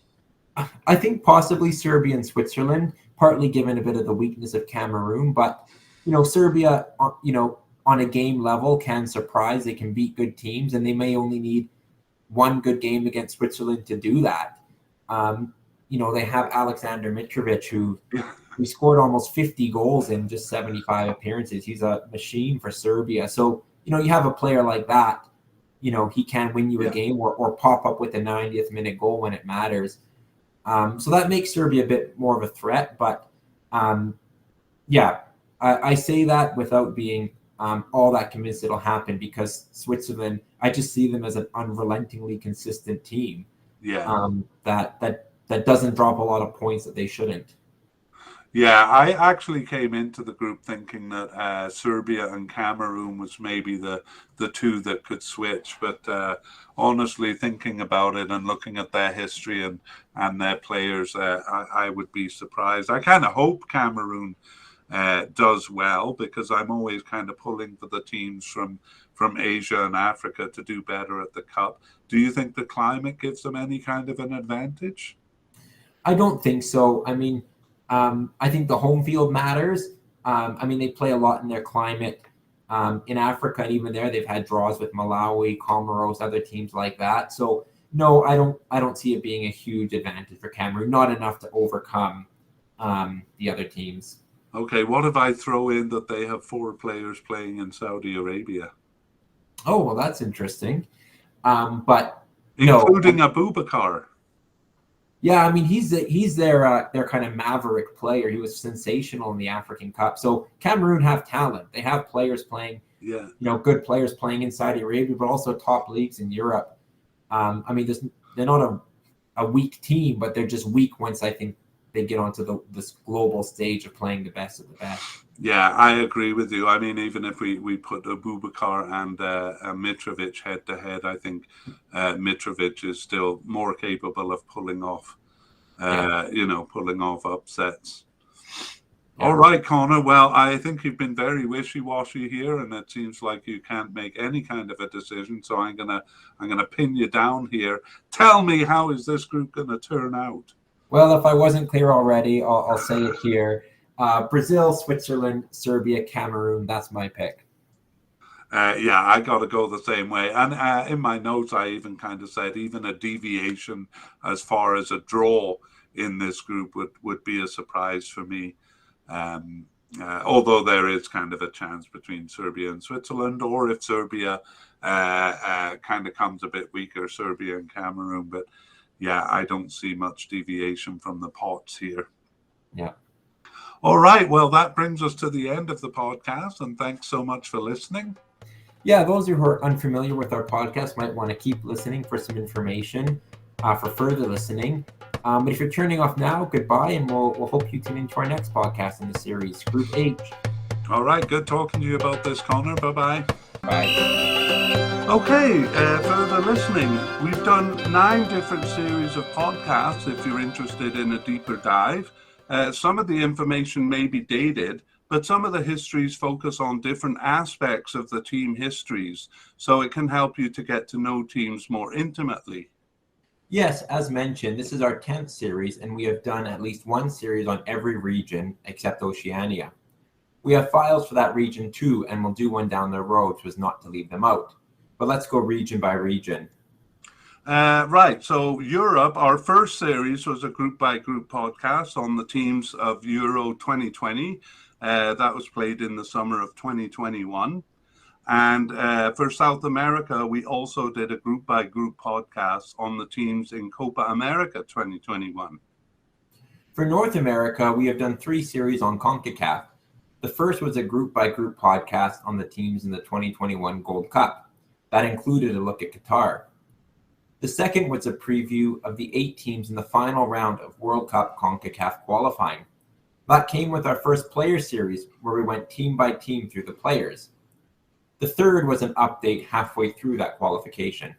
I think possibly Serbia and Switzerland, partly given a bit of the weakness of Cameroon. But, Serbia, on a game level can surprise. They can beat good teams, and they may only need one good game against Switzerland to do that. They have Alexander Mitrovic, who scored almost 50 goals in just 75 appearances. He's a machine for Serbia. So, you have a player like that, he can win you a game or pop up with a 90th minute goal when it matters. So that makes Serbia a bit more of a threat. But I say that without being all that convinced it'll happen, because Switzerland, I just see them as an unrelentingly consistent team. That doesn't drop a lot of points that they shouldn't. Yeah, I actually came into the group thinking that Serbia and Cameroon was maybe the two that could switch. But honestly, thinking about it and looking at their history and their players, I would be surprised. I kind of hope Cameroon does well, because I'm always kind of pulling for the teams from Asia and Africa to do better at the Cup. Do you think the climate gives them any kind of an advantage? I don't think so. I mean, I think the home field matters. They play a lot in their climate in Africa, and even there they've had draws with Malawi, Comoros, other teams like that. So no, I don't see it being a huge advantage for Cameroon. Not enough to overcome the other teams. Okay, what if I throw in that they have 4 players playing in Saudi Arabia? Oh, well, that's interesting. But including Abubakar. Yeah, he's their kind of maverick player. He was sensational in the African Cup. So Cameroon have talent. They have players playing, good players playing in Saudi Arabia, but also top leagues in Europe. They're not a weak team, but they're just weak once I think they get onto this global stage of playing the best of the best. Yeah, I agree with you. Even if we put Abubakar and Mitrovic head to head, I think Mitrovic is still more capable of pulling off upsets. Yeah. All right, Connor. Well, I think you've been very wishy-washy here, and it seems like you can't make any kind of a decision. So I'm gonna pin you down here. Tell me, how is this group gonna turn out? Well, if I wasn't clear already, I'll say it here. Brazil, Switzerland, Serbia, Cameroon. That's my pick. I got to go the same way. And in my notes, I even kind of said even a deviation as far as a draw in this group would be a surprise for me. Although there is kind of a chance between Serbia and Switzerland, or if Serbia kind of comes a bit weaker, Serbia and Cameroon. But yeah, I don't see much deviation from the pots here. Yeah. All right. Well, that brings us to the end of the podcast, and thanks so much for listening. Yeah, those who are unfamiliar with our podcast might want to keep listening for some information for further listening. But if you're turning off now, goodbye, and we'll hope you tune into our next podcast in the series, Group H. All right. Good talking to you about this, Connor. Bye-bye. Bye. Okay, further listening. We've done 9 different series of podcasts if you're interested in a deeper dive. Some of the information may be dated, but some of the histories focus on different aspects of the team histories, so it can help you to get to know teams more intimately. Yes, as mentioned, this is our 10th series, and we have done at least one series on every region except Oceania. We have files for that region too, and we'll do one down the road so as not to leave them out. But let's go region by region. Right, so Europe, our first series was a group-by-group podcast on the teams of Euro 2020. That was played in the summer of 2021. And for South America, we also did a group-by-group podcast on the teams in Copa America 2021. For North America, we have done 3 series on CONCACAF. The first was a group-by-group podcast on the teams in the 2021 Gold Cup. That included a look at Qatar. The second was a preview of the 8 teams in the final round of World Cup CONCACAF qualifying. That came with our first player series, where we went team by team through the players. The third was an update halfway through that qualification.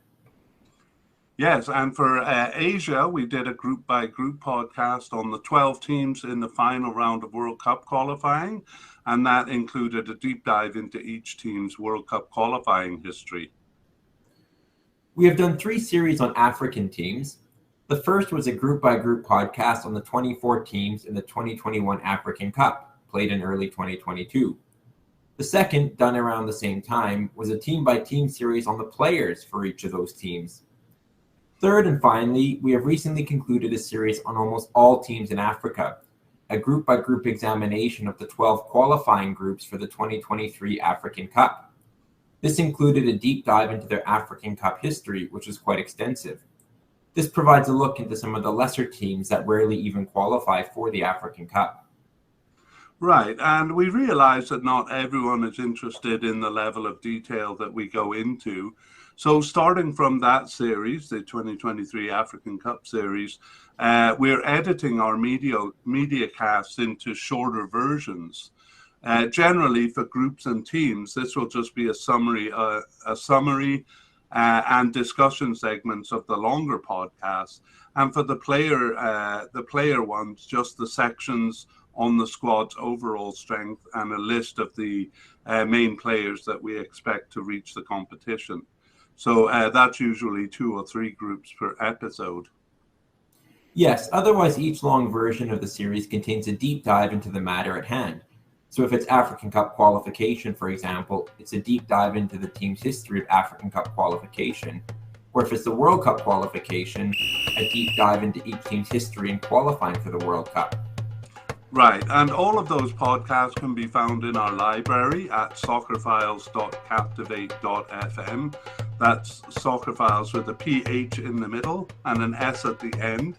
Yes, and for Asia, we did a group-by-group podcast on the 12 teams in the final round of World Cup qualifying, and that included a deep dive into each team's World Cup qualifying history. We have done 3 series on African teams. The first was a group-by-group podcast on the 24 teams in the 2021 African Cup, played in early 2022. The second, done around the same time, was a team-by-team series on the players for each of those teams. Third and finally, we have recently concluded a series on almost all teams in Africa, a group-by-group examination of the 12 qualifying groups for the 2023 African Cup. This included a deep dive into their African Cup history, which was quite extensive. This provides a look into some of the lesser teams that rarely even qualify for the African Cup. Right, and we realize that not everyone is interested in the level of detail that we go into. So starting from that series, the 2023 African Cup series, we're editing our media casts into shorter versions. Generally, for groups and teams, this will just be a summary and discussion segments of the longer podcasts. And for the player ones, just the sections on the squad's overall strength and a list of the main players that we expect to reach the competition. So that's usually 2 or 3 groups per episode. Yes, otherwise each long version of the series contains a deep dive into the matter at hand. So if it's African Cup qualification, for example, it's a deep dive into the team's history of African Cup qualification. Or if it's the World Cup qualification, a deep dive into each team's history in qualifying for the World Cup. Right, and all of those podcasts can be found in our library at soccerphiles.captivate.fm. That's Soccerphiles with a PH in the middle and an S at the end.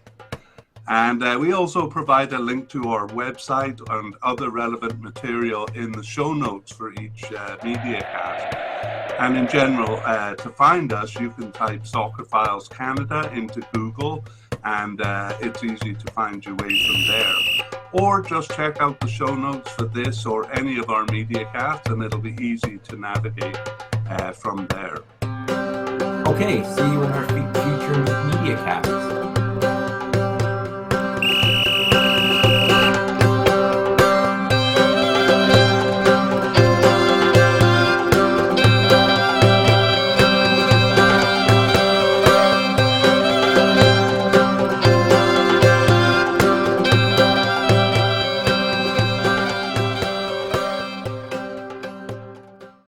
And we also provide a link to our website and other relevant material in the show notes for each media cast. And in general, to find us, you can type Soccerphiles Canada into Google, and it's easy to find your way from there. Or just check out the show notes for this or any of our media casts, and it'll be easy to navigate from there. Okay, see you in our future media casts.